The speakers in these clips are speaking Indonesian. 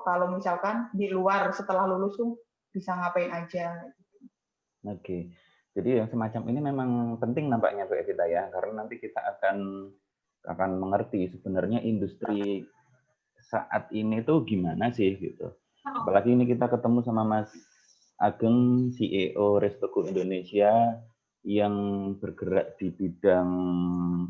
kalau misalkan di luar setelah lulus tuh bisa ngapain aja. Oke. Jadi yang semacam ini memang penting nampaknya Bu Evita ya, karena nanti kita akan mengerti sebenarnya industri saat ini tuh gimana sih gitu. Apalagi ini kita ketemu sama Mas Ageng, CEO Restoku Indonesia yang bergerak di bidang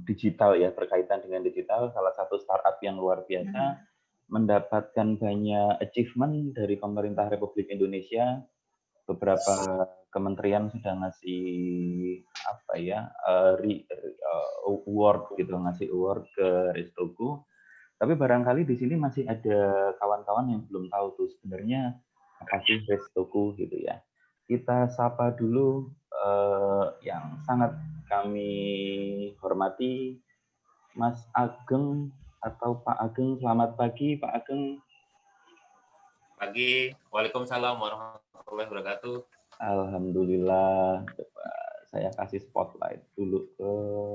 digital ya, berkaitan dengan digital, salah satu startup yang luar biasa, mendapatkan banyak achievement dari pemerintah Republik Indonesia. Beberapa kementerian sudah ngasih apa ya, award gitu, ngasih award ke Restoku. Tapi barangkali di sini masih ada kawan-kawan yang belum tahu tuh sebenarnya apa sih Restoku gitu ya. Kita sapa dulu yang sangat kami hormati Mas Ageng atau Pak Ageng. Selamat pagi Pak Ageng. Pagi, Waalaikumsalam warahmatullahi wabarakatuh. Alhamdulillah. Coba saya kasih spotlight dulu ke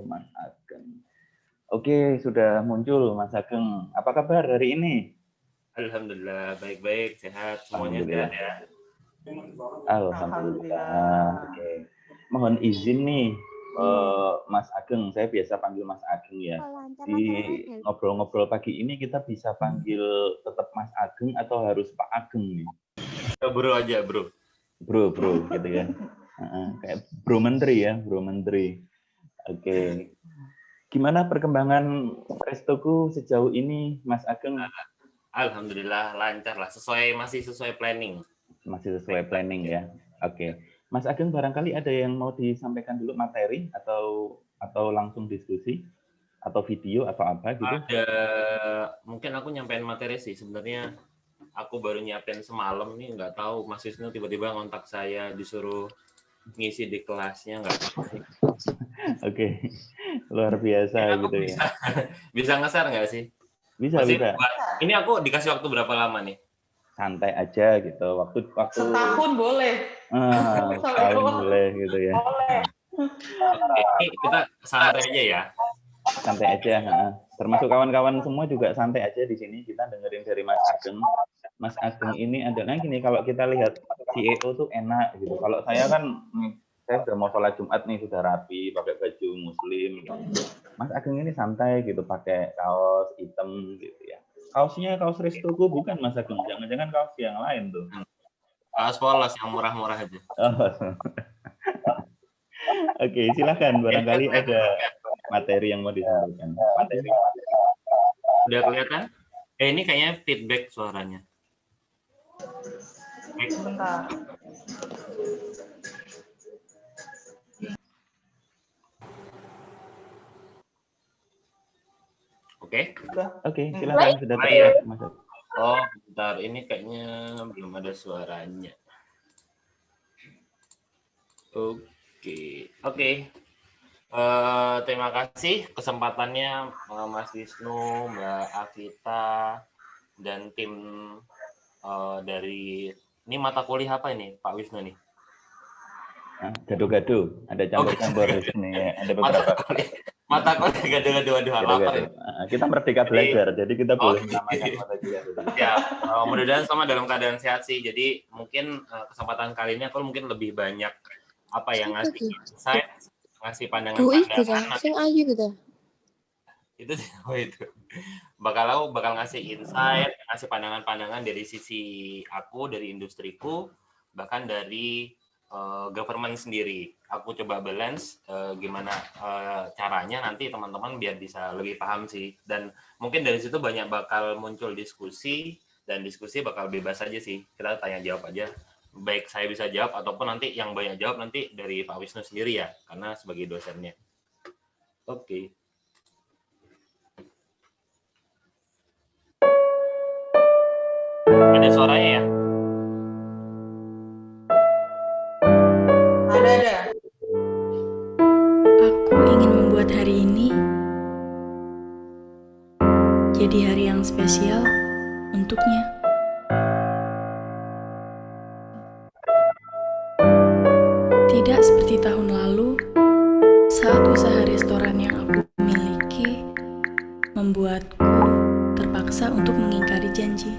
Mas Ageng. Oke, sudah muncul Mas Ageng. Apa kabar hari ini? Alhamdulillah, baik-baik, sehat. Semuanya sehat ya. Alhamdulillah. Oke. Mohon izin nih, Mas Ageng. Saya biasa panggil Mas Ageng ya. Di ngobrol-ngobrol pagi ini kita bisa panggil tetap Mas Ageng atau harus Pak Ageng nih? Bro aja, bro. Bro, gitu ya. Kayak Bro Menteri ya, Bro Menteri. Oke. Gimana perkembangan Restoku sejauh ini, Mas Ageng? Alhamdulillah lancar lah, masih sesuai planning. Masih sesuai planning ya. Oke. Mas Ageng barangkali ada yang mau disampaikan dulu materi atau langsung diskusi atau video atau apa gitu? Ada, mungkin aku nyampein materi sih sebenarnya. Aku baru nyiapin semalam nih, nggak tahu Mas Wisnu tiba-tiba ngontak saya disuruh ngisi di kelasnya, nggak tahu sih. Oke, luar biasa gitu ya. Bisa nge-share nggak sih? Bisa. Ini aku dikasih waktu berapa lama nih? Santai aja gitu. Waktu setahun boleh. Setahun boleh gitu ya. Boleh. Ini kita santai aja ya. Santai aja. Termasuk kawan-kawan semua juga santai aja di sini. Kita dengerin dari Mas Ageng. Mas Ageng ini adalah gini, kalau kita lihat CEO tuh enak gitu. Kalau saya kan saya sudah mau sholat Jumat nih, sudah rapi, pakai baju muslim. Mas Ageng ini santai gitu, pakai kaos hitam gitu ya. Kaosnya kaos Restoku bukan Mas Ageng? Jangan-jangan kaos yang lain tuh? Kaos polos yang murah-murah aja. Oke, silakan. Barangkali ada materi yang mau disampaikan. Udah kelihatan? Ini kayaknya feedback suaranya. Sebentar. Oke, silakan sudah terlihat Mas. Oh, bentar, ini kayaknya belum ada suaranya. Oke. Terima kasih kesempatannya Mas Wisnu, Mbak Avita, dan tim dari ini mata kuliah apa ini Pak Wisnu nih? Gado-gado, ada campur-campur di sini ya. Ada beberapa mata kuliah gado-gado, apa ini? Kita merdeka belajar, jadi kita boleh menamakan mata kuliah. Ya, mudah-mudahan sama dalam keadaan sehat sih. Jadi mungkin kesempatan kali ini aku mungkin lebih banyak yang ngasih insight, ngasih pandangan-pandangan. Itu bakal ngasih insight, ngasih pandangan-pandangan dari sisi aku, dari industriku, bahkan dari government sendiri. Aku coba balance gimana caranya nanti teman-teman biar bisa lebih paham sih. Dan mungkin dari situ banyak bakal muncul diskusi, dan diskusi bakal bebas aja sih. Kita tanya jawab aja. Baik saya bisa jawab ataupun nanti yang banyak jawab nanti dari Pak Wisnu sendiri ya, karena sebagai dosennya. Oke. Ada suaranya ya? Ada. Aku ingin membuat hari ini jadi hari yang spesial untuknya. Tidak seperti tahun lalu, saat usaha restoran yang aku miliki membuatku terpaksa untuk mengingkari janji.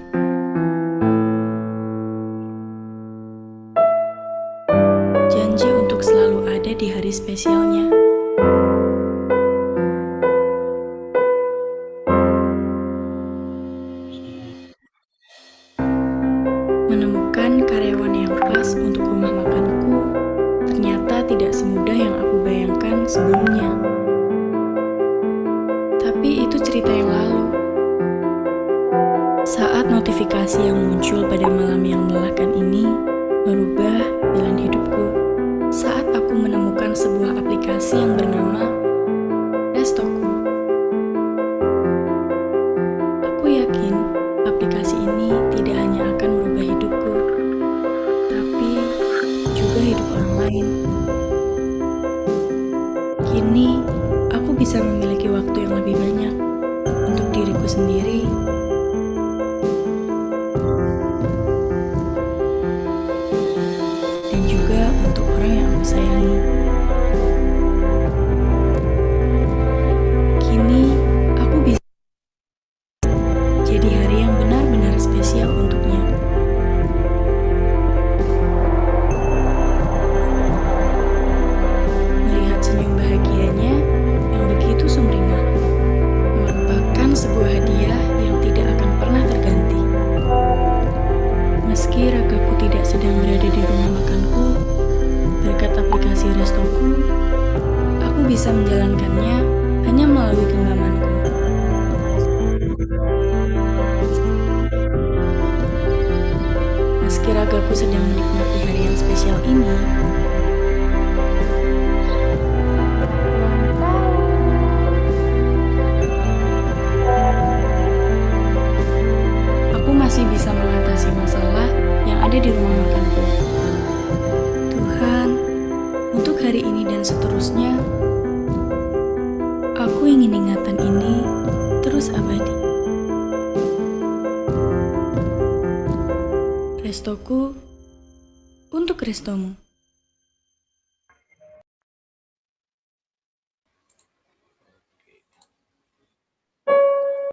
lebih spesialnya. Menemukan karyawan yang pas untuk rumah makanku ternyata tidak semudah yang aku bayangkan sebelumnya. Tapi itu cerita yang lalu. Saat notifikasi yang muncul pada malam yang melelahkan ini merubah jalan hidupku. Saat aku menemukan sebuah aplikasi yang bernama Restoku. Aku yakin aplikasi ini tidak hanya akan merubah hidupku, tapi juga hidup orang lain. Kini, aku bisa memiliki waktu yang lebih banyak untuk diriku sendiri. Dan juga untuk orang yang aku sayangi. Kini, aku bisa jadi hari yang benar-benar spesial untuknya. Melihat senyum bahagianya yang begitu sumringah merupakan sebuah hadiah yang tidak akan pernah terganti. Meski ragaku tidak sedang berada di rumah makanku, berkat aplikasi Restoku, aku bisa menjalankannya hanya melalui genggamanku. Meski ragaku sedang menikmati hari yang spesial ini, aku masih bisa mengatasi masalah yang ada di rumah makanku. Tuhan, untuk hari ini dan seterusnya, aku ingin ingatan ini terus abadi. Restoku untuk restomu.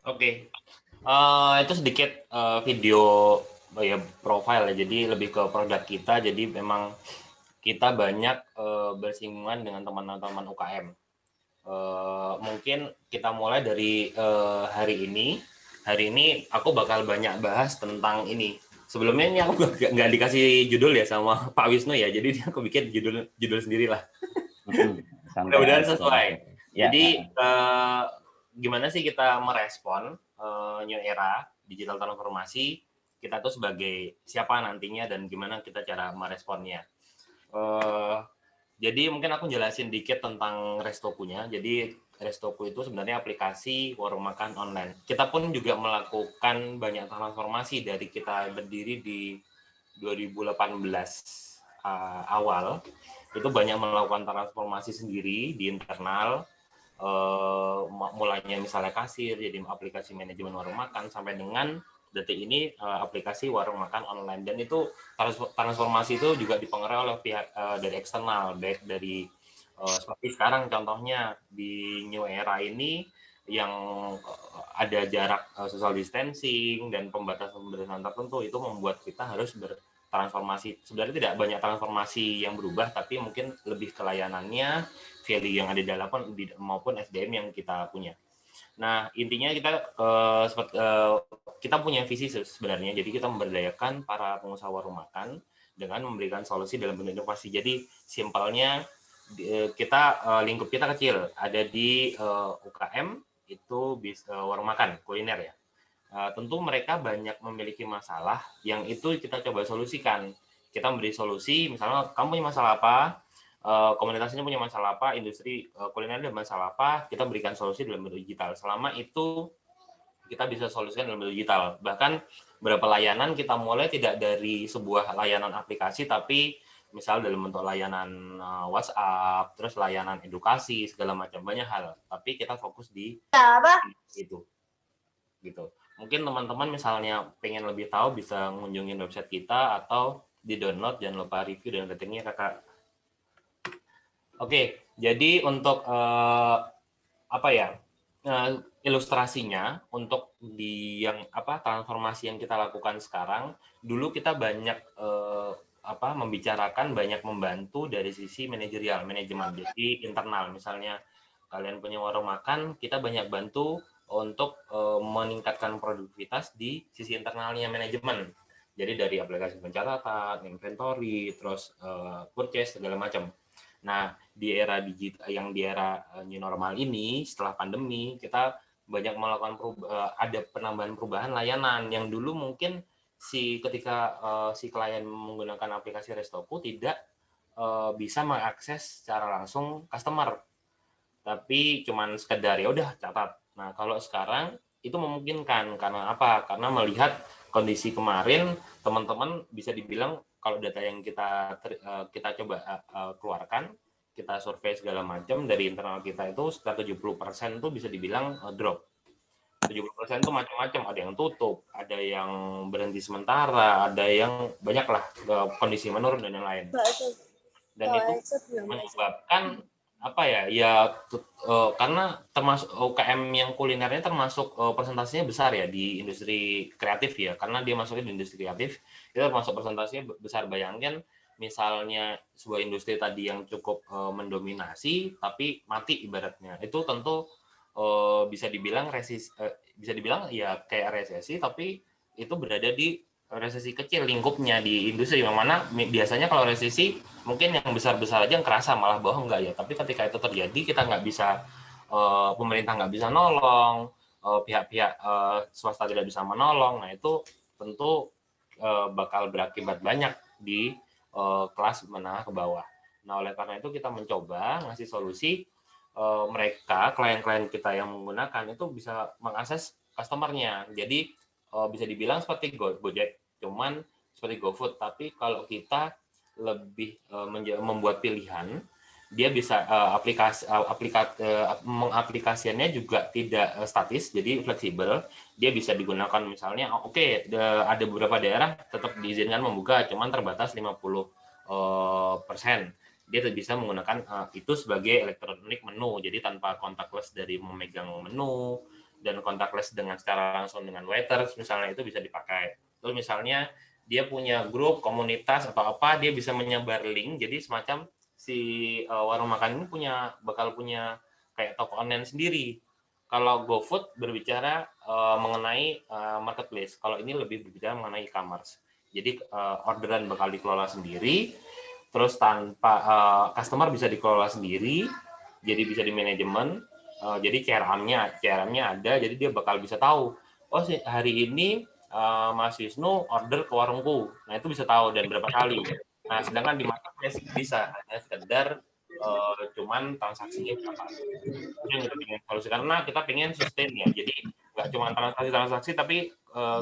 Oke. Itu sedikit video ya profile ya, jadi lebih ke produk kita. Jadi memang kita banyak bersinggungan dengan teman-teman UKM. Mungkin kita mulai dari hari ini. Hari ini aku bakal banyak bahas tentang ini. Sebelumnya ini aku nggak dikasih judul ya sama Pak Wisnu ya, jadi aku bikin judul sendiri lah. Mudah-mudahan sesuai. Ya, Jadi gimana sih kita merespon new era digital transformasi, kita tuh sebagai siapa nantinya dan gimana kita cara meresponnya. Jadi mungkin aku jelasin dikit tentang Restoku-nya. Jadi Restoku itu sebenarnya aplikasi warung makan online. Kita pun juga melakukan banyak transformasi dari kita berdiri di 2018 awal. Itu banyak melakukan transformasi sendiri di internal. Mulainya misalnya kasir, jadi aplikasi manajemen warung makan, sampai dengan detik ini aplikasi warung makan online. Dan itu transformasi itu juga dipengaruhi oleh pihak dari eksternal, baik dari seperti sekarang contohnya di new era ini yang ada jarak social distancing dan pembatasan tertentu, itu membuat kita harus bertransformasi. Sebenarnya tidak banyak transformasi yang berubah, tapi mungkin lebih ke layanannya, value yang ada di dalam maupun SDM yang kita punya. Nah, intinya kita punya visi sebenarnya. Jadi kita memberdayakan para pengusaha warung makan dengan memberikan solusi dalam bentuk inovasi. Jadi simpelnya lingkup kita kecil, ada di UKM itu warung makan kuliner ya. Tentu mereka banyak memiliki masalah yang itu kita coba solusikan. Kita memberi solusi, misalnya kamu punya masalah apa, komunitasnya punya masalah apa, industri kuliner ada masalah apa, kita berikan solusi dalam bentuk digital. Selama itu kita bisa solusikan dalam bentuk digital. Bahkan beberapa layanan kita mulai tidak dari sebuah layanan aplikasi, tapi misal dalam bentuk layanan WhatsApp, terus layanan edukasi, segala macam, banyak hal. Tapi kita fokus di itu. Gitu. Mungkin teman-teman misalnya pengen lebih tahu bisa ngunjungin website kita atau di-download, jangan lupa review dan ratingnya kakak. Oke, jadi untuk ilustrasinya untuk di yang transformasi yang kita lakukan sekarang, dulu kita banyak membicarakan, banyak membantu dari sisi manajerial, manajemen. Jadi internal, misalnya kalian punya warung makan, kita banyak bantu untuk meningkatkan produktivitas di sisi internalnya manajemen. Jadi dari aplikasi pencatatan, inventory, terus purchase segala macam. Nah, di era digital di era new normal ini, setelah pandemi, kita banyak melakukan ada penambahan perubahan layanan yang dulu mungkin ketika si klien menggunakan aplikasi Restoku tidak bisa mengakses secara langsung customer, tapi cuman sekedar ya udah catat. Nah, kalau sekarang itu memungkinkan karena apa? Karena melihat kondisi kemarin, teman-teman bisa dibilang kalau data yang kita coba keluarkan, kita survei segala macam dari internal kita itu sekitar 70% itu bisa dibilang drop. 70% itu macam-macam, ada yang tutup, ada yang berhenti sementara, ada yang banyak lah kondisi menurun dan yang lain. Dan itu menyebabkan apa ya karena termasuk UKM yang kulinernya termasuk presentasinya besar ya di industri kreatif ya, karena dia masuknya di industri kreatif itu termasuk presentasinya besar. Bayangkan misalnya sebuah industri tadi yang cukup mendominasi tapi mati ibaratnya, itu tentu bisa dibilang ya kayak resesi, tapi itu berada di resesi kecil lingkupnya di industri, yang mana biasanya kalau resesi mungkin yang besar-besar aja yang kerasa, malah bawah enggak ya. Tapi ketika itu terjadi, kita nggak bisa, pemerintah nggak bisa nolong, pihak-pihak swasta tidak bisa menolong. Nah itu tentu bakal berakibat banyak di kelas menengah ke bawah. Nah oleh karena itu kita mencoba ngasih solusi, mereka klien-klien kita yang menggunakan itu bisa mengakses customer-nya. Jadi bisa dibilang seperti Gojek, cuman seperti GoFood, tapi kalau kita lebih membuat pilihan, dia bisa mengaplikasikannya juga tidak statis, jadi fleksibel. Dia bisa digunakan misalnya, ada beberapa daerah tetap diizinkan membuka, cuman terbatas 50%. Dia bisa menggunakan itu sebagai elektronik menu, jadi tanpa contactless dari memegang menu, dan contactless dengan secara langsung dengan waiters misalnya, itu bisa dipakai. Terus misalnya dia punya grup komunitas atau apa, dia bisa menyebar link, jadi semacam si warung makan ini bakal punya kayak toko online sendiri. Kalau GoFood berbicara mengenai marketplace, kalau ini lebih berbicara mengenai e-commerce. Jadi orderan bakal dikelola sendiri, terus tanpa customer bisa dikelola sendiri, jadi bisa di manajemen. Jadi CRM-nya ada, jadi dia bakal bisa tahu, oh hari ini Mas Wisnu order ke warungku, nah itu bisa tahu dan berapa kali. Nah sedangkan di marketplace bisa hanya sekedar cuman transaksinya berapa. Itu yang kita ingin solusi, karena kita pengen sustain ya, jadi nggak cuma transaksi tapi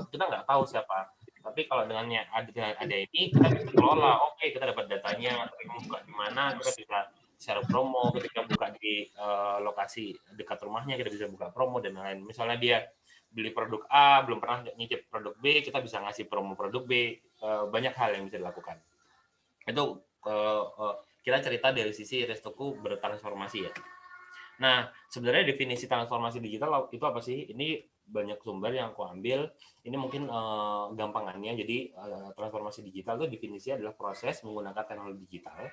kita nggak tahu siapa. Tapi kalau dengan ada ini, kita bisa kelola, kita dapat datanya, kita buka di mana, kita bisa share promo, ketika buka di lokasi dekat rumahnya, kita bisa buka promo dan lain-lain. Misalnya dia beli produk A, belum pernah nyicip produk B, kita bisa ngasih promo produk B, banyak hal yang bisa dilakukan. Itu kita cerita dari sisi Restoku bertransformasi ya. Nah, sebenarnya definisi transformasi digital itu apa sih? Ini banyak sumber yang aku ambil. Ini mungkin gampangannya. Jadi transformasi digital itu definisinya adalah proses menggunakan teknologi digital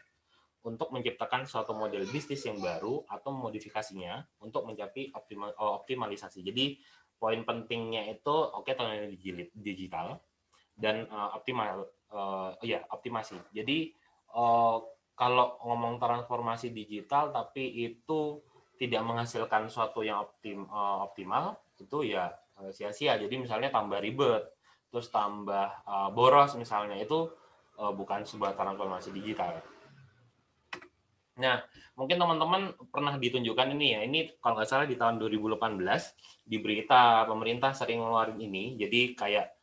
untuk menciptakan suatu model bisnis yang baru atau modifikasinya untuk mencapai optimalisasi. Jadi poin pentingnya itu teknologi digital dan optimasi. Jadi kalau ngomong transformasi digital tapi itu tidak menghasilkan suatu yang optimal, itu ya sia-sia. Jadi misalnya tambah ribet, terus tambah boros misalnya, itu bukan sebuah transformasi digital. Nah, mungkin teman-teman pernah ditunjukkan ini ya, ini kalau nggak salah di tahun 2018, di berita pemerintah sering ngeluarin ini, jadi kayak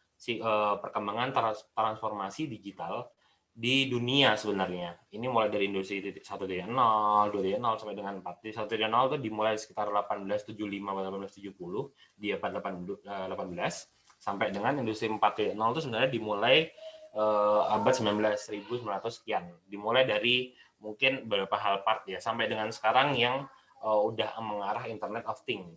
perkembangan transformasi digital di dunia sebenarnya. Ini mulai dari industri 1.0, 2.0 sampai dengan 4. Di 1.0 itu dimulai sekitar 1875-1870 di abad 18 sampai dengan industri 4.0 itu sebenarnya dimulai abad 1900 sekian. Dimulai dari mungkin beberapa hal part ya, sampai dengan sekarang yang udah mengarah Internet of Things.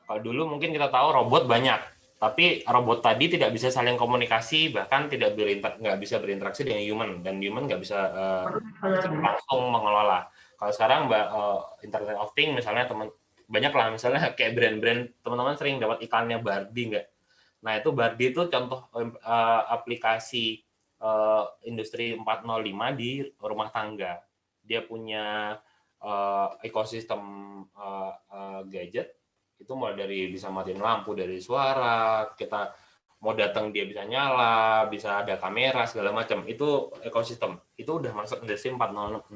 Kalau dulu mungkin kita tahu robot banyak, Tapi robot tadi tidak bisa saling komunikasi, bahkan nggak bisa berinteraksi dengan human, dan human nggak bisa langsung mengelola. Kalau sekarang Internet of Things misalnya banyak lah, misalnya kayak brand-brand, teman-teman sering dapat iklannya Barbie nggak? Nah itu Barbie itu contoh aplikasi industri 405 di rumah tangga. Dia punya ekosistem gadget, itu mulai dari bisa matiin lampu dari suara, kita mau datang dia bisa nyala, bisa ada kamera segala macam. Itu ekosistem. Itu udah masuk industri 4.0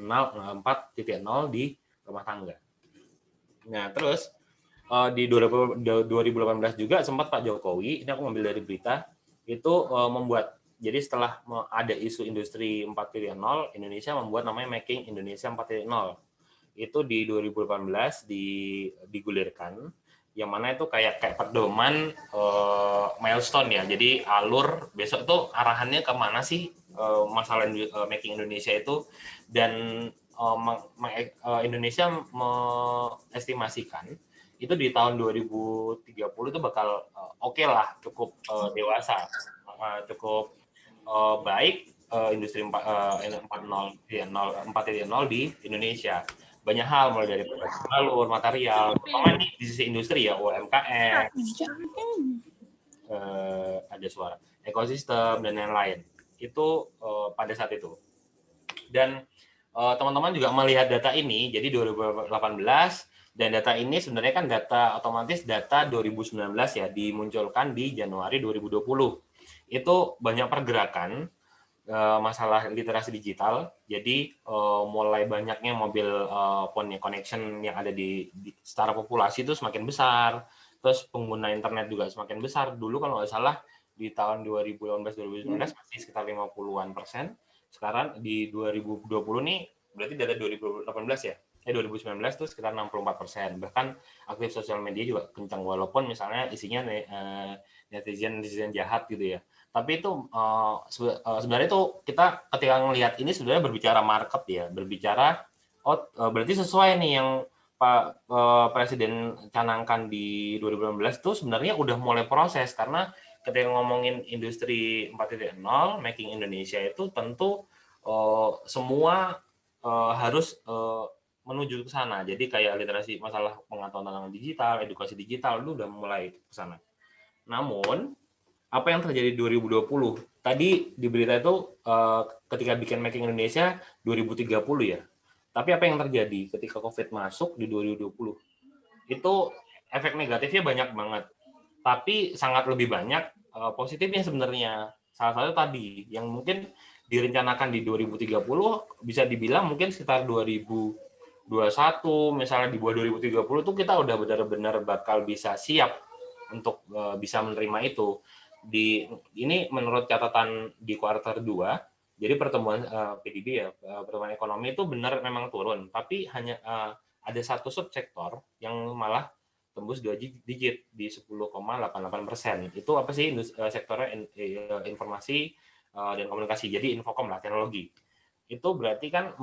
di rumah tangga. Nah, terus di 2018 juga sempat Pak Jokowi, ini aku ngambil dari berita, itu membuat, jadi setelah ada isu industri 4.0, Indonesia membuat namanya Making Indonesia 4.0. Itu di 2018 digulirkan, yang mana itu kayak pedoman milestone ya. Jadi alur besok tuh arahannya kemana sih masalah Making Indonesia itu, dan Indonesia mengestimasikan itu di tahun 2030 itu bakal oke lah, cukup dewasa, cukup baik industri 4.0 di Indonesia. Banyak hal, mulai dari alur, material, terutama di sisi industri ya, UMKM, ada suara, ekosistem, dan lain-lain. Itu pada saat itu. Dan teman-teman juga melihat data ini, jadi 2018, dan data ini sebenarnya kan data otomatis, data 2019 ya, dimunculkan di Januari 2020. Itu banyak pergerakan masalah literasi digital, jadi mulai banyaknya mobil phone connection yang ada di secara populasi itu semakin besar, terus pengguna internet juga semakin besar. Dulu kalau nggak salah di tahun 2018-2019 masih sekitar 50-an%, sekarang di 2020 nih, berarti data 2018 ya, 2019 itu sekitar 64%, bahkan aktif sosial media juga kencang, walaupun misalnya isinya netizen jahat gitu ya. Tapi itu sebenarnya itu kita ketika ngelihat ini sebenarnya berbicara market ya, berbicara berarti sesuai nih yang Pak Presiden canangkan di 2018 itu sebenarnya udah mulai proses, karena ketika ngomongin industri 4.0 Making Indonesia itu tentu semua harus menuju ke sana. Jadi kayak literasi masalah pengetahuan tentang digital, edukasi digital itu udah mulai ke sana. Namun apa yang terjadi 2020? Tadi di berita itu ketika bikin Making Indonesia 2030 ya. Tapi apa yang terjadi ketika COVID masuk di 2020? Itu efek negatifnya banyak banget. Tapi sangat lebih banyak positifnya sebenarnya. Salah satu tadi yang mungkin direncanakan di 2030 bisa dibilang mungkin sekitar 2021, misalnya di bawah 2030 itu kita udah benar-benar bakal bisa siap untuk bisa menerima itu. Ini menurut catatan di kuartal 2, jadi pertumbuhan PDB ya, pertumbuhan ekonomi itu benar memang turun, tapi hanya ada satu subsektor yang malah tembus 2 digit di 10,88%. Itu apa sih sektornya? Informasi dan komunikasi, jadi Infocom lah, teknologi. Itu berarti kan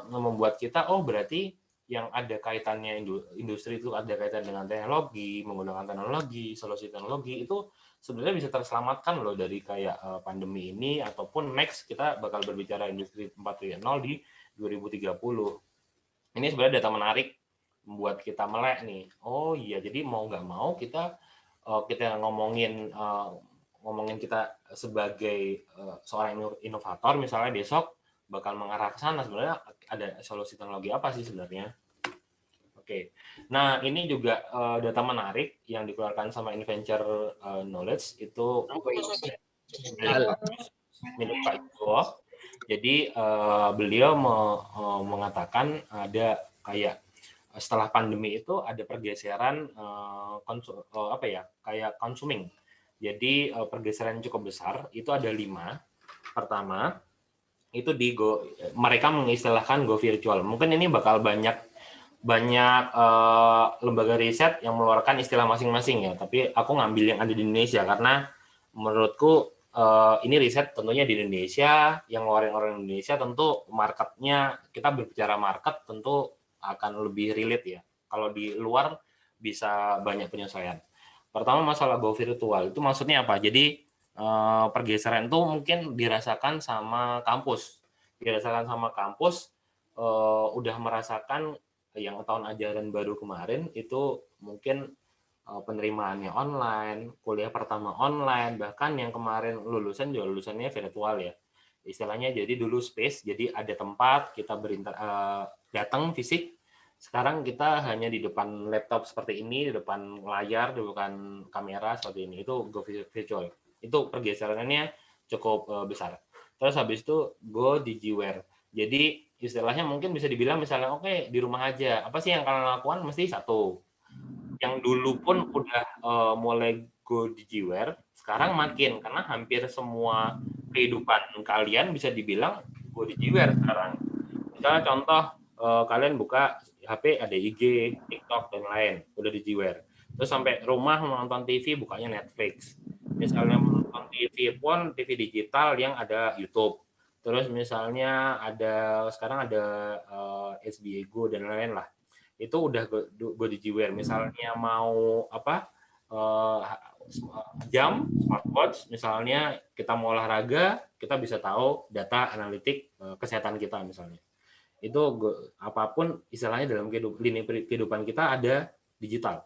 membuat kita, oh berarti yang ada kaitannya industri itu ada kaitan dengan teknologi, menggunakan teknologi, solusi teknologi, itu sebenarnya bisa terselamatkan loh dari kayak pandemi ini, ataupun next kita bakal berbicara industri 4.0 di 2030. Ini sebenarnya data menarik membuat kita melek nih. Oh iya, jadi mau nggak mau kita ngomongin kita sebagai seorang inovator misalnya besok bakal mengarah ke sana. Sebenarnya ada solusi teknologi apa sih sebenarnya? Oke. Nah, ini juga data menarik yang dikeluarkan sama Inventure Knowledge, itu milik Pak Jokowi. Jadi beliau mengatakan ada kayak setelah pandemi itu ada pergeseran kayak consuming. Jadi pergeseran cukup besar, itu ada 5. Pertama, itu mereka mengistilahkan go virtual. Mungkin ini bakal banyak lembaga riset yang mengeluarkan istilah masing-masing ya, tapi aku ngambil yang ada di Indonesia karena menurutku ini riset tentunya di Indonesia, yang ngeluarin orang Indonesia, tentu marketnya, kita berbicara market tentu akan lebih relate ya. Kalau di luar bisa banyak penyesuaian. Pertama masalah go virtual, itu maksudnya apa? Jadi pergeseran itu mungkin dirasakan sama kampus. Udah merasakan yang tahun ajaran baru kemarin itu mungkin penerimaannya online, kuliah pertama online, bahkan yang kemarin lulusan juga lulusannya virtual ya. Istilahnya jadi dulu space, jadi ada tempat kita datang fisik. Sekarang kita hanya di depan laptop seperti ini, di depan layar, di depan kamera seperti ini. Itu go virtual. Itu pergeserannya cukup besar. Terus habis itu go digiware. Jadi istilahnya mungkin bisa dibilang misalnya oke, di rumah aja. Apa sih yang kalian lakukan? Mesti satu. Yang dulu pun udah mulai go digiware, sekarang makin karena hampir semua kehidupan kalian bisa dibilang go digiware sekarang. Misalnya contoh kalian buka HP ada IG, TikTok dan lain, udah digiware. Terus sampai rumah menonton TV bukanya Netflix. Misalnya menonton TV pun TV digital yang ada YouTube. Terus misalnya sekarang ada SBA Go dan lain-lain lah. Itu udah go digiware. Misalnya mau jam smartwatch, misalnya kita mau olahraga, kita bisa tahu data analitik kesehatan kita misalnya. Itu apapun istilahnya dalam lini kehidupan kita ada digital.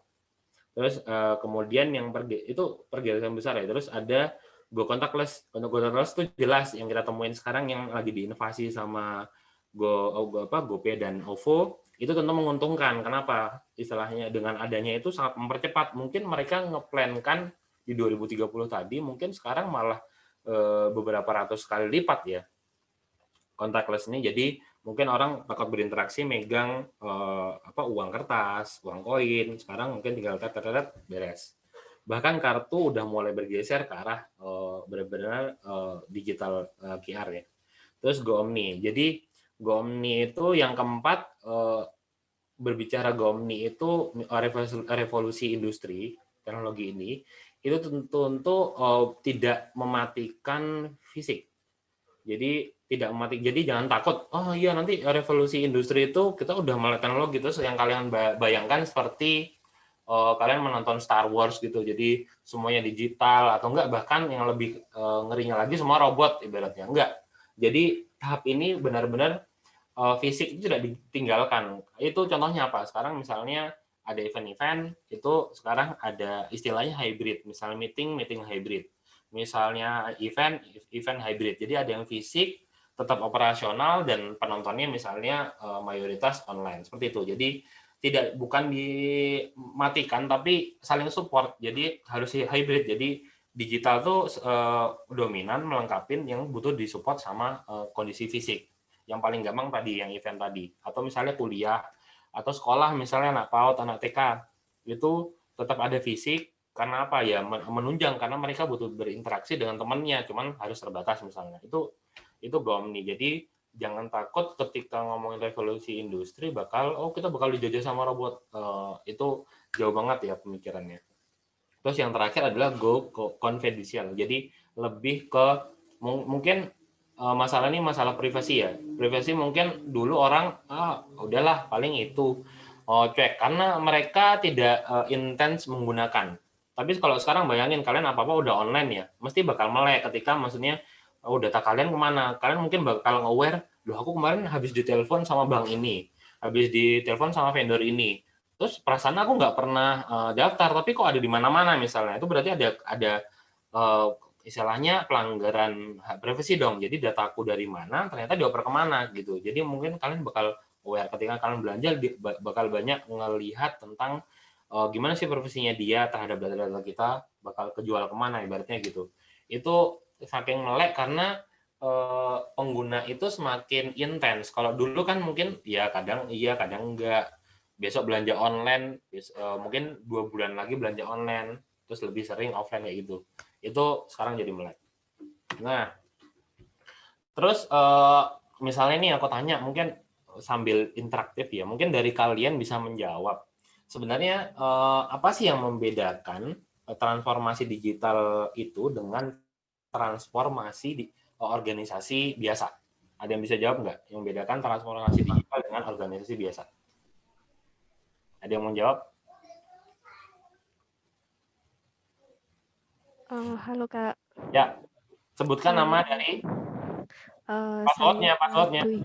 Terus kemudian yang itu pergeseran besar ya. Terus ada go contactless. Untuk go contactless itu jelas yang kita temuin sekarang yang lagi diinovasi sama GoPay dan OVO. Itu tentu menguntungkan. Kenapa? Istilahnya dengan adanya itu sangat mempercepat. Mungkin mereka ngeplankan di 2030 tadi, mungkin sekarang malah beberapa ratus kali lipat ya contactless ini. Jadi mungkin orang takut berinteraksi megang uang kertas, uang koin. Sekarang mungkin tinggal tet beres. Bahkan kartu udah mulai bergeser ke arah benar-benar digital QR ya. Terus GoOmni. Jadi GoOmni itu yang keempat, berbicara GoOmni itu revolusi industri teknologi ini, itu tentu tidak mematikan fisik. Jadi tidak mematik. Jadi jangan takut. Oh iya nanti revolusi industri itu kita udah melek teknologi, terus yang kalian bayangkan seperti kalian menonton Star Wars gitu. Jadi semuanya digital atau enggak, bahkan yang lebih ngerinya lagi semua robot ibaratnya. Enggak. Jadi tahap ini benar-benar fisik itu tidak ditinggalkan. Itu contohnya apa? Sekarang misalnya ada event-event, itu sekarang ada istilahnya hybrid. Misalnya meeting hybrid. Misalnya event hybrid. Jadi ada yang fisik, tetap operasional, dan penontonnya misalnya mayoritas online. Seperti itu. Jadi bukan dimatikan, tapi saling support. Jadi harus hybrid. Jadi digital tuh dominan melengkapin yang butuh disupport sama kondisi fisik. Yang paling gampang tadi yang event tadi, atau misalnya kuliah atau sekolah, misalnya anak PAUD, anak TK, itu tetap ada fisik. Karena apa ya, menunjang karena mereka butuh berinteraksi dengan temannya, cuman harus terbatas misalnya. Itu GoOmni. Jadi jangan takut ketika ngomongin revolusi industri kita bakal dijajah sama robot. Itu jauh banget ya pemikirannya. Terus yang terakhir adalah go confidential. Jadi lebih ke mungkin masalah ini masalah privasi ya. Privasi mungkin dulu orang udahlah paling itu cuek karena mereka tidak intens menggunakan. Tapi kalau sekarang bayangin kalian apa-apa udah online ya, mesti bakal melek ketika maksudnya data kalian kemana. Kalian mungkin bakal nge-aware, loh aku kemarin habis ditelepon sama bank ini, habis ditelepon sama vendor ini. Terus perasaan aku nggak pernah daftar, tapi kok ada di mana-mana misalnya. Itu berarti ada istilahnya pelanggaran hak privasi dong. Jadi dataku dari mana ternyata dioper kemana gitu. Jadi mungkin kalian bakal aware ketika kalian belanja, bakal banyak ngelihat tentang gimana sih privasinya dia terhadap data-data kita, bakal kejual kemana ibaratnya gitu. Itu saking melek karena pengguna itu semakin intens. Kalau dulu kan mungkin ya kadang iya kadang enggak. Besok belanja online, mungkin 2 bulan lagi belanja online, terus lebih sering offline kayak gitu. Itu sekarang jadi melek. Nah, terus misalnya nih aku tanya, mungkin sambil interaktif ya, mungkin dari kalian bisa menjawab. Sebenarnya apa sih yang membedakan transformasi digital itu dengan transformasi di organisasi biasa? Ada yang bisa jawab nggak? Yang membedakan transformasi digital dengan organisasi biasa? Ada yang mau jawab? Halo Kak. Ya, sebutkan nama Saya dari saya passwordnya. Dwi.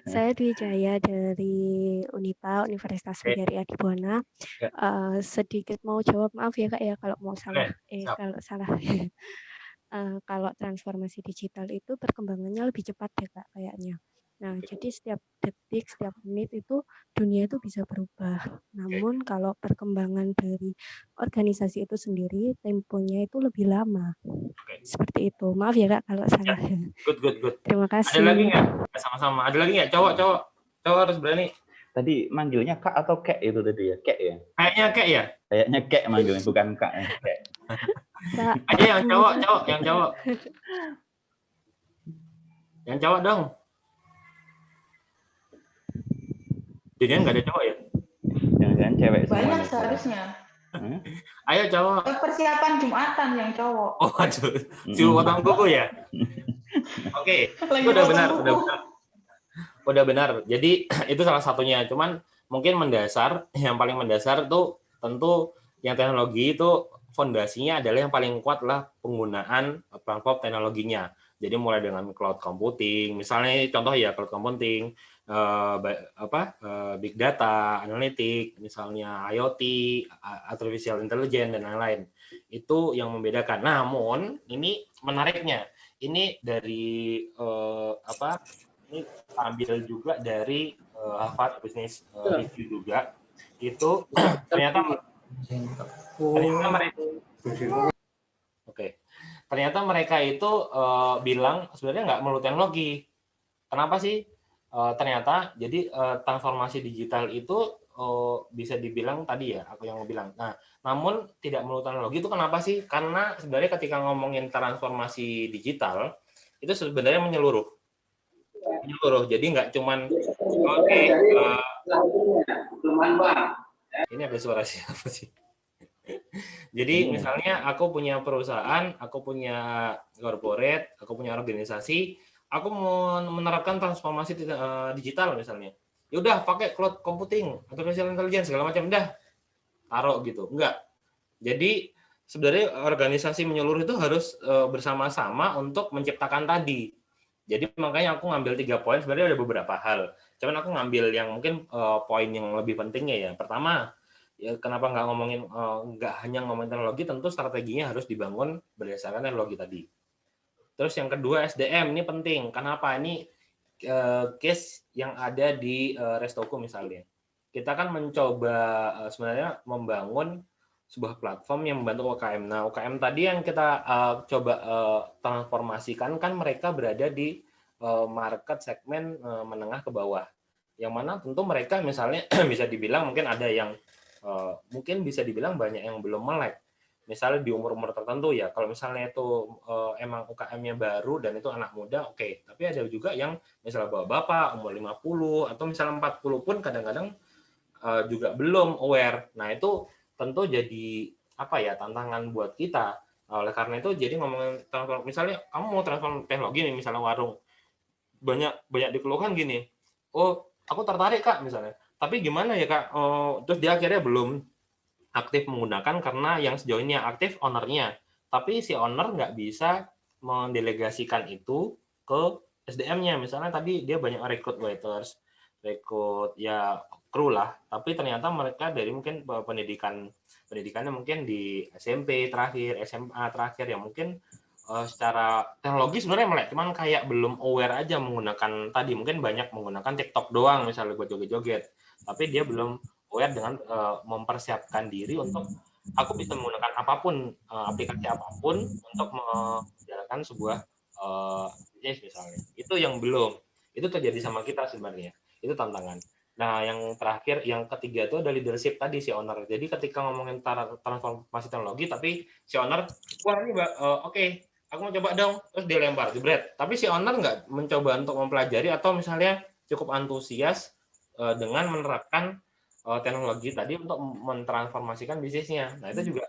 Saya Dwi Jaya dari Unipa, Universitas Oke. Widari Adibuana. Ya. Sedikit mau jawab, maaf ya Kak ya kalau mau salah. Siap. Kalau salah. Kalau transformasi digital itu perkembangannya lebih cepat ya Kak kayaknya. Nah, jadi setiap detik, setiap menit itu dunia itu bisa berubah. Namun kalau perkembangan dari organisasi itu sendiri, temponya itu lebih lama. Seperti itu. Maaf ya Kak kalau salah. Good. Terima Ada lagi kasih. nggak? Sama-sama. Ada lagi nggak? Cowok harus berani. Tadi manggilnya Kak atau Kek itu tadi ya? Kek ya? Kayaknya Kek ya? Kayaknya Kek manggilnya, bukan Kak. Ya. Kek. Kak. Aja yang cowok. Yang cowok dong. Jadinya nggak ada cowok ya? Jangan-jangan cewek semua. Banyak nih, seharusnya. Ayo cowok. Persiapan Jumatan yang cowok. Oh, aduh. Suruh potong kuku ya? Oke, Lagi udah potong benar. kuku. Udah benar. Jadi itu salah satunya. Cuman mungkin yang paling mendasar tuh tentu yang teknologi itu fondasinya adalah yang paling kuat lah penggunaan platform teknologinya. Jadi mulai dengan cloud computing, misalnya contoh ya cloud computing, big data, analitik, misalnya IoT, artificial intelligence dan lain-lain. Itu yang membedakan. Namun ini menariknya, ini dari ini ambil juga dari Harvard Business Review juga. Itu ternyata mereka itu bilang sebenarnya nggak perlu teknologi. Kenapa sih? Ternyata jadi transformasi digital itu bisa dibilang tadi ya aku yang bilang. Nah, namun tidak perlu teknologi itu kenapa sih? Karena sebenarnya ketika ngomongin transformasi digital itu sebenarnya menyeluruh. Jadi nggak cuman ini ada suara siapa sih? Jadi misalnya aku punya perusahaan, aku punya corporate, aku punya organisasi, aku mau menerapkan transformasi digital misalnya. Ya udah pakai cloud computing, artificial intelligence segala macam dah. Taruh gitu. Enggak. Jadi sebenarnya organisasi menyeluruh itu harus bersama-sama untuk menciptakan tadi. Jadi makanya aku ngambil 3 poin, sebenarnya ada beberapa hal. Cuman aku ngambil yang mungkin poin yang lebih pentingnya ya. Pertama, ya kenapa nggak hanya ngomongin teknologi, tentu strateginya harus dibangun berdasarkan teknologi tadi. Terus yang kedua SDM ini penting. Kenapa? Ini case yang ada di Restoku misalnya. Kita kan mencoba sebenarnya membangun sebuah platform yang membantu UKM. Nah, UKM tadi yang kita coba transformasikan kan mereka berada di market segmen menengah ke bawah. Yang mana tentu mereka misalnya bisa dibilang mungkin ada yang mungkin bisa dibilang banyak yang belum melek. Misalnya di umur-umur tertentu ya, kalau misalnya itu emang UKM-nya baru dan itu anak muda, oke. Tapi ada juga yang misalnya bapak-bapak, umur 50, atau misalnya 40 pun kadang-kadang juga belum aware. Nah, itu tentu jadi tantangan buat kita. Oleh karena itu jadi ngomongin transform, misalnya kamu mau transform teknologi nih, misalnya warung, banyak dikeluhkan gini, oh aku tertarik Kak misalnya, tapi gimana ya Kak, terus dia akhirnya belum aktif menggunakan karena yang sejauh ini yang aktif ownernya, tapi si owner nggak bisa mendelegasikan itu ke SDM-nya. Misalnya tadi dia banyak rekrut waiters, rekrut ya kru lah, tapi ternyata mereka dari mungkin pendidikannya mungkin di SMP terakhir, SMA terakhir, yang mungkin secara teknologi sebenarnya melek, cuman kayak belum aware aja menggunakan tadi, mungkin banyak menggunakan TikTok doang misalnya buat joget-joget, tapi dia belum aware dengan mempersiapkan diri untuk aku bisa menggunakan apapun, aplikasi apapun untuk menjalankan sebuah bisnis misalnya. Itu yang belum. Itu terjadi sama kita sebenarnya. Itu tantangan. Nah, yang terakhir, yang ketiga itu ada leadership tadi, si owner. Jadi ketika ngomongin transformasi teknologi, tapi si owner, wah ini oke, aku mau coba dong, terus dia lempar, jebret. Tapi si owner nggak mencoba untuk mempelajari atau misalnya cukup antusias dengan menerapkan teknologi tadi untuk mentransformasikan bisnisnya. Nah, itu juga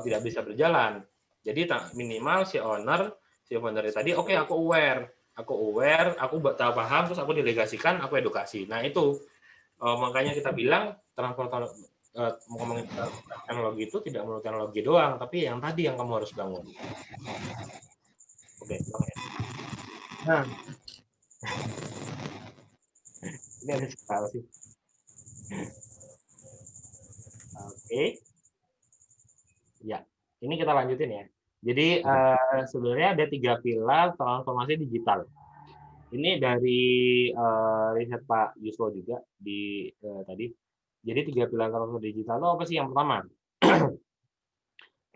tidak bisa berjalan. Jadi minimal si founder tadi, oke, aku aware, aku paham, terus aku delegasikan, aku edukasi. Nah, itu makanya kita bilang ngomongin teknologi itu tidak melulu teknologi doang, tapi yang tadi yang kamu harus bangun. Oke, Bang ya. Nah, ini ada soal sih. Oke. Ya, ini kita lanjutin ya. Jadi sebenarnya ada 3 pilar transformasi digital. Ini dari riset Pak Yuswo juga di tadi. Jadi 3 pilar transformasi digital itu apa sih? Yang pertama,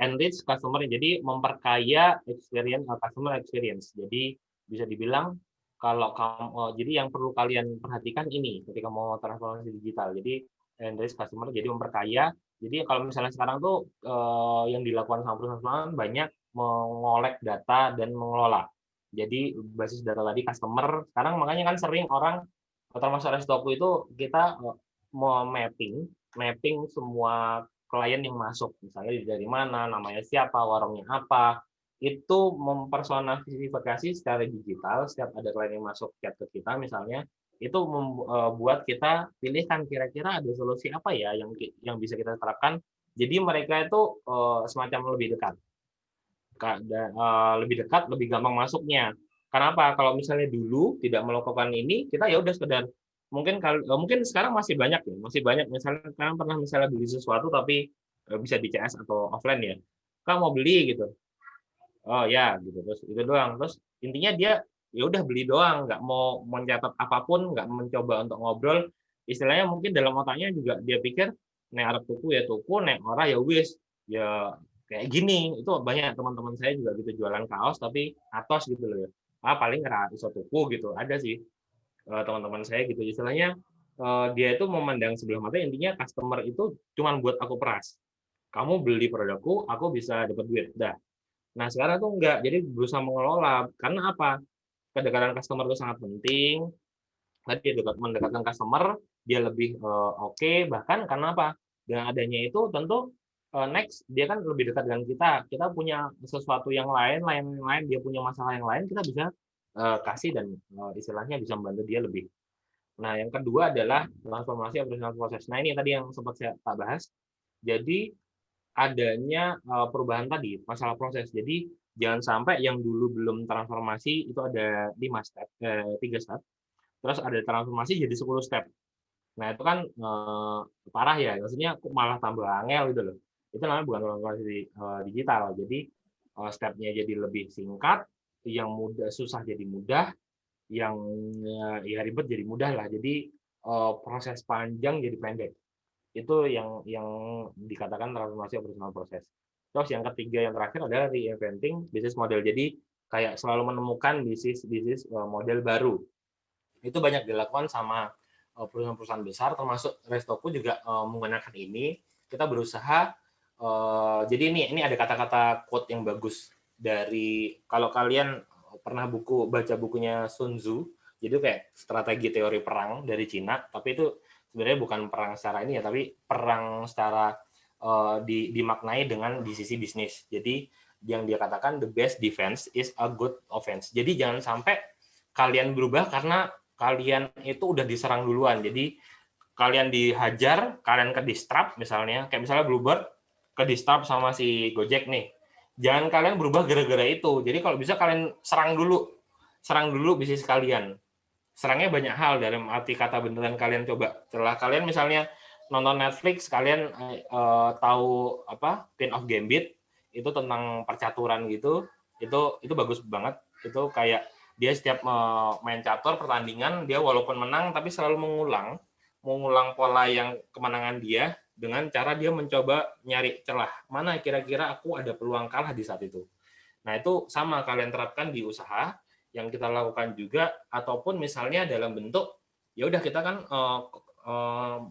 enrich customer. Jadi memperkaya customer experience. Jadi bisa dibilang kalau kamu jadi yang perlu kalian perhatikan ini ketika mau transformasi digital. Jadi enrich customer, jadi memperkaya. Jadi kalau misalnya sekarang tuh yang dilakukan sama perusahaan banyak mengolek data dan mengelola. Jadi basis data tadi customer. Sekarang makanya kan sering orang termasuk Restoku itu kita mau mapping semua klien yang masuk, misalnya dari mana, namanya siapa, warungnya apa, itu mempersonifikasi secara digital. Setiap ada klien yang masuk chat ke kita misalnya, itu membuat kita pilihkan kira-kira ada solusi apa ya yang bisa kita terapkan. Jadi mereka itu semacam lebih dekat, lebih gampang masuknya. Kenapa? Kalau misalnya dulu tidak melakukan ini, kita ya udah sekedar mungkin sekarang masih banyak misalnya sekarang pernah misalnya beli sesuatu tapi bisa di CS atau offline ya. Kamu mau beli gitu. Oh ya gitu, terus itu doang. Terus intinya dia ya udah beli doang, nggak mau mencatat apapun, nggak mencoba untuk ngobrol. Istilahnya mungkin dalam otaknya juga dia pikir nek arep tuku ya tuku, nek ora ya wis. Ya kayak gini. Itu banyak teman-teman saya juga gitu jualan kaos tapi atos gitu loh ya. Paling nggak iso tuku gitu. Ada sih teman-teman saya gitu. Istilahnya dia itu memandang sebelah mata, intinya customer itu cuma buat aku peras. Kamu beli produkku, aku bisa dapat duit. Dah. Nah, sekarang tuh enggak. Jadi berusaha mengelola. Karena apa? Kedekatan customer itu sangat penting. Tadi mendekatkan customer, dia lebih oke. Bahkan karena apa? Dengan adanya itu tentu next dia kan lebih dekat dengan kita. Kita punya sesuatu yang lain, dia punya masalah yang lain, kita bisa kasih dan istilahnya bisa membantu dia lebih. Nah, yang kedua adalah transformasi operational proses. Nah, ini tadi yang sempat saya tak bahas. Jadi adanya perubahan tadi, masalah proses. Jadi jangan sampai yang dulu belum transformasi itu ada 3 step, terus ada transformasi jadi 10 step. Nah, itu kan parah ya, maksudnya malah tambah angel gitu loh. Itu namanya bukan transformasi digital. Jadi stepnya jadi lebih singkat, yang mudah susah jadi mudah, yang ya ribet jadi mudah lah. Jadi proses panjang jadi pendek. Itu yang dikatakan transformasi operasional proses. Terus yang ketiga yang terakhir adalah reinventing business model. Jadi kayak selalu menemukan bisnis model baru. Itu banyak dilakukan sama perusahaan-perusahaan besar, termasuk Restoku juga menggunakan ini. Kita berusaha jadi ini ada kata-kata quote yang bagus dari, kalau kalian pernah baca bukunya Sun Tzu, jadi kayak strategi teori perang dari Cina, tapi itu sebenarnya bukan perang secara ini ya, tapi perang secara dimaknai dengan di sisi bisnis. Jadi yang dia katakan the best defense is a good offense. Jadi jangan sampai kalian berubah karena kalian itu udah diserang duluan. Jadi kalian dihajar, kalian ke disrupt misalnya, kayak misalnya Bluebird ke disrupt sama si Gojek nih. Jangan kalian berubah gara-gara itu. Jadi kalau bisa kalian serang dulu bisnis kalian. Serangnya banyak hal, dalam arti kata beneran kalian coba. Setelah kalian misalnya nonton Netflix, kalian tahu apa Queen of Gambit, itu tentang percaturan gitu. Itu bagus banget. Itu kayak dia setiap main catur pertandingan, dia walaupun menang tapi selalu mengulang pola yang kemenangan dia dengan cara dia mencoba nyari celah. Mana kira-kira aku ada peluang kalah di saat itu. Nah, itu sama kalian terapkan di usaha yang kita lakukan juga, ataupun misalnya dalam bentuk ya udah kita kan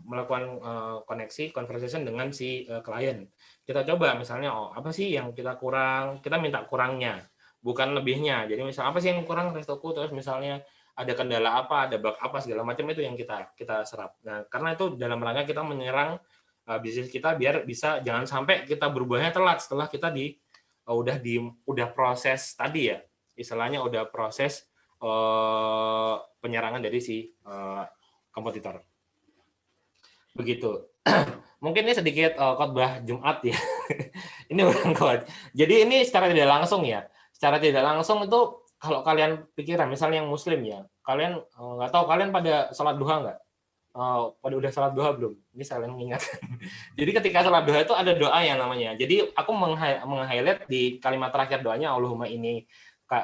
melakukan conversation dengan si klien. Kita coba misalnya apa sih yang kita kurang, kita minta kurangnya, bukan lebihnya. Jadi misalnya apa sih yang kurang Restoku, terus misalnya ada kendala apa, ada bug apa, segala macam itu yang kita serap. Nah, karena itu dalam rangka kita menyerang bisnis kita biar bisa, jangan sampai kita berubahnya telat setelah kita udah proses tadi ya, istilahnya udah proses penyerangan dari si kompetitor. Begitu. Mungkin ini sedikit khotbah Jumat ya. Ini bukan khotbah. Jadi ini secara tidak langsung ya. Secara tidak langsung itu kalau kalian pikiran, misalnya yang Muslim ya, kalian nggak tahu kalian pada sholat duha nggak? Pada udah sholat duha belum? Ini saya mengingatkan. Jadi ketika sholat duha itu ada doa yang namanya. Jadi aku meng-highlight di kalimat terakhir doanya, Allahumma ini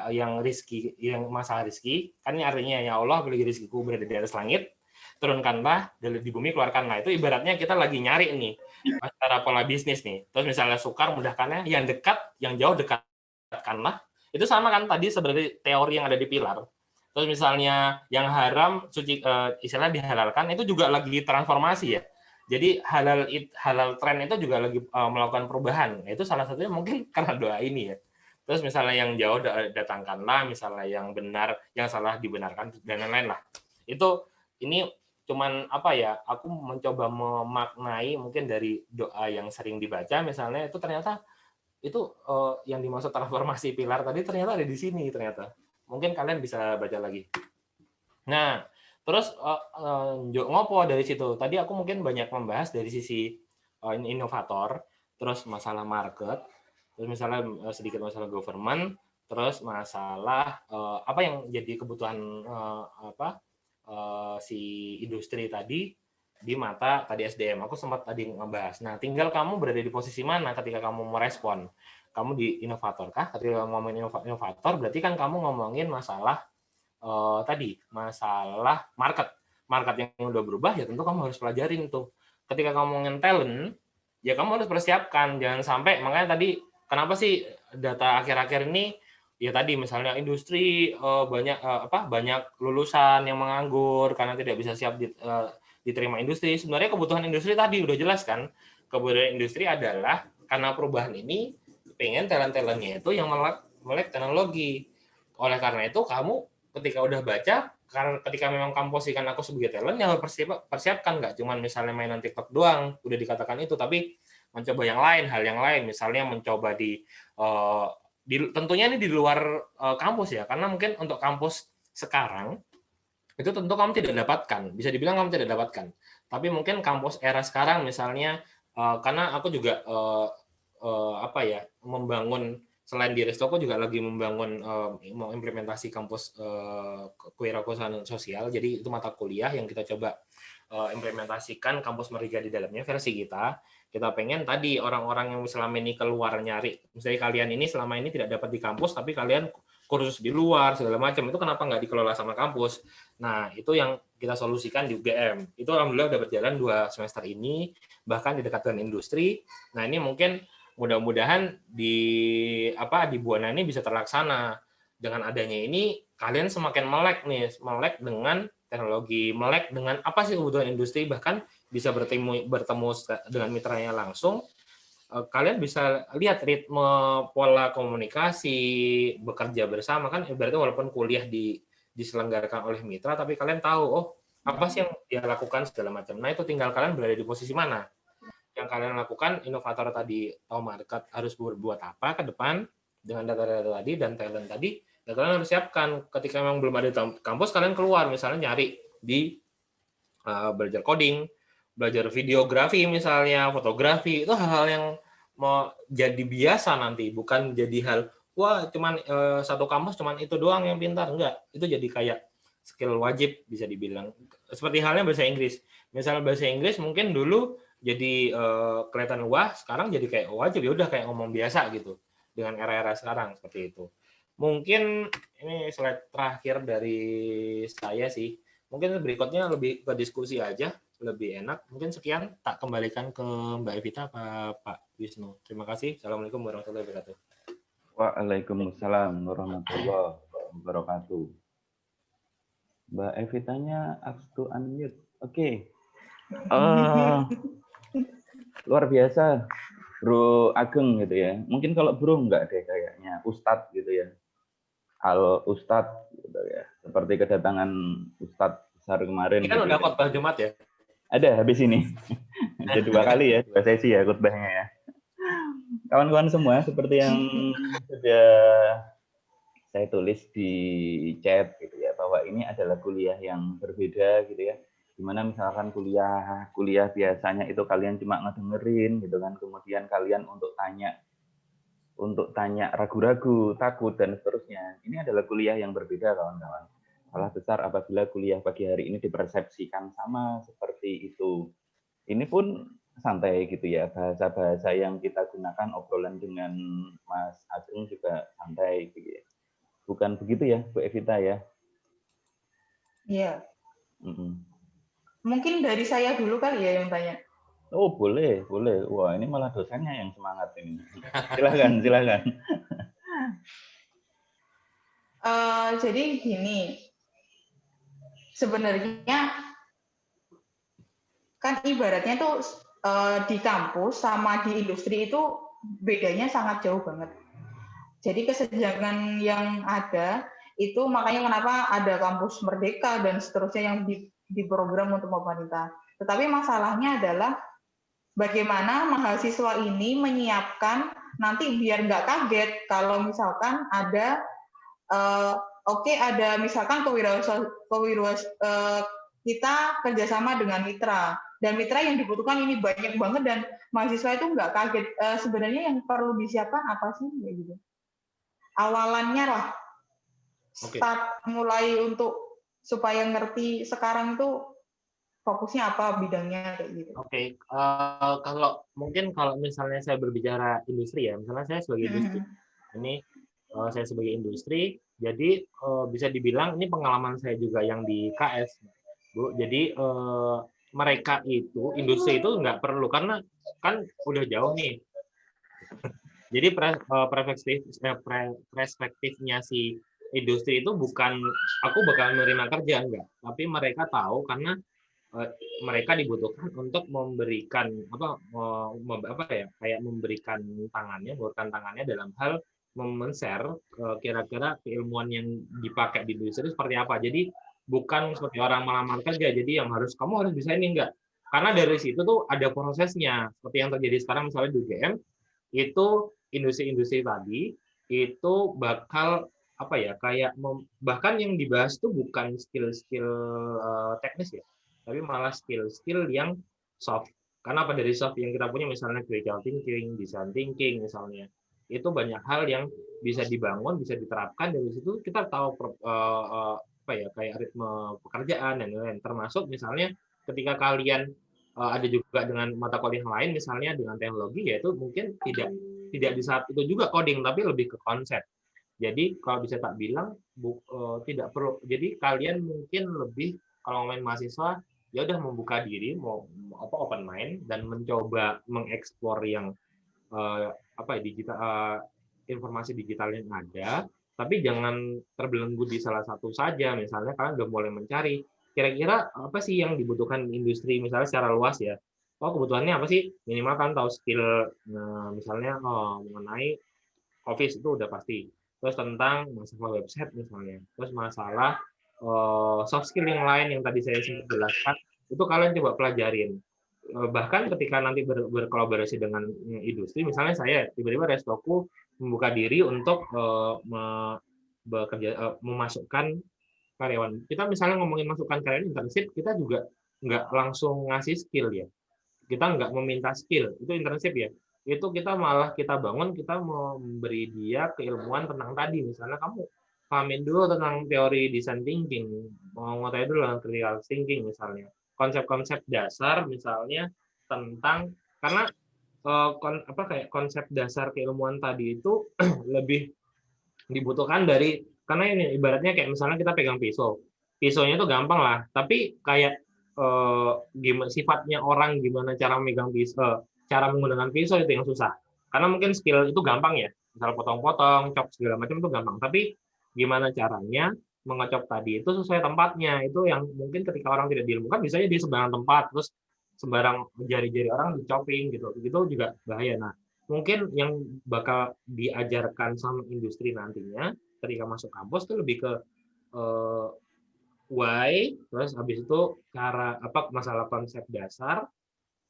yang rizki, yang masalah rizki. Kan ini artinya ya Allah, bagi rizkiku berada di atas langit, turunkanlah di bumi, keluarkanlah. Itu ibaratnya kita lagi nyari nih secara pola bisnis nih. Terus misalnya sukar, mudahkannya, yang dekat, yang jauh dekatkanlah. Itu sama kan tadi sebenarnya teori yang ada di pilar. Terus misalnya yang haram suci istilahnya dihalalkan, itu juga lagi transformasi ya. Jadi halal tren itu juga lagi melakukan perubahan. Itu salah satunya mungkin karena doa ini ya. Terus misalnya yang jauh datangkanlah, misalnya yang benar, yang salah dibenarkan, dan lain-lain lah. Itu ini cuman apa ya? Aku mencoba memaknai mungkin dari doa yang sering dibaca, misalnya itu ternyata itu yang dimaksud transformasi pilar tadi ternyata ada di sini ternyata. Mungkin kalian bisa baca lagi. Nah, terus ngopo dari situ. Tadi aku mungkin banyak membahas dari sisi inovator, terus masalah market, terus misalnya sedikit masalah government, terus masalah apa yang jadi kebutuhan si industri tadi di mata tadi SDM. Aku sempat tadi ngebahas. Nah, tinggal kamu berada di posisi mana ketika kamu merespon. Kamu di inovator kah? Ketika ngomongin inovator, berarti kan kamu ngomongin masalah tadi, masalah market. Market yang udah berubah, ya tentu kamu harus pelajarin tuh. Ketika kamu ngomongin talent, ya kamu harus persiapkan. Jangan sampai, makanya tadi, kenapa sih data akhir-akhir ini, ya tadi misalnya industri banyak lulusan yang menganggur karena tidak bisa siap diterima industri. Sebenarnya kebutuhan industri tadi udah jelas kan. Kebutuhan industri adalah karena perubahan ini pengen talent-talentnya itu yang melek teknologi. Oleh karena itu kamu ketika udah baca, karena ketika memang kamu posisikan aku sebagai talent, ya persiapkan nggak cuma misalnya mainan TikTok doang, udah dikatakan itu, tapi mencoba yang lain, hal yang lain, misalnya mencoba tentunya ini di luar kampus ya, karena mungkin untuk kampus sekarang itu tentu kamu tidak dapatkan, bisa dibilang kamu tidak dapatkan. Tapi mungkin kampus era sekarang misalnya, karena aku juga membangun selain di Restoko juga lagi membangun mau implementasi kampus kewirausahaan sosial. Jadi itu mata kuliah yang kita coba implementasikan kampus Merdeka di dalamnya versi kita. Kita pengen tadi orang-orang yang selama ini keluar nyari, misalnya kalian ini selama ini tidak dapat di kampus, tapi kalian kursus di luar segala macam, itu kenapa nggak dikelola sama kampus? Nah, itu yang kita solusikan di UGM. Itu alhamdulillah udah berjalan 2 semester ini, bahkan didekatkan industri. Nah, ini mungkin mudah-mudahan di Buana ini bisa terlaksana. Dengan adanya ini, kalian semakin melek dengan teknologi, melek dengan apa sih kebutuhan industri, bahkan bisa bertemu dengan mitranya langsung. Kalian bisa lihat ritme pola komunikasi, bekerja bersama kan, ibaratnya walaupun kuliah diselenggarakan oleh mitra, tapi kalian tahu, apa sih yang dia lakukan segala macam. Nah, itu tinggal kalian berada di posisi mana. Yang kalian lakukan, inovator tadi tahu market harus berbuat apa ke depan dengan data-data tadi dan talent tadi, dan kalian harus siapkan ketika memang belum ada di kampus, kalian keluar misalnya nyari di belajar coding, belajar videografi misalnya, fotografi, itu hal-hal yang mau jadi biasa nanti, bukan jadi hal wah cuman satu kampus cuman itu doang yang pintar, enggak, itu jadi kayak skill wajib bisa dibilang. Seperti halnya bahasa Inggris. Misalnya bahasa Inggris mungkin dulu jadi kelihatan wah, sekarang jadi kayak wajib, ya udah kayak ngomong biasa gitu. Dengan era-era sekarang seperti itu. Mungkin ini slide terakhir dari saya sih. Mungkin berikutnya lebih ke diskusi aja, lebih enak. Mungkin sekian, tak kembalikan ke Mbak Evita, Pak Wisnu. Terima kasih. Assalamualaikum warahmatullahi wabarakatuh. Waalaikumsalam warahmatullahi wabarakatuh. Mbak Evitanya ask to unmute. Oke. Luar biasa, Bro Ageng gitu ya. Mungkin kalau Bro enggak deh kayaknya, Ustadz gitu ya. Al Ustadz gitu ya. Seperti kedatangan Ustadz besar kemarin. Ini kan gitu udah khotbah Jumat ya? Ada habis ini. Ada 2 kali ya, 2 sesi ya khotbahnya ya. Kawan-kawan semua, seperti yang sudah saya tulis di chat gitu ya, bahwa ini adalah kuliah yang berbeda gitu ya. Gimana misalkan kuliah biasanya itu kalian cuma ngedengerin gitu kan, kemudian kalian untuk tanya ragu-ragu, takut dan seterusnya. Ini adalah kuliah yang berbeda, kawan-kawan. Salah besar apabila kuliah pagi hari ini dipersepsikan sama seperti itu. Ini pun santai gitu ya, bahasa-bahasa yang kita gunakan obrolan dengan Mas Agung juga santai gitu ya. Bukan begitu ya, Bu Evita ya? Iya. Mm-mm. Mungkin dari saya dulu kali ya yang tanya. Oh boleh, boleh. Wah ini malah dosennya yang semangat ini. Silakan, silakan. Jadi gini, sebenarnya kan ibaratnya tuh di kampus sama di industri itu bedanya sangat jauh banget. Jadi kesenjangan yang ada itu makanya kenapa ada kampus merdeka dan seterusnya yang diprogram untuk pemerintah. Tetapi masalahnya adalah bagaimana mahasiswa ini menyiapkan nanti biar nggak kaget kalau misalkan ada ada misalkan kita kerjasama dengan mitra dan mitra yang dibutuhkan ini banyak banget dan mahasiswa itu nggak kaget. Sebenarnya yang perlu disiapkan apa sih ya gitu? Awalannya lah, start mulai untuk supaya ngerti sekarang itu fokusnya apa bidangnya kayak gitu. Oke, kalau misalnya saya berbicara industri ya, misalnya saya sebagai industri, ini saya sebagai industri, jadi bisa dibilang ini pengalaman saya juga yang di KS, Bu. Jadi mereka itu industri itu nggak perlu karena kan udah jauh nih. Jadi perspektifnya si industri itu bukan aku bakal menerima kerja enggak, tapi mereka tahu karena mereka dibutuhkan untuk memberikan memberikan tangannya dalam hal men-share kira-kira keilmuan yang dipakai di industri seperti apa. Jadi bukan seperti orang melamar kerja. Jadi yang kamu harus bisa ini enggak. Karena dari situ tuh ada prosesnya. Seperti yang terjadi sekarang misalnya di UGM itu industri-industri tadi itu bakal bahkan yang dibahas tuh bukan skill-skill teknis ya, tapi malah skill-skill yang soft. Karena apa dari soft yang kita punya misalnya critical thinking, design thinking misalnya, itu banyak hal yang bisa dibangun, bisa diterapkan dari situ kita tahu kayak ritme pekerjaan dan lain-lain. Termasuk misalnya ketika kalian ada juga dengan mata kuliah lain misalnya dengan teknologi yaitu mungkin tidak di saat itu juga coding tapi lebih ke konsep. Jadi kalau bisa tak bilang tidak perlu. Jadi kalian mungkin lebih kalau main mahasiswa ya udah membuka diri mau open mind dan mencoba mengeksplor yang digital informasi digital yang ada, tapi jangan terbelenggu di salah satu saja. Misalnya kalian udah mulai mencari kira-kira apa sih yang dibutuhkan industri misalnya secara luas ya. Kebutuhannya apa sih? Minimal kan tahu skill misalnya mengenai Office itu udah pasti. Terus tentang masalah website misalnya. Terus masalah soft skill yang lain yang tadi saya sempat jelaskan itu kalian coba pelajarin. Bahkan ketika nanti berkolaborasi dengan industri, misalnya saya tiba-tiba restoku membuka diri untuk memasukkan karyawan. Kita misalnya ngomongin masukkan karyawan internship, kita juga nggak langsung ngasih skill ya. Kita nggak meminta skill, itu internship ya. Itu kita malah kita bangun, kita memberi dia keilmuan tentang tadi. Misalnya kamu pahamin dulu tentang teori design thinking, mau ngetahui dulu tentang critical thinking misalnya. Konsep-konsep dasar misalnya tentang, karena konsep dasar keilmuan tadi itu lebih dibutuhkan dari, karena ini ibaratnya kayak misalnya kita pegang pisaunya itu gampang lah, tapi kayak gimana sifatnya orang, gimana cara megang pisau, cara menggunakan pisau itu yang susah. Karena mungkin skill itu gampang ya, misal potong-potong, chop segala macam itu gampang, tapi gimana caranya mengecop tadi itu sesuai tempatnya, itu yang mungkin ketika orang tidak diilmukan bisa di sembarang tempat, terus sembarang jari-jari orang dicoping gitu, itu juga bahaya. Nah, mungkin yang bakal diajarkan sama industri nantinya ketika masuk kampus itu lebih ke why, terus habis itu cara masalah konsep dasar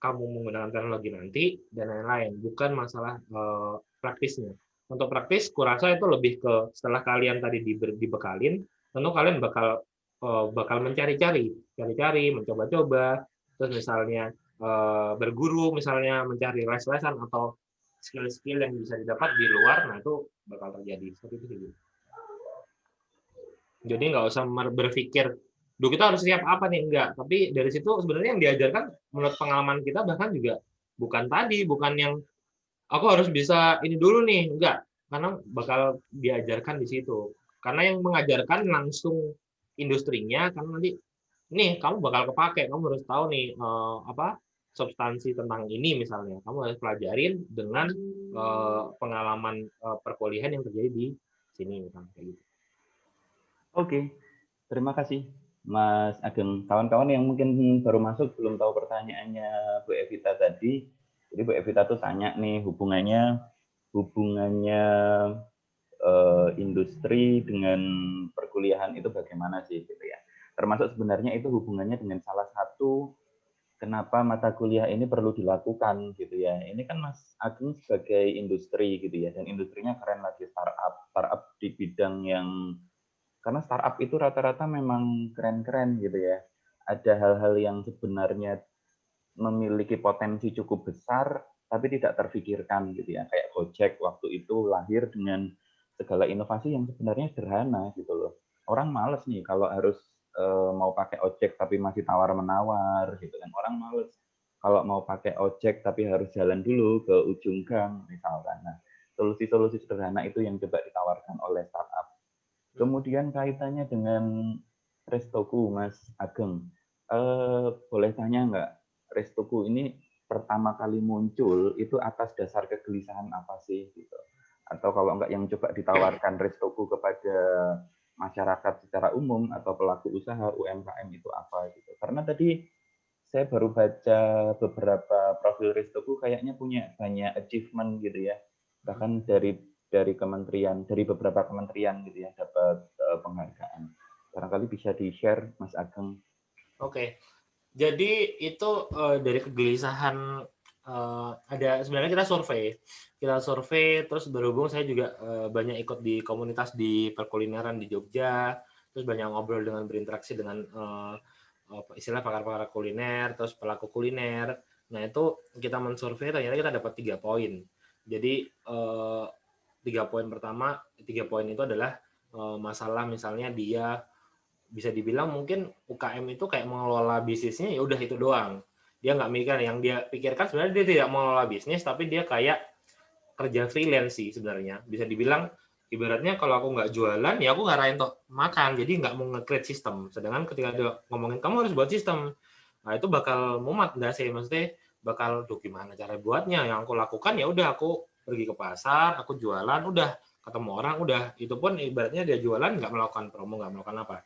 kamu menggunakan teknologi nanti dan lain-lain, bukan masalah praktisnya. Untuk praktis kurasa itu lebih ke setelah kalian tadi dibekalin, tentu kalian bakal bakal mencari-cari, mencoba-coba, terus misalnya berguru, misalnya mencari les-lesan atau skill-skill yang bisa didapat di luar, nah itu bakal terjadi seperti itu. Jadi nggak usah berpikir, duh kita harus siap apa nih, enggak. Tapi dari situ sebenarnya yang diajarkan menurut pengalaman kita bahkan juga bukan yang aku harus bisa ini dulu nih, enggak. Karena bakal diajarkan di situ. Karena yang mengajarkan langsung industrinya, karena nanti nih kamu bakal kepake, kamu harus tahu nih substansi tentang ini misalnya. Kamu harus pelajarin dengan pengalaman perkuliahan yang terjadi di sini misalnya kayak gitu. Oke, terima kasih Mas Ageng. Kawan-kawan yang mungkin baru masuk belum tahu pertanyaannya Bu Evita tadi. Jadi Bu Evita tuh tanya nih hubungannya industri dengan perkuliahan itu bagaimana sih gitu ya. Termasuk sebenarnya itu hubungannya dengan salah satu kenapa mata kuliah ini perlu dilakukan gitu ya. Ini kan Mas Ageng sebagai industri gitu ya, dan industrinya keren lagi, startup di bidang yang, karena startup itu rata-rata memang keren-keren gitu ya. Ada hal-hal yang sebenarnya memiliki potensi cukup besar, tapi tidak terfikirkan gitu ya. Kayak Gojek waktu itu lahir dengan segala inovasi yang sebenarnya sederhana gitu loh. Orang males nih kalau harus mau pakai ojek tapi masih tawar-menawar gitu kan. Orang males kalau mau pakai ojek tapi harus jalan dulu ke ujung gang misalkan. Nah, solusi-solusi sederhana itu yang coba ditawarkan oleh startup. Kemudian kaitannya dengan Restoku, Mas Ageng. Boleh tanya nggak, Restoku ini pertama kali muncul itu atas dasar kegelisahan apa sih? Gitu. Atau kalau nggak yang coba ditawarkan Restoku kepada masyarakat secara umum atau pelaku usaha UMKM itu apa? Gitu. Karena tadi saya baru baca beberapa profil Restoku kayaknya punya banyak achievement gitu ya. Bahkan dari kementerian, dari beberapa kementerian gitu ya, dapat penghargaan. Barangkali bisa di-share Mas Ageng. Oke. Jadi itu dari kegelisahan ada sebenarnya kita survei terus berhubung saya juga banyak ikut di komunitas di perkulineran di Jogja, terus banyak ngobrol dengan berinteraksi dengan istilah pakar-pakar kuliner, terus pelaku kuliner. Nah itu kita mensurvei ternyata kita dapat 3 poin. Jadi 3 poin pertama, 3 poin itu adalah masalah misalnya dia bisa dibilang mungkin UKM itu kayak mengelola bisnisnya ya udah itu doang. Dia nggak mikir, yang dia pikirkan sebenarnya dia tidak mengelola bisnis, tapi dia kayak kerja freelance sih sebenarnya. Bisa dibilang ibaratnya kalau aku nggak jualan ya aku nggak rain makan, jadi nggak mau nge-create sistem. Sedangkan ketika dia ngomongin kamu harus buat sistem, nah itu bakal mumet nggak sih, maksudnya bakal tuh gimana cara buatnya. Yang aku lakukan ya udah aku pergi ke pasar, aku jualan, udah ketemu orang, udah itu pun ibaratnya dia jualan nggak melakukan promo, nggak melakukan apa.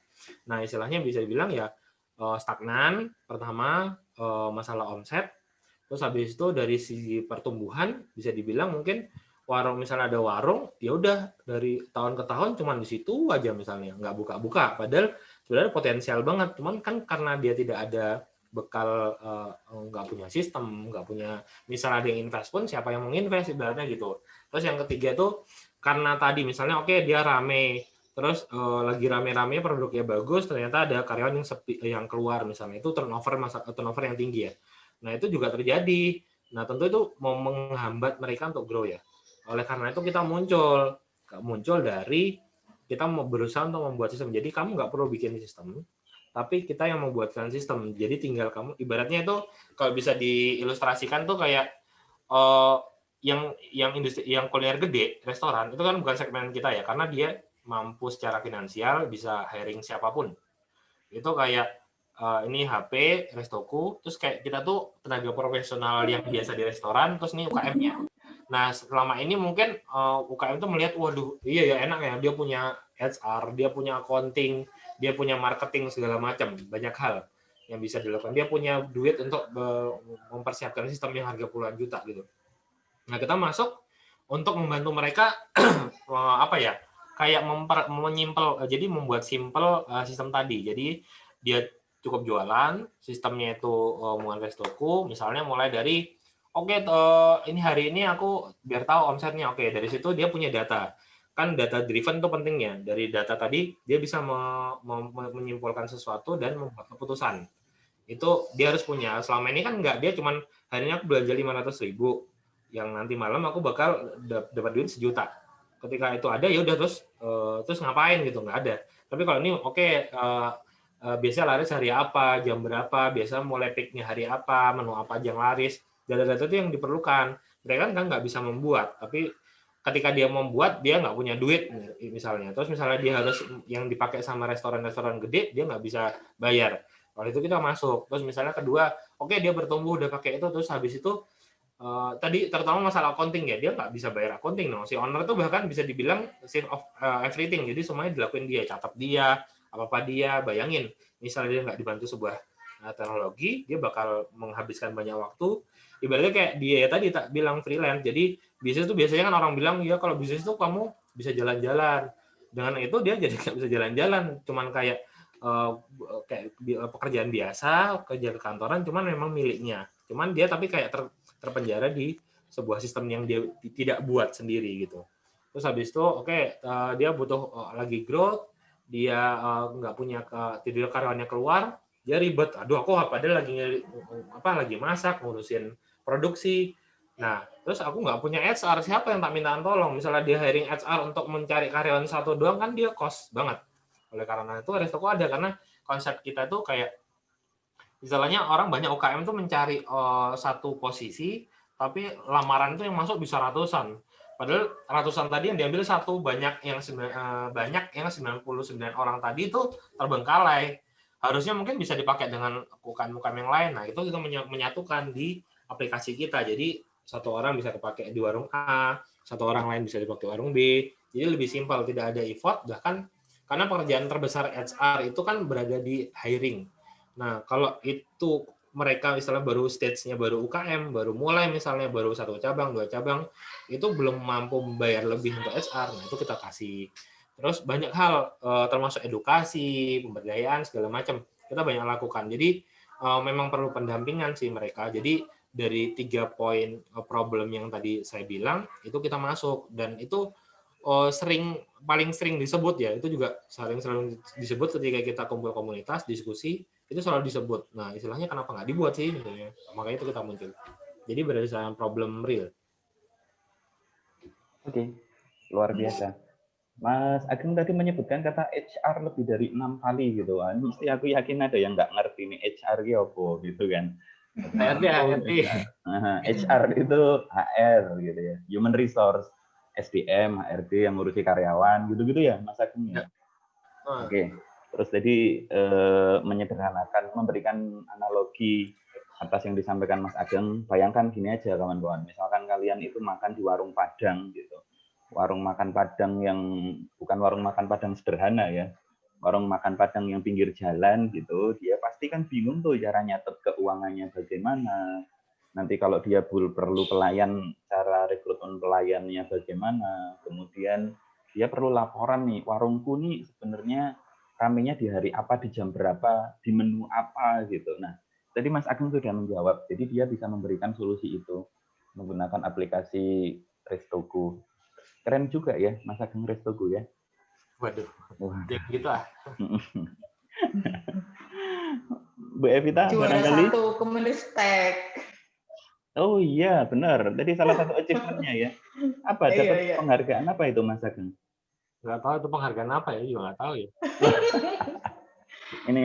Nah istilahnya bisa dibilang ya stagnan. Pertama masalah omset, terus habis itu dari sisi pertumbuhan bisa dibilang mungkin warung, misalnya ada warung ya udah dari tahun ke tahun cuman di situ aja misalnya nggak buka-buka, padahal sebenarnya potensial banget, cuman kan karena dia tidak ada bekal, nggak punya sistem, nggak punya, misalnya ada yang invest pun siapa yang mau invest ibaratnya gitu. Terus yang ketiga tuh karena tadi misalnya oke, dia rame, terus lagi rame-rame produknya bagus, ternyata ada karyawan yang sepi, yang keluar misalnya, itu turnover yang tinggi ya. Nah itu juga terjadi. Nah tentu itu mau menghambat mereka untuk grow ya. Oleh karena itu kita muncul dari kita mau berusaha untuk membuat sistem. Jadi kamu nggak perlu bikin sistem, tapi kita yang membuatkan sistem. Jadi tinggal kamu, ibaratnya itu kalau bisa diilustrasikan tuh kayak yang industri, yang kuliner gede, restoran itu kan bukan segmen kita ya, karena dia mampu secara finansial bisa hiring siapapun. Itu kayak ini HP, Restoku, terus kayak kita tuh tenaga profesional yang biasa di restoran, terus nih UKM-nya. Nah, selama ini mungkin UKM tuh melihat, waduh, iya ya enak ya, dia punya HR, dia punya accounting, dia punya marketing segala macam, banyak hal yang bisa dilakukan. Dia punya duit untuk mempersiapkan sistem yang harga puluhan juta gitu. Nah, kita masuk untuk membantu mereka apa ya? Kayak menyimpel, jadi membuat simpel sistem tadi. Jadi dia cukup jualan, sistemnya itu hubungan Restoku, misalnya mulai dari oke, ini hari ini aku biar tahu omsetnya, oke, dari situ dia punya data. kan data driven tuh pentingnya. Dari data tadi dia bisa menyimpulkan sesuatu dan membuat keputusan. Itu dia harus punya. Selama ini kan enggak, dia cuman hari ini aku belanja 500.000, yang nanti malam aku bakal dapat duit 1 juta. Ketika itu ada ya udah, terus ngapain gitu, nggak ada. Tapi kalau ini biasa laris hari apa, jam berapa, biasa mulai peaknya hari apa, menu apa aja yang laris. Data-data itu yang diperlukan. Mereka kan nggak bisa membuat, tapi ketika dia membuat, dia nggak punya duit misalnya. Terus misalnya dia harus yang dipakai sama restoran-restoran gede, dia nggak bisa bayar. Kalau itu kita masuk. Terus misalnya kedua, oke, dia bertumbuh udah pakai itu, terus habis itu tadi terutama masalah accounting ya, dia nggak bisa bayar accounting. No. Si owner tuh bahkan bisa dibilang save of everything. Jadi semuanya dilakuin dia, catat dia, apa-apa dia, bayangin. Misalnya dia nggak dibantu sebuah teknologi, dia bakal menghabiskan banyak waktu. Ibaratnya kayak dia ya tadi tak bilang freelance. Jadi bisnis itu biasanya kan orang bilang, ya kalau bisnis itu kamu bisa jalan-jalan. Dengan itu dia jadi nggak bisa jalan-jalan. Cuman kayak pekerjaan biasa, kerja ke kantoran, cuman memang miliknya. Cuman dia tapi kayak terpenjara di sebuah sistem yang dia tidak buat sendiri gitu. Terus habis itu dia butuh lagi growth, dia nggak punya tidak karyawannya keluar, dia ribet. Aduh, aku padahal lagi masak, ngurusin produksi. Nah, terus aku nggak punya HR, siapa yang tak mintaan tolong? Misalnya dia hiring HR untuk mencari karyawan satu doang, kan dia cost banget. Oleh karena itu resiko ada, karena konsep kita tuh kayak misalnya orang banyak UKM tuh mencari satu posisi, tapi lamaran itu yang masuk bisa ratusan. Padahal ratusan tadi yang diambil satu, banyak yang 99 orang tadi itu terbengkalai. Harusnya mungkin bisa dipakai dengan UKM yang lain. Nah, itu kita menyatukan di aplikasi kita. Jadi satu orang bisa dipakai di warung A, satu orang lain bisa dipakai warung B. Jadi lebih simpel, tidak ada effort, bahkan karena pekerjaan terbesar HR itu kan berada di hiring. Nah, kalau itu mereka misalnya baru stage-nya baru UKM, baru mulai misalnya baru 1 cabang, 2 cabang, itu belum mampu membayar lebih untuk HR. Nah, itu kita kasih. Terus banyak hal, termasuk edukasi, pemberdayaan, segala macam. Kita banyak lakukan. Jadi, memang perlu pendampingan sih mereka. Jadi, dari 3 poin problem yang tadi saya bilang, itu kita masuk. Dan itu paling sering disebut ya, itu juga sering disebut ketika kita kumpul komunitas, diskusi, itu selalu disebut. Nah, istilahnya kenapa nggak dibuat sih? Misalnya. Makanya itu kita muncul. Jadi berdasarkan problem real. Oke, luar biasa. Mas Ageng tadi menyebutkan kata HR lebih dari 6 kali gitu. Mesti aku yakin ada yang nggak ngerti nih HR itu apa gitu kan. HR itu HR gitu ya, Human Resource, SDM, HRD yang ngurusi karyawan gitu-gitu ya Mas Ageng ya. Oke. Terus tadi menyederhanakan, memberikan analogi atas yang disampaikan Mas Ageng. Bayangkan gini aja kawan-kawan, misalkan kalian itu makan di warung Padang gitu. Warung makan Padang yang bukan warung makan Padang sederhana ya. Warung makan Padang yang pinggir jalan gitu, dia pasti kan bingung tuh cara nyatet keuangannya bagaimana. Nanti kalau dia perlu pelayan, cara rekrutmen pelayannya bagaimana. Kemudian dia perlu laporan nih, warungku nih sebenarnya ramenya di hari apa, di jam berapa, di menu apa gitu. Nah, tadi Mas Ageng sudah menjawab. Jadi dia bisa memberikan solusi itu menggunakan aplikasi Restogo. Keren juga ya Mas Ageng Restogo ya. Waduh, gitu ah. Bu Evita, juara barangkali 1 Kemenristek. Oh iya, benar. Tadi salah satu achievement-nya ya. Apa? Dapat penghargaan apa itu Mas Ageng? Nggak tahu itu penghargaan apa ya, juga nggak tahu ya. Ini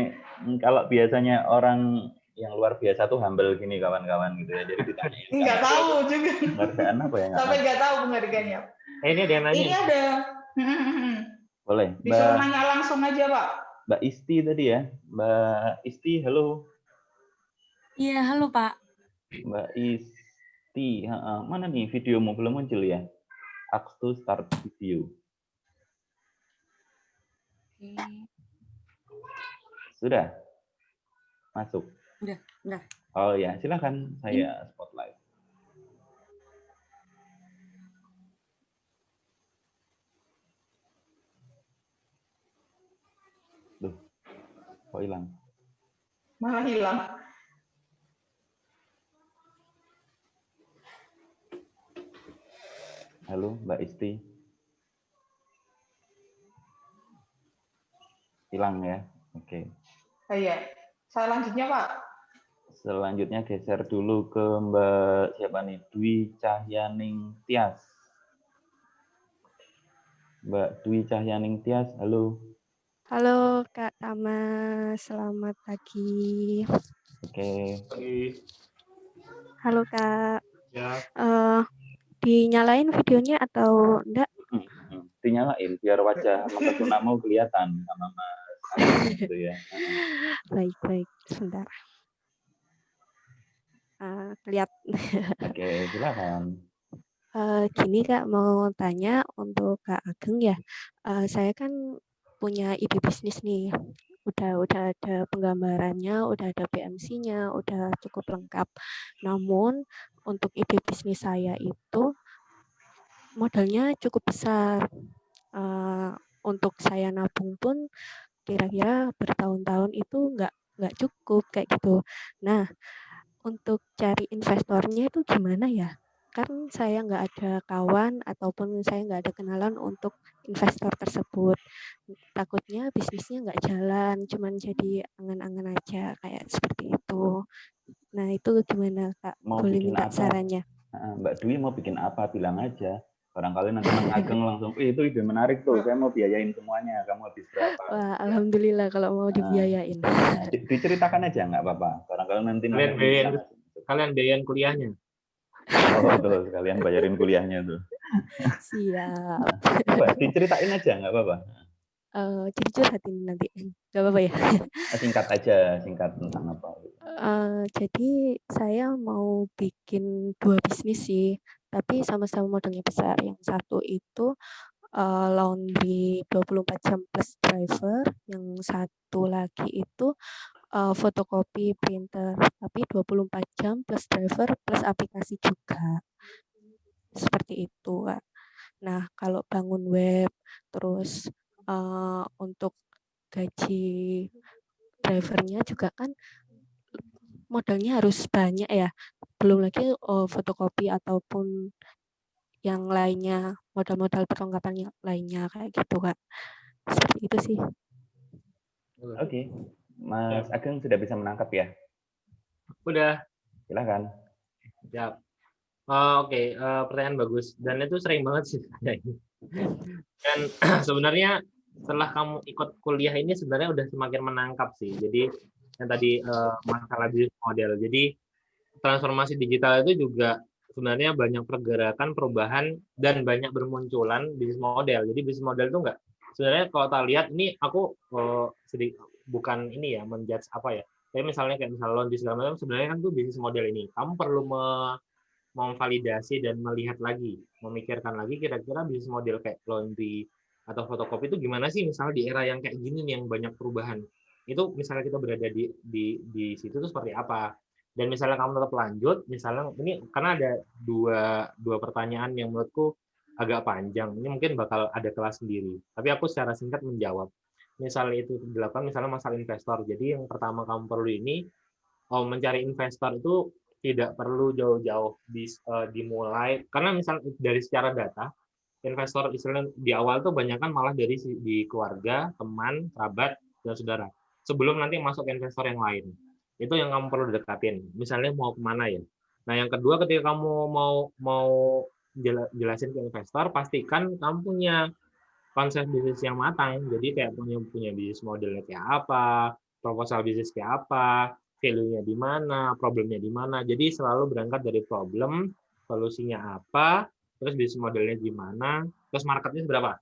kalau biasanya orang yang luar biasa tuh humble gini kawan-kawan gitu ya. Jadi ditanyain. Nggak tahu juga. Penghargaan apa ya? Sampai nggak tahu penghargaannya. Ini ada yang nanya. Ini ada. Boleh. Disuruh nanya langsung aja Pak. Mbak Isti tadi ya. Mbak Isti, halo. Iya, halo Pak. Mbak Isti, mana nih videomu belum muncul ya? Ask to start video. Sudah? Masuk? Udah. Oh ya, silakan saya spotlight. Duh, kok hilang? Malah hilang. Halo, Mbak Isti. Hilang ya. Oke. Iya. Selanjutnya Pak. Selanjutnya geser dulu ke Mbak siapa nih? Dwi Cahyaning Tias. Mbak Dwi Cahyaning Tias, halo. Halo Kak Tama, selamat pagi. Oke. Halo Kak. Ya. Dinyalain videonya atau enggak? Dinyalain biar wajah mempesonamu kelihatan sama Mas Ageng gitu ya. Baik, sebentar. Lihat. Oke, silakan. Gini Kak, mau tanya untuk Kak Ageng ya. Saya kan punya ide bisnis nih. Udah ada penggambarannya, udah ada PMC-nya, udah cukup lengkap. Namun untuk ide bisnis saya itu modalnya cukup besar. Untuk saya nabung pun kira-kira bertahun-tahun itu nggak cukup kayak gitu. Nah, untuk cari investornya itu gimana ya? Kan saya nggak ada kawan ataupun saya nggak ada kenalan untuk investor tersebut. Takutnya bisnisnya nggak jalan, cuman jadi angan-angan aja kayak seperti itu. Nah, itu gimana Kak? Mau Boleh bikin minta apa? sarannya? Mbak Dwi mau bikin apa? Bilang aja. Barangkali nanti Mas Ageng langsung, itu ide menarik tuh, saya mau biayain semuanya, kamu habis berapa? Wah, alhamdulillah kalau mau dibiayain. Diceritakan aja, nggak apa-apa. Barangkali nanti Kalian biayain kuliahnya. Oh, tuh, sekalian bayarin kuliahnya tuh. Siap. Coba diceritain aja, nggak apa-apa. Jadi curhatin nanti, nggak apa-apa ya? Singkat aja, singkat tentang apa. Jadi saya mau bikin 2 bisnis sih, tapi sama-sama modalnya besar. Yang satu itu laundry 24 jam plus driver, yang satu lagi itu fotokopi printer, tapi 24 jam plus driver plus aplikasi juga. Seperti itu, Kak. Nah, kalau bangun web, terus untuk gaji drivernya juga kan modalnya harus banyak ya. Belum lagi fotokopi ataupun yang lainnya, modal-modal perlengkapan yang lainnya kayak gitu, Kak. Seperti itu sih. Oke. Mas Ageng sudah bisa menangkap ya? Udah. Silakan. Siap. Oke, pertanyaan bagus. Dan itu sering banget sih. Dan sebenarnya setelah kamu ikut kuliah ini sebenarnya udah semakin menangkap sih. Jadi yang tadi masalah bisnis model. Jadi transformasi digital itu juga sebenarnya banyak pergerakan, perubahan, dan banyak bermunculan bisnis model. Jadi bisnis model itu enggak. Sebenarnya kalau kita lihat, ini aku bukan ini ya, menjudge apa ya. Tapi misalnya kayak laundry segala macam, sebenarnya kan tuh bisnis model ini. Kamu perlu memvalidasi dan melihat lagi, memikirkan lagi kira-kira bisnis model kayak laundry atau fotokopi itu gimana sih misalnya di era yang kayak gini nih yang banyak perubahan. Itu misalnya kita berada di situ tuh seperti apa. Dan misalnya kamu tetap lanjut, misalnya ini karena ada dua pertanyaan yang menurutku agak panjang. Ini mungkin bakal ada kelas sendiri. Tapi aku secara singkat menjawab. Misalnya itu dilakukan misalnya masalah investor. Jadi yang pertama kamu perlu ini mencari investor itu tidak perlu jauh-jauh dimulai karena misalnya dari secara data investor istilahnya di awal tuh banyak kan malah dari di keluarga, teman, kerabat dan saudara. Sebelum nanti masuk ke investor yang lain. Itu yang kamu perlu dekatin. Misalnya mau kemana ya. Nah, yang kedua ketika kamu mau jelasin ke investor, pastikan kamu punya konsep bisnis yang matang. Jadi kayak punya bisnis modelnya kayak apa, proposal bisnis kayak apa, value-nya di mana, problemnya di mana. Jadi selalu berangkat dari problem, solusinya apa, terus bisnis modelnya gimana, terus marketnya berapa.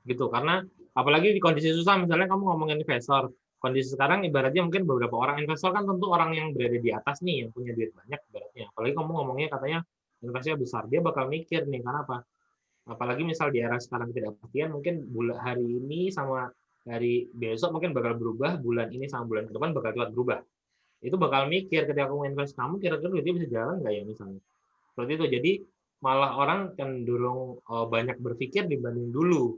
Gitu. Karena apalagi di kondisi susah, misalnya kamu ngomongin investor, kondisi sekarang ibaratnya mungkin beberapa orang investor kan tentu orang yang berada di atas nih, yang punya duit banyak ibaratnya. Apalagi kamu ngomongnya katanya investasinya besar, dia bakal mikir nih, karena apa? Apalagi misal di era sekarang ketidakpastian, mungkin hari ini sama hari besok mungkin bakal berubah, bulan ini sama bulan ke depan bakal cepat berubah. Itu bakal mikir ketika kamu invest kamu kira-kira duitnya bisa jalan nggak ya misalnya. Seperti itu. Jadi malah orang cenderung banyak berpikir dibanding dulu.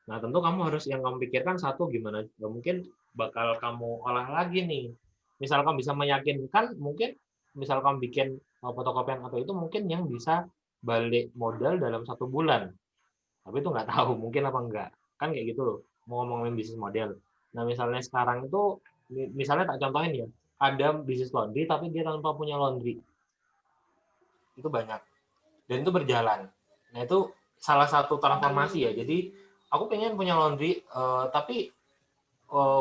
Nah, tentu kamu harus yang kamu pikirkan satu gimana mungkin bakal kamu olah lagi nih. Misal kamu bisa meyakinkan, mungkin misal kamu bikin fotokopian atau itu mungkin yang bisa balik modal dalam 1 bulan. Tapi itu nggak tahu mungkin apa enggak. Kan kayak gitu loh. mau ngomongin bisnis model. Nah, misalnya sekarang itu, misalnya tak contohin ya, ada bisnis laundry tapi dia tanpa punya laundry. Itu banyak. Dan itu berjalan. Nah, itu salah satu transformasi ya. Jadi, aku pengen punya laundry, tapi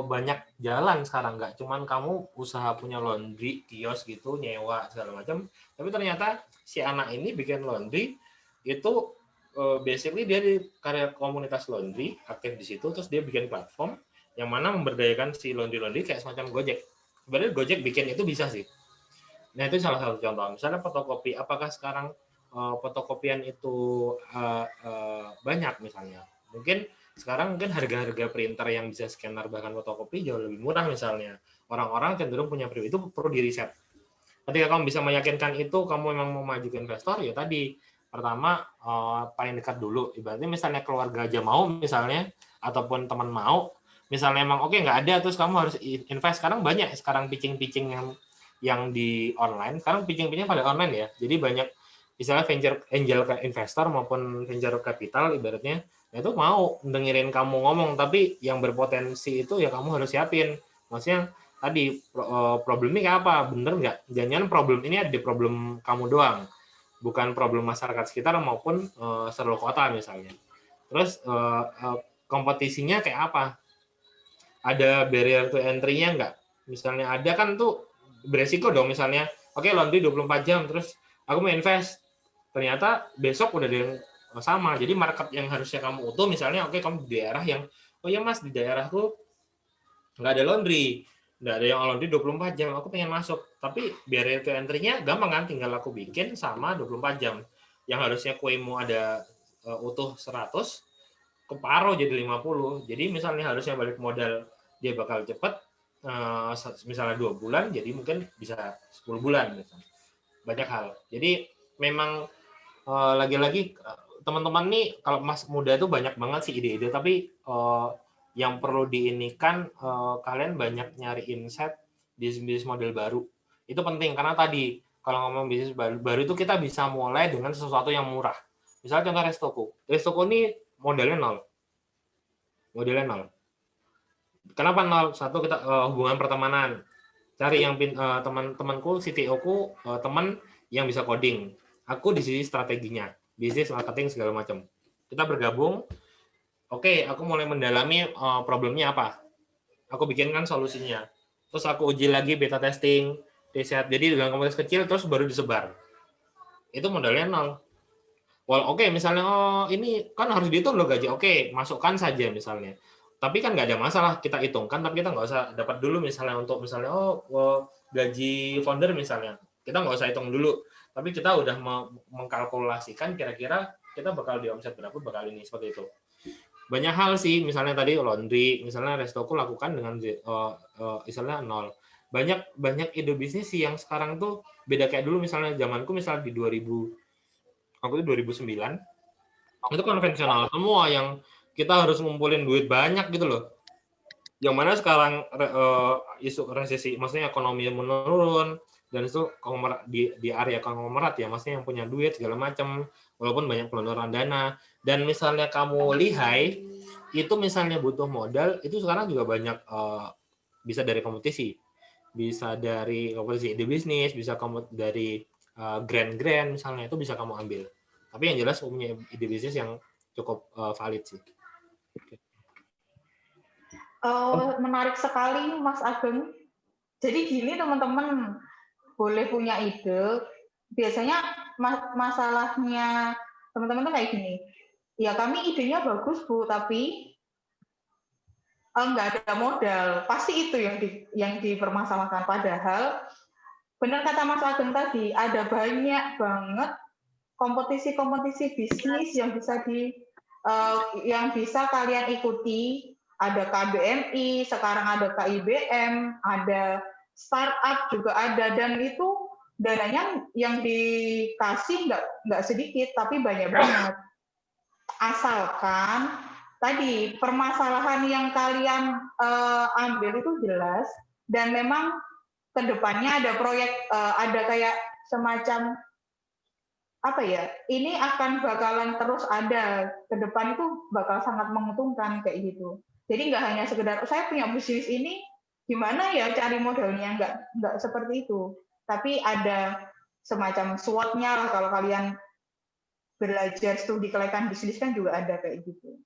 banyak jalan sekarang, nggak cuman kamu usaha punya laundry kios gitu nyewa segala macam, tapi ternyata si anak ini bikin laundry itu basically dia di karya komunitas laundry aktif di situ, terus dia bikin platform yang mana memberdayakan si laundry kayak semacam Gojek. Sebenarnya Gojek bikin itu bisa sih. Nah, itu salah satu contoh. Misalnya fotokopi, apakah sekarang fotokopian itu banyak misalnya? Mungkin sekarang harga-harga printer yang bisa scanner bahkan fotokopi jauh lebih murah misalnya. Orang-orang cenderung punya pribadi, itu perlu di-riset. Ketika kamu bisa meyakinkan itu, kamu memang mau maju ke investor, ya tadi. Pertama, paling dekat dulu. Ibaratnya misalnya keluarga aja mau misalnya, ataupun teman mau, misalnya emang oke nggak ada, terus kamu harus invest. Sekarang banyak sekarang pitching-pitching yang di online. Sekarang pitching-pitching pada online ya. Jadi banyak misalnya venture angel investor maupun venture capital ibaratnya, nah itu mau dengerin kamu ngomong, tapi yang berpotensi itu ya kamu harus siapin. Maksudnya tadi problemnya kayak apa, bener nggak? Jangan problem ini ada di problem kamu doang, bukan problem masyarakat sekitar maupun seluruh kota misalnya. Terus kompetisinya kayak apa? Ada barrier to entry-nya nggak? Misalnya ada kan tuh beresiko dong, misalnya oke, laundry 24 jam, terus aku mau invest, ternyata besok udah ada yang sama. Jadi market yang harusnya kamu utuh, misalnya oke kamu di daerah yang, oh ya mas di daerahku nggak ada laundry, nggak ada yang laundry 24 jam, aku pengen masuk, tapi barrier to entry-nya gampang kan, tinggal aku bikin sama 24 jam. Yang harusnya kuemu ada utuh 100, keparuh jadi 50. Jadi misalnya harusnya balik modal dia bakal cepat, misalnya 2 bulan, jadi mungkin bisa 10 bulan misalnya. Banyak hal. Jadi memang lagi-lagi teman-teman nih kalau mas muda itu banyak banget sih ide-ide, tapi yang perlu diinikan kalian banyak nyari insight bisnis model baru. Itu penting karena tadi kalau ngomong bisnis baru itu kita bisa mulai dengan sesuatu yang murah. Misalnya contoh Restoku. Restoku ini modelnya nol. Kenapa nol? Satu, kita hubungan pertemanan. Cari yang teman-temanku, CTO-ku, teman yang bisa coding. Aku di sisi strateginya, bisnis, marketing, segala macam. Kita bergabung, oke, aku mulai mendalami problemnya apa. Aku bikinkan solusinya. Terus aku uji lagi beta testing, riset. Jadi dengan komunitas kecil, terus baru disebar. Itu modalnya nol. Oke, misalnya, ini kan harus dihitung loh gaji. Oke, masukkan saja misalnya. Tapi kan nggak ada masalah, kita hitungkan, tapi kita nggak usah dapat dulu misalnya untuk misalnya, gaji founder misalnya. Kita nggak usah hitung dulu. Tapi kita udah mengkalkulasikan kira-kira kita bakal di omset berapa, bakal ini, seperti itu. Banyak hal sih, misalnya tadi laundry, misalnya Restoku lakukan dengan misalnya nol. Banyak ide bisnis sih yang sekarang tuh beda kayak dulu, misalnya zamanku misalnya di 2009, itu konvensional semua, yang kita harus ngumpulin duit banyak gitu loh. Yang mana sekarang isu resesi, maksudnya ekonomi menurun, dan itu di area konglomerat ya, maksudnya yang punya duit segala macam, walaupun banyak penelusuran dana. Dan misalnya kamu lihai, itu misalnya butuh modal, itu sekarang juga banyak, bisa dari kompetisi, bisa dari kompetisi ide bisnis, bisa dari grant misalnya, itu bisa kamu ambil. Tapi yang jelas punya ide bisnis yang cukup valid sih. Menarik sekali Mas Ageng. Jadi gini teman-teman, boleh punya ide. Biasanya masalahnya teman-teman tuh kayak gini. Ya kami idenya bagus Bu, tapi nggak ada modal. Pasti itu yang dipermasalahkan. Padahal benar kata Mas Ageng tadi, ada banyak banget kompetisi-kompetisi bisnis yang bisa kalian ikuti. Ada KBMI, sekarang ada KIBM, ada startup juga ada, dan itu dananya yang dikasih nggak sedikit, tapi banyak banget. Asalkan tadi permasalahan yang kalian ambil itu jelas, dan memang kedepannya ada proyek, ada kayak semacam apa ya, ini akan bakalan terus ada ke depan, itu bakal sangat menguntungkan kayak gitu. Jadi nggak hanya sekedar saya punya bisnis ini, gimana ya cari modalnya, nggak seperti itu. Tapi ada semacam SWOT-nya lah, kalau kalian belajar studi kelayakan bisnis kan juga ada kayak gitu.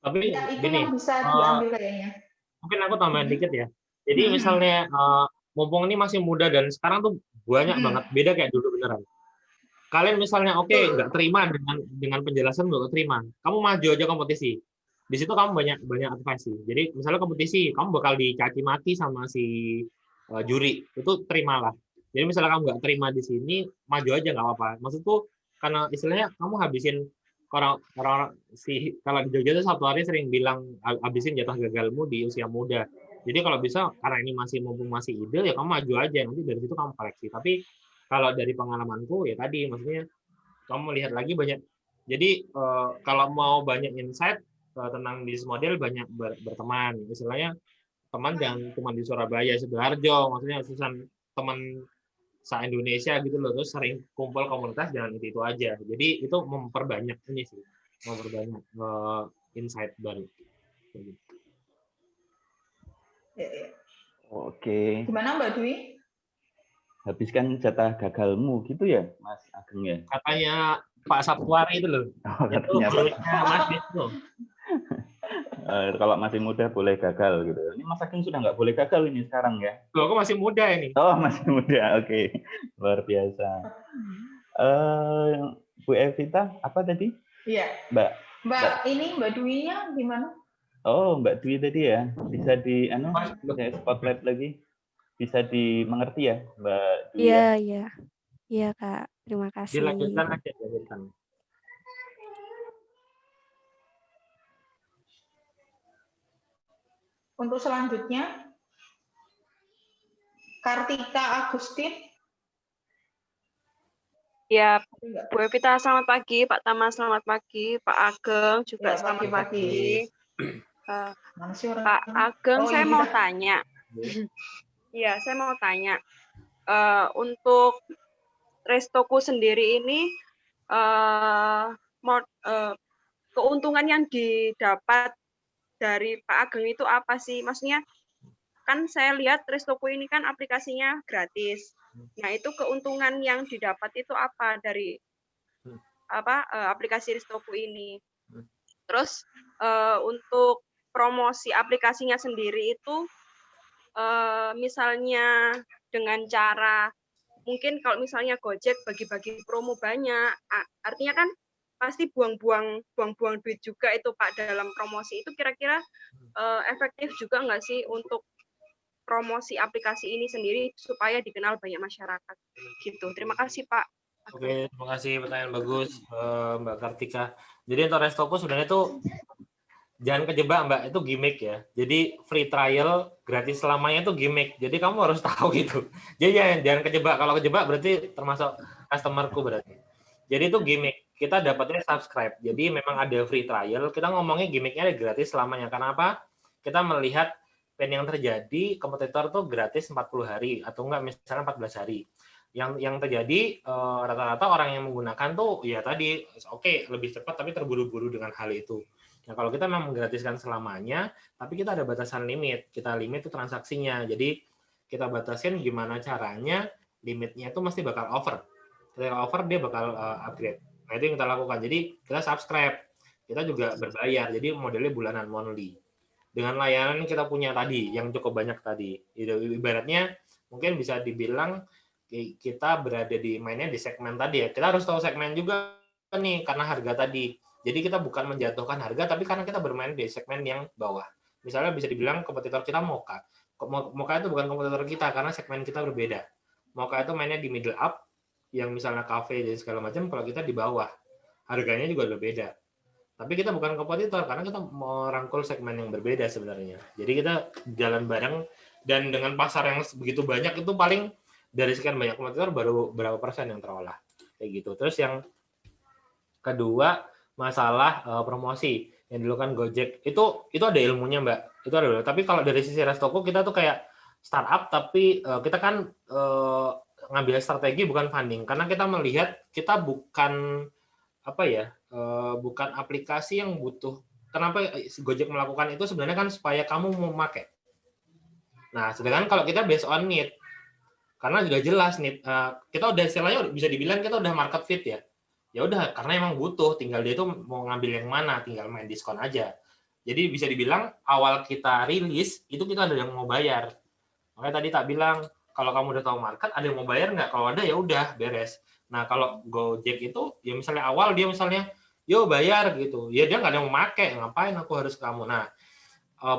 Tapi Ya, itu gini, yang bisa diambil kayaknya. mungkin aku tambahin dikit ya. Jadi misalnya mumpung ini masih muda dan sekarang tuh banyak banget, beda kayak dulu beneran. Kalian misalnya nggak terima dengan penjelasan nggak terima, kamu maju aja kompetisi. Di situ kamu banyak advice. Jadi misalnya kompetisi, kamu bakal dicaci maki sama si juri, itu terimalah. Jadi misalnya kamu nggak terima di sini, maju aja nggak apa-apa. Maksudku karena istilahnya kamu habisin orang kalau di Jogja itu satu hari sering bilang habisin jatah gagalmu di usia muda. Jadi kalau bisa karena ini mumpung masih ide ya kamu maju aja, nanti dari situ kamu koleksi. Tapi kalau dari pengalamanku ya tadi maksudnya kamu melihat lagi banyak. Jadi kalau mau banyak insight tentang bisnis model banyak berteman. Istilahnya teman dan cuma di Surabaya, Sidoarjo, maksudnya susan teman se-Indonesia gitu loh, terus sering kumpul komunitas jangan itu aja. Jadi itu memperbanyak ini sih, memperbanyak insight baru. Oke. Gimana Mbak Dwi? Habiskan jatah gagalmu gitu ya, Mas Ageng ya? Katanya Pak Saptuari itu loh. Oh, Itu katanya Mas Wisnu. Kalau masih muda boleh gagal gitu. Ini Mas Ageng sudah nggak boleh gagal ini sekarang ya? Loh, aku masih muda ini. Oh, masih muda. Oke. Luar biasa. Bu Evita, apa tadi? Iya. Mbak ini Mbak Dwi-nya gimana? Oh, Mbak Dwi tadi ya. Bisa saya spotlight lagi. Bisa dimengerti ya, Mbak Dwi? Iya. Iya, Kak. Terima kasih. Dilanjutkan aja, dilanjutkan. Untuk selanjutnya, Kartika Agustin. Ya, Bu Evita selamat pagi, Pak Tama selamat pagi, Pak Ageng juga Ya, selamat pagi. Pak Orang? Ageng, saya mau tanya. Iya, saya mau tanya. Untuk Restoku sendiri ini, keuntungan yang didapat dari Pak Ageng itu apa sih? Maksudnya, kan saya lihat Restoku ini kan aplikasinya gratis. Nah, itu keuntungan yang didapat itu apa dari aplikasi Restoku ini? Terus untuk promosi aplikasinya sendiri itu misalnya dengan cara mungkin kalau misalnya Gojek bagi-bagi promo banyak, artinya kan pasti buang-buang duit juga itu Pak dalam promosi itu kira-kira efektif juga nggak sih untuk promosi aplikasi ini sendiri supaya dikenal banyak masyarakat gitu. Terima kasih Pak. Oke, terima kasih pertanyaan bagus Mbak Kartika. Jadi untuk Restoku sebenarnya itu jangan kejebak Mbak, itu gimmick ya. Jadi free trial gratis selamanya itu gimmick. Jadi kamu harus tahu gitu. Jadi jangan kejebak. Kalau kejebak berarti termasuk customerku berarti. Jadi itu gimmick. Kita dapatnya subscribe. Jadi memang ada free trial. Kita ngomongnya gimmicknya ada gratis selamanya. Karena apa? Kita melihat yang terjadi kompetitor tuh gratis 40 hari atau enggak misalnya 14 hari. Yang terjadi rata-rata orang yang menggunakan tuh ya tadi lebih cepat tapi terburu-buru dengan hal itu. Nah, kalau kita memang menggratiskan selamanya, tapi kita ada batasan limit. Kita limit itu transaksinya. Jadi kita batasin gimana caranya limitnya itu mesti bakal over. Ketika over dia bakal upgrade. Nah, itu yang kita lakukan. Jadi kita subscribe. Kita juga berbayar. Jadi modelnya bulanan monthly. Dengan layanan kita punya tadi yang cukup banyak tadi. Ibaratnya mungkin bisa dibilang kita berada mainnya di segmen tadi ya. Kita harus tahu segmen juga nih karena harga tadi. Jadi kita bukan menjatuhkan harga tapi karena kita bermain di segmen yang bawah. Misalnya bisa dibilang kompetitor kita Moka. Moka itu bukan kompetitor kita karena segmen kita berbeda. Moka itu mainnya di middle up yang misalnya cafe dan segala macam, kalau kita di bawah. Harganya juga berbeda. Tapi kita bukan kompetitor karena kita merangkul segmen yang berbeda sebenarnya. Jadi kita jalan bareng dan dengan pasar yang begitu banyak itu paling dari sekian banyak kompetitor baru berapa persen yang terolah. Kayak gitu. Terus yang kedua masalah promosi yang dilakukan Gojek itu ada ilmunya Mbak. Itu ada. Tapi kalau dari sisi Restoku kita tuh kayak startup tapi kita kan ngambil strategi bukan funding karena kita melihat kita bukan bukan aplikasi yang butuh kenapa Gojek melakukan itu sebenarnya kan supaya kamu mau pakai. Nah, sedangkan kalau kita based on need, karena sudah jelas need, kita udah istilahnya bisa dibilang kita udah market fit ya. Ya udah, karena emang butuh, tinggal dia itu mau ngambil yang mana, tinggal main diskon aja. Jadi bisa dibilang awal kita rilis itu kita ada yang mau bayar. Makanya tadi tak bilang kalau kamu udah tahu market ada yang mau bayar nggak? Kalau ada ya udah beres. Nah kalau Gojek itu ya misalnya awal dia misalnya yo bayar gitu, ya dia nggak ada yang mau pakai, ngapain aku harus ke kamu. Nah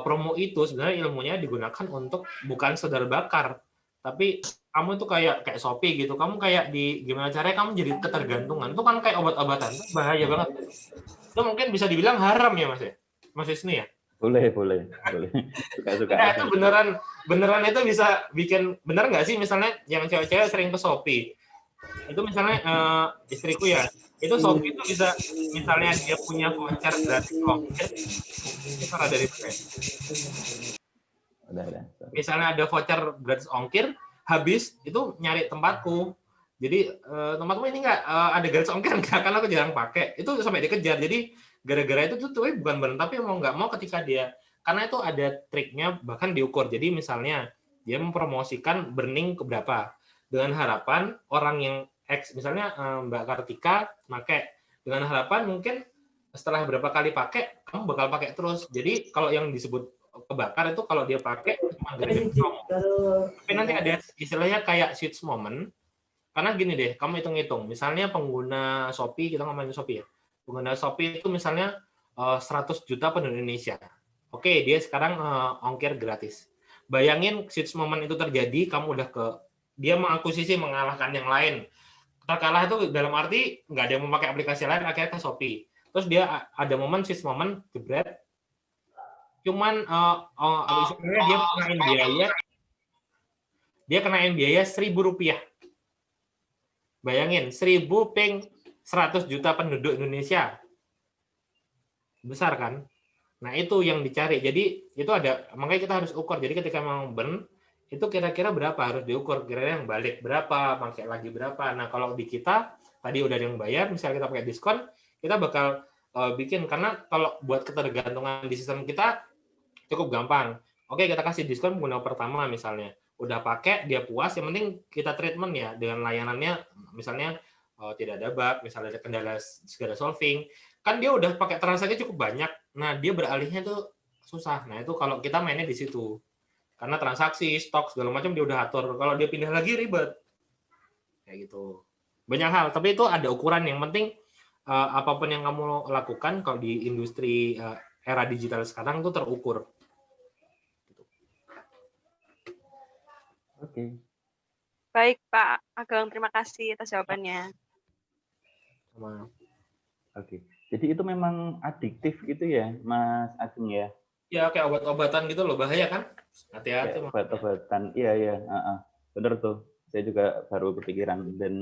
promo itu sebenarnya ilmunya digunakan untuk bukan sekedar bakar, tapi kamu itu kayak Shopee gitu, kamu kayak di gimana caranya kamu jadi ketergantungan, itu kan kayak obat-obatan, itu bahaya banget. Itu mungkin bisa dibilang haram ya Mas ya, Mas Wisnu ya? Boleh. Suka-suka. Nah, itu beneran itu bisa bikin, bener nggak sih misalnya yang cewek-cewek sering ke Shopee, itu misalnya istriku ya, itu Shopee itu bisa, misalnya dia punya voucher gratis ongkir, itu cara dari mana? Udah. Misalnya ada voucher gratis ongkir, habis itu nyari tempatku. Jadi tempatmu ini nggak ada gratis ongkir nggak? Karena aku jarang pakai. Itu sampai dikejar. Jadi gara-gara itu tuh bukan benar, tapi mau nggak mau ketika dia, karena itu ada triknya bahkan diukur. Jadi misalnya dia mempromosikan burning ke berapa, dengan harapan orang yang misalnya Mbak Kartika pakai, dengan harapan mungkin setelah berapa kali pakai kamu bakal pakai terus. Jadi kalau yang disebut kebakar itu kalau dia pakai cuma gara-gara promo. Tapi nanti ada istilahnya kayak switch moment. Karena gini deh, kamu hitung-hitung. Misalnya pengguna Shopee, kita ngomongin Shopee ya. Pengguna Shopee itu misalnya 100 juta penduduk Indonesia. Oke, dia sekarang ongkir gratis. Bayangin switch moment itu terjadi, kamu udah dia mengakuisisi mengalahkan yang lain. Terkalah itu dalam arti nggak ada yang memakai aplikasi lain, akhirnya ke Shopee. Terus dia ada momen switch moment, jebret, cuman dia kenain biaya Rp1.000. Bayangin 1.000 ping 100 juta penduduk Indonesia, besar kan? Nah itu yang dicari. Jadi itu ada, makanya kita harus ukur. Jadi ketika mau burn itu kira-kira berapa harus diukur, kira-kira yang balik berapa, pakai lagi berapa. Nah kalau di kita tadi udah ada yang bayar, misalnya kita pakai diskon, kita bakal bikin, karena kalau buat ketergantungan di sistem kita cukup gampang. Oke, kita kasih diskon pengguna pertama misalnya. Udah pakai, dia puas, yang penting kita treatment ya dengan layanannya, misalnya tidak ada bug, misalnya ada kendala segala solving, kan dia udah pakai transaksi cukup banyak. Nah, dia beralihnya tuh susah. Nah, itu kalau kita mainnya di situ. Karena transaksi, stok segala macam dia udah atur. Kalau dia pindah lagi ribet. Kayak gitu. Banyak hal, tapi itu ada ukuran. Yang penting apapun yang kamu lakukan kalau di industri era digital sekarang itu terukur. Oke. Baik, Pak Ageng, terima kasih atas jawabannya. Sama. Oke. Jadi itu memang adiktif gitu ya, Mas Ageng ya? Ya, kayak obat-obatan gitu loh, bahaya kan? Hati-hati. Obat-obatan, iya. Bener tuh. Saya juga baru kepikiran, dan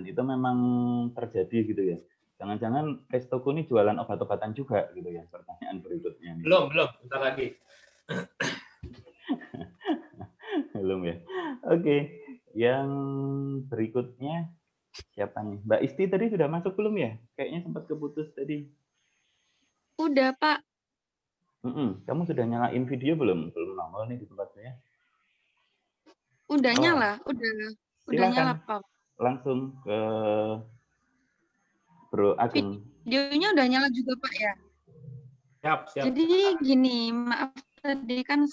itu memang terjadi gitu ya. Jangan-jangan Restoku ini jualan obat-obatan juga gitu ya, pertanyaan berikutnya. Belum, bentar lagi. Belum ya. Oke. Yang berikutnya siapa nih? Mbak Isti tadi sudah masuk belum ya? Kayaknya sempat keputus tadi. Udah, Pak. Kamu sudah nyalain video belum? Belum nongol nih di tempat saya. Udah nyala, udah nyala, Pak. Langsung ke Bro Ageng. Videonya udah nyala juga, Pak ya? Siap. Jadi gini, maaf tadi kan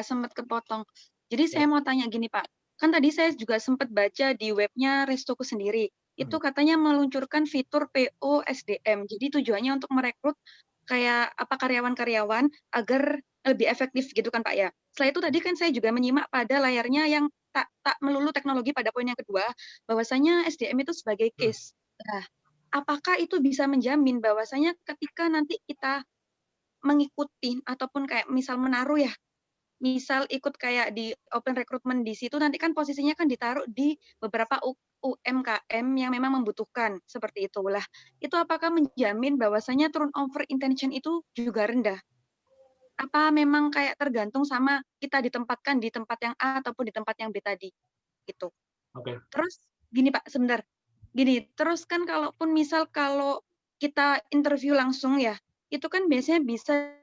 sempat kepotong. Jadi saya mau tanya gini, Pak. Kan tadi saya juga sempat baca di webnya Restoku sendiri. Itu katanya meluncurkan fitur PO SDM. Jadi tujuannya untuk merekrut kayak karyawan-karyawan agar lebih efektif gitu kan, Pak ya. Setelah itu tadi kan saya juga menyimak pada layarnya yang tak melulu teknologi pada poin yang kedua, bahwasanya SDM itu sebagai case. Nah, apakah itu bisa menjamin bahwasanya ketika nanti kita mengikuti ataupun kayak misal menaruh ya, misal ikut kayak di open recruitment di situ, nanti kan posisinya kan ditaruh di beberapa UMKM yang memang membutuhkan seperti itulah. Itu apakah menjamin bahwasanya turnover intention itu juga rendah? Apa memang kayak tergantung sama kita ditempatkan di tempat yang A ataupun di tempat yang B tadi? Gitu. Oke. Terus gini Pak, sebentar. Gini, terus kan kalaupun misal kalau kita interview langsung ya, itu kan biasanya bisa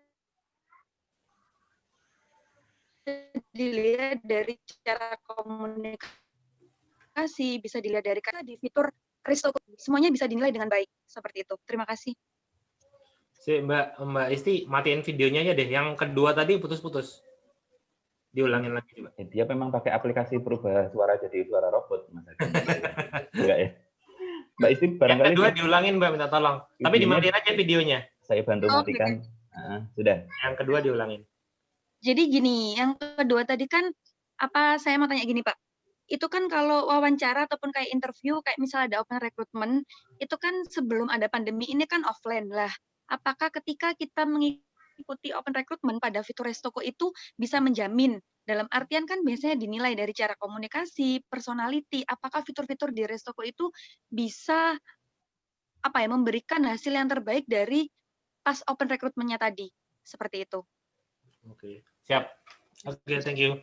dilihat dari cara komunikasi, bisa dilihat dari kata di fitur Restoko, semuanya bisa dinilai dengan baik seperti itu. Terima kasih. Mbak Isti, matiin videonya aja deh. Yang kedua tadi putus-putus. Diulangin lagi coba. Dia memang pakai aplikasi berubah suara jadi suara robot, Mas Adi. Enggak ya? Mbak Isti barangkali. Yang kedua diulangin, Mbak, minta tolong. Tapi dimatiin aja videonya. Saya bantu matikan. Sudah. Yang kedua diulangin. Jadi gini, yang kedua tadi kan saya mau tanya gini, Pak. Itu kan kalau wawancara ataupun kayak interview, kayak misalnya ada open recruitment, itu kan sebelum ada pandemi ini kan offline lah. Apakah ketika kita mengikuti open recruitment pada fitur Restoko itu bisa menjamin, dalam artian kan biasanya dinilai dari cara komunikasi, personality, apakah fitur-fitur di Restoko itu bisa memberikan hasil yang terbaik dari pas open recruitment-nya tadi, seperti itu. Oke, siap. Oke, thank you.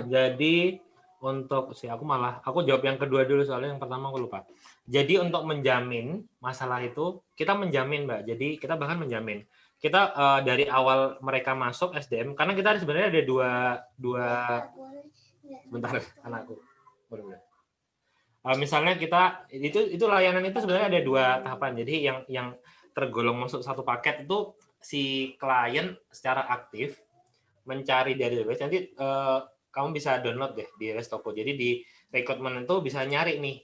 Jadi untuk aku jawab yang kedua dulu soalnya yang pertama aku lupa. Jadi untuk menjamin masalah itu kita menjamin, Mbak. Jadi kita bahkan menjamin kita dari awal mereka masuk SDM, karena kita sebenarnya ada dua bentar anakku. Misalnya kita itu layanan itu sebenarnya ada dua tahapan. Jadi yang tergolong masuk satu paket itu si klien secara aktif mencari dari database. Nanti kamu bisa download deh di Restoko. Jadi di recruitment itu bisa nyari nih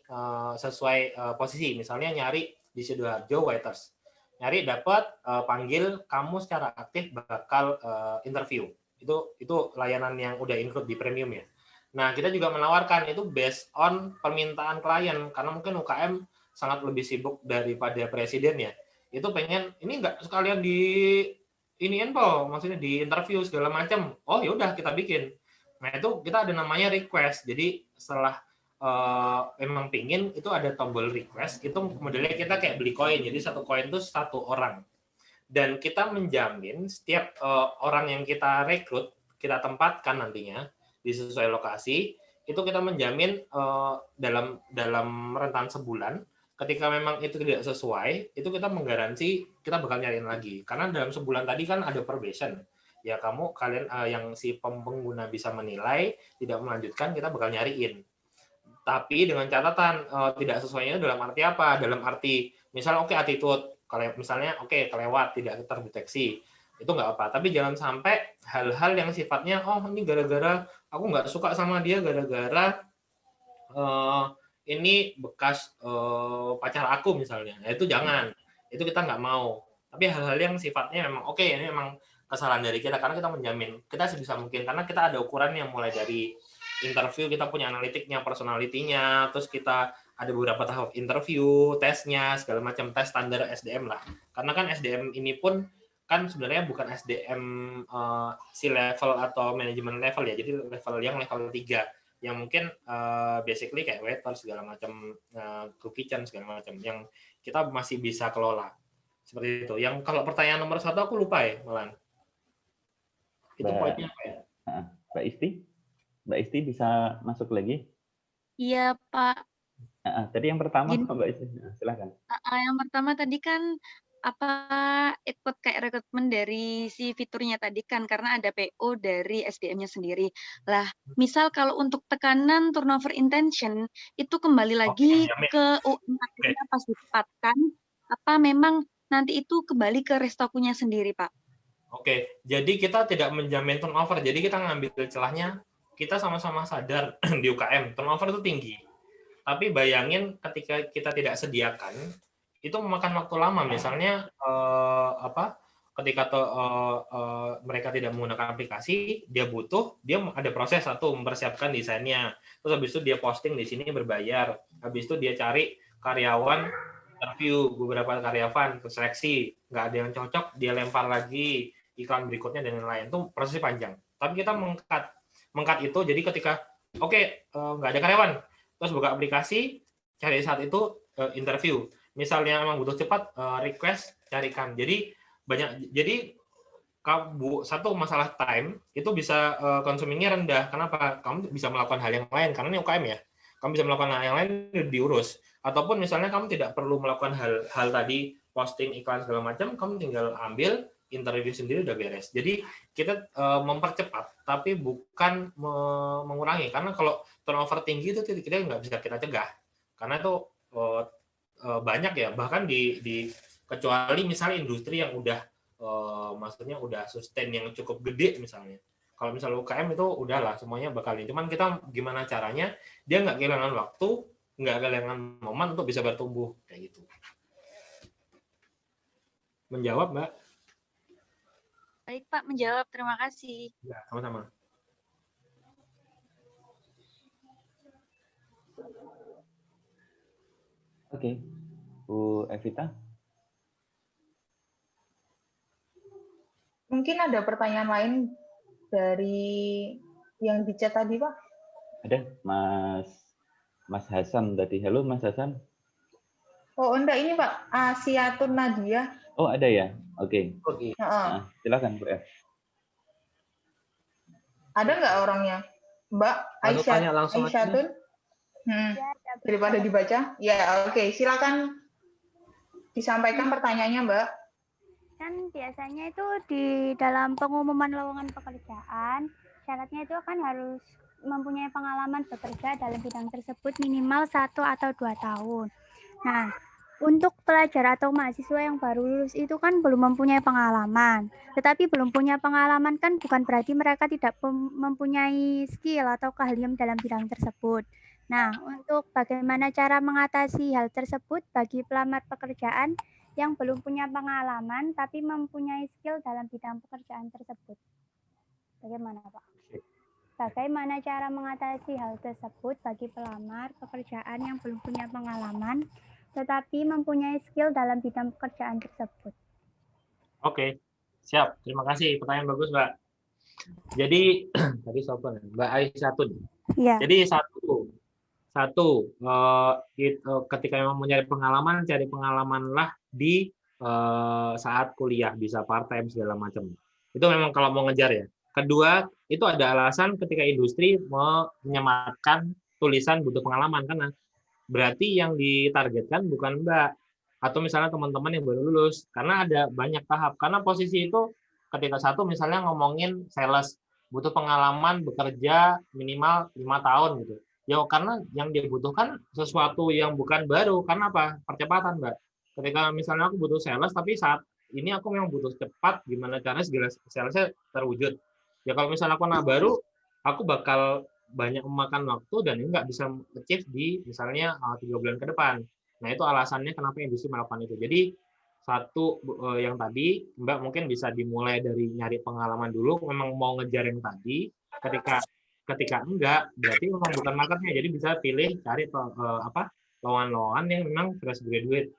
sesuai posisi. Misalnya nyari di Sidoarjo waiters. Nyari dapat panggil kamu secara aktif bakal interview. Itu layanan yang udah include di premium ya. Nah, kita juga menawarkan itu based on permintaan klien karena mungkin UKM sangat lebih sibuk daripada presiden ya. Itu pengen ini enggak sekalian di maksudnya di interview segala macam. Oh, ya udah kita bikin. Nah, itu kita ada namanya request. Jadi setelah memang pingin itu ada tombol request, itu modelnya kita kayak beli koin. Jadi satu koin itu satu orang. Dan kita menjamin setiap orang yang kita rekrut, kita tempatkan nantinya di sesuai lokasi, itu kita menjamin dalam rentan sebulan, ketika memang itu tidak sesuai, itu kita menggaransi kita bakal nyariin lagi. Karena dalam sebulan tadi kan ada probation. Ya kalian yang si pengguna bisa menilai, tidak melanjutkan, kita bakal nyariin. Tapi dengan catatan tidak sesuainya dalam arti apa? Dalam arti misalnya attitude, kalau misalnya kelewat, tidak terdeteksi, itu nggak apa. Tapi jangan sampai hal-hal yang sifatnya ini gara-gara aku nggak suka sama dia, gara-gara ini bekas pacar aku misalnya. Nah, itu jangan. Itu kita nggak mau. Tapi hal-hal yang sifatnya memang ini memang kesalahan dari kita karena kita menjamin kita sebisa mungkin, karena kita ada ukuran yang mulai dari interview, kita punya analitiknya, personalitinya, terus kita ada beberapa tahap interview, tesnya, segala macam tes standar SDM lah. Karena kan SDM ini pun kan sebenarnya bukan SDM C-level atau manajemen level ya, jadi level 3 yang mungkin basically kayak waiter segala macam, cook kitchen segala macam yang kita masih bisa kelola. Seperti itu. Yang kalau pertanyaan nomor 1 aku lupa ya malah. Itu poinnya apa ya? Mbak Isti bisa masuk lagi? Iya, Pak. Tadi yang pertama Mbak Isti, silakan. Yang pertama tadi kan ikut kayak rekrutmen dari si fiturnya tadi kan karena ada PO dari SDM-nya sendiri. Lah, misal kalau untuk tekanan turnover intention itu kembali lagi ke UMR-nya pas ditempatkan, apa memang nanti itu kembali ke Restokunya sendiri, Pak? Oke, jadi kita tidak menjamin turnover. Jadi kita ngambil celahnya, kita sama-sama sadar di UKM turnover itu tinggi. Tapi bayangin ketika kita tidak sediakan, itu memakan waktu lama. Misalnya ketika mereka tidak menggunakan aplikasi, dia ada proses satu mempersiapkan desainnya. Terus habis itu dia posting di sini berbayar. Habis itu dia cari karyawan, interview beberapa karyawan, seleksi, nggak ada yang cocok, dia lempar lagi iklan berikutnya dan lain-lain. Itu prosesnya panjang. Tapi kita mengkat itu, jadi ketika nggak ada karyawan, terus buka aplikasi, cari saat itu interview. Misalnya memang butuh cepat, request, carikan. Jadi satu masalah time itu bisa consumingnya rendah. Kenapa? Kamu bisa melakukan hal yang lain karena ini UKM ya. kamu bisa melakukan yang lain diurus. Ataupun misalnya kamu tidak perlu melakukan hal tadi, posting iklan segala macam, kamu tinggal ambil interview sendiri udah beres. Jadi kita mempercepat, tapi bukan mengurangi. Karena kalau turnover tinggi itu kita nggak bisa kita cegah. Karena itu banyak ya, bahkan di kecuali misalnya industri yang udah maksudnya udah sustain yang cukup gede misalnya. Kalau misalnya UKM itu udahlah semuanya bakal ini. Cuman kita gimana caranya dia nggak kehilangan waktu, nggak kehilangan momen untuk bisa bertumbuh kayak gitu. Menjawab, Mbak? Baik Pak, menjawab. Terima kasih. Ya, sama-sama. Oke, Bu Evita. Mungkin ada pertanyaan lain dari yang di chat tadi, Pak? Ada, Mas Hasan tadi. Halo, Mas Hasan. Oh, enggak, ini Pak, Asiatun Nadia. Oh, ada ya? Oke. Oke. Nah, silakan, Bu F. Ada nggak orangnya? Mbak Aisyatun? Daripada dibaca? Ya, oke. Silakan disampaikan pertanyaannya, Mbak. Kan biasanya itu di dalam pengumuman lowongan pekerjaan, syaratnya itu kan harus mempunyai pengalaman bekerja dalam bidang tersebut minimal 1 atau 2 tahun. Nah, untuk pelajar atau mahasiswa yang baru lulus itu kan belum mempunyai pengalaman. Tetapi belum punya pengalaman kan bukan berarti mereka tidak mempunyai skill atau keahlian dalam bidang tersebut. Nah, untuk bagaimana cara mengatasi hal tersebut bagi pelamar pekerjaan yang belum punya pengalaman tapi mempunyai skill dalam bidang pekerjaan tersebut. Bagaimana, Pak? Bagaimana cara mengatasi hal tersebut bagi pelamar pekerjaan yang belum punya pengalaman tetapi mempunyai skill dalam bidang pekerjaan tersebut? Oke, siap. Terima kasih. Pertanyaan bagus, Mbak. Jadi, tadi siapa? Mbak Aisyatun. Iya. Jadi ketika memang mencari pengalaman, cari pengalamanlah di saat kuliah, bisa part time segala macam. Itu memang kalau mau ngejar ya. Kedua, itu ada alasan ketika industri menyematkan tulisan butuh pengalaman, karena berarti yang ditargetkan bukan Mbak atau misalnya teman-teman yang baru lulus, karena ada banyak tahap. Karena posisi itu ketika satu misalnya ngomongin sales, butuh pengalaman bekerja minimal 5 tahun gitu. Ya karena yang dibutuhkan sesuatu yang bukan baru. Karena apa? Percepatan, Mbak. Ketika misalnya aku butuh sales, tapi saat ini aku memang butuh cepat, gimana caranya segala salesnya terwujud. Ya kalau misalnya aku anak baru, aku bakal banyak memakan waktu dan ini nggak bisa achieve di misalnya 3 bulan ke depan. Nah itu alasannya kenapa industri melakukan itu. Jadi satu yang tadi Mbak mungkin bisa dimulai dari nyari pengalaman dulu. Memang mau ngejar yang tadi, ketika enggak berarti memang bukan marketnya. Jadi bisa pilih cari lowongan-lowongan yang memang fresh graduate,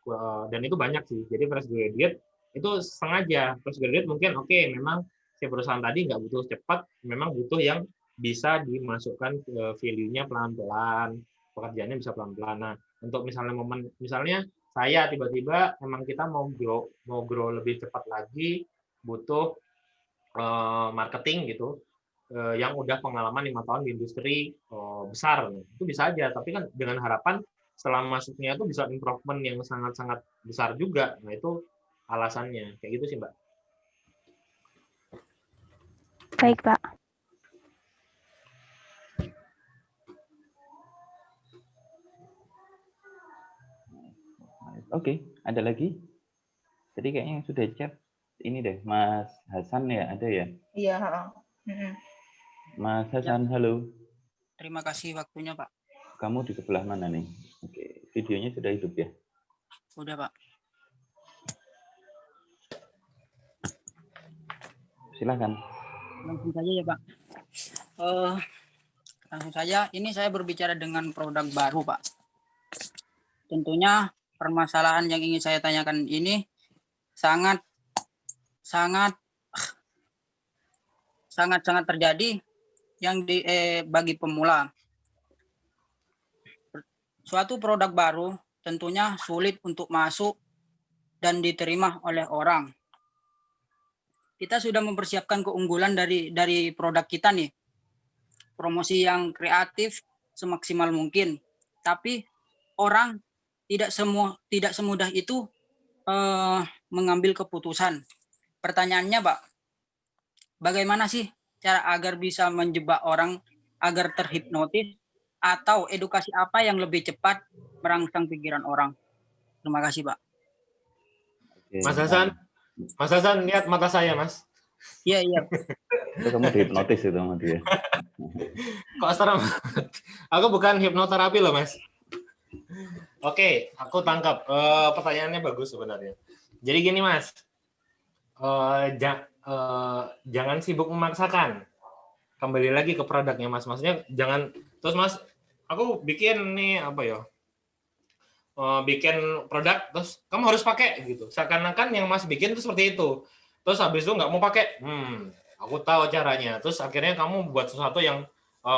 dan itu banyak sih. Jadi fresh graduate itu sengaja fresh graduate mungkin oke, memang si perusahaan tadi nggak butuh cepat, memang butuh yang bisa dimasukkan ke value-nya pelan-pelan, pekerjaannya bisa pelan-pelan. Nah, untuk misalnya saya tiba-tiba memang kita mau grow lebih cepat lagi, butuh marketing gitu, yang udah pengalaman 5 tahun di industri besar, itu bisa aja. Tapi kan dengan harapan setelah masuknya itu bisa improvement yang sangat-sangat besar juga. Nah itu alasannya kayak gitu sih, Mbak. Baik, Pak. Oke, ada lagi? Jadi kayaknya yang sudah chat ini deh, Mas Hasan ya, ada ya? Iya. Mas Hasan, halo. Terima kasih waktunya, Pak. Kamu di sebelah mana nih? Oke, videonya sudah hidup ya? Sudah, Pak. Silakan. Langsung saja ya, Pak. Langsung saja, ini saya berbicara dengan produk baru, Pak. Tentunya permasalahan yang ingin saya tanyakan ini sangat terjadi yang bagi pemula. Suatu produk baru tentunya sulit untuk masuk dan diterima oleh orang. Kita sudah mempersiapkan keunggulan dari produk kita nih. Promosi yang kreatif semaksimal mungkin. Tapi orang tidak semudah itu mengambil keputusan. Pertanyaannya, Pak, bagaimana sih cara agar bisa menjebak orang agar terhipnotis, atau edukasi apa yang lebih cepat merangsang pikiran orang? Terima kasih, Pak. Oke, Mas Hasan, lihat mata saya, Mas. Iya. itu kamu dihipnotis itu sama dia. Kok serem? Aku bukan hipnoterapi loh, Mas. Oke, aku tangkap. Pertanyaannya bagus sebenarnya. Jadi gini, Mas. Jangan sibuk memaksakan. Kembali lagi ke produknya, Mas. Maksudnya jangan terus, Mas, aku bikin nih apa ya? Bikin produk terus kamu harus pakai gitu. Seakan-akan yang Mas bikin itu seperti itu. Terus habis itu nggak mau pakai. Aku tahu caranya. Terus akhirnya kamu buat sesuatu yang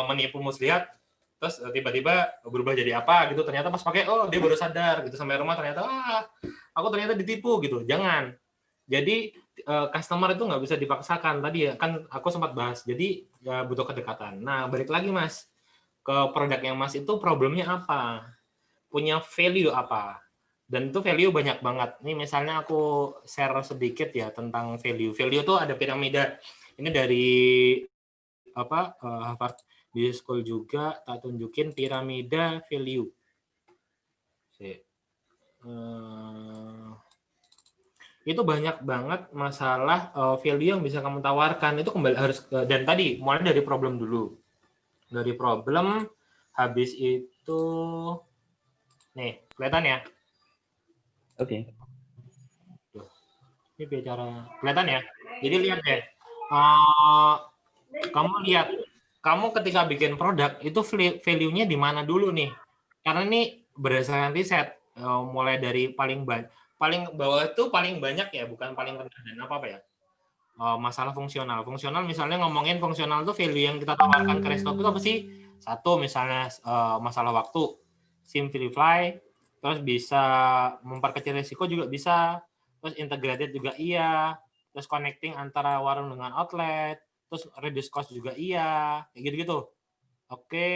menipu muslihat. Terus tiba-tiba berubah jadi apa gitu. Ternyata pas pakai, oh dia baru sadar gitu. Sampai rumah ternyata, aku ternyata ditipu gitu. Jangan. Jadi customer itu nggak bisa dipaksakan. Tadi ya kan aku sempat bahas. Jadi ya butuh kedekatan. Nah balik lagi, Mas, ke produknya Mas itu problemnya apa? Punya value apa? Dan itu value banyak banget. Ini misalnya aku share sedikit ya tentang value. Value itu ada piramida. Ini dari Harvard Business School juga, tak tunjukin piramida value. Itu banyak banget masalah value yang bisa kamu tawarkan. Itu kembali harus dan tadi mulai dari problem dulu. Dari problem, habis itu nih, kelihatan ya? Oke. Ini bicara kelihatan ya? Jadi lihat deh. Kamu lihat, kamu ketika bikin produk itu value-nya di mana dulu nih? Karena ini berdasarkan riset, mulai dari paling bawah itu paling banyak ya, bukan paling rendah dan apa ya? Masalah fungsional. Fungsional misalnya ngomongin fungsional itu value yang kita tawarkan ke resto itu apa sih? Satu misalnya masalah waktu, simplify, terus bisa memperkecil risiko juga bisa, terus integrated juga iya, terus connecting antara warung dengan outlet, terus reduce cost juga iya, kayak gitu-gitu. Oke,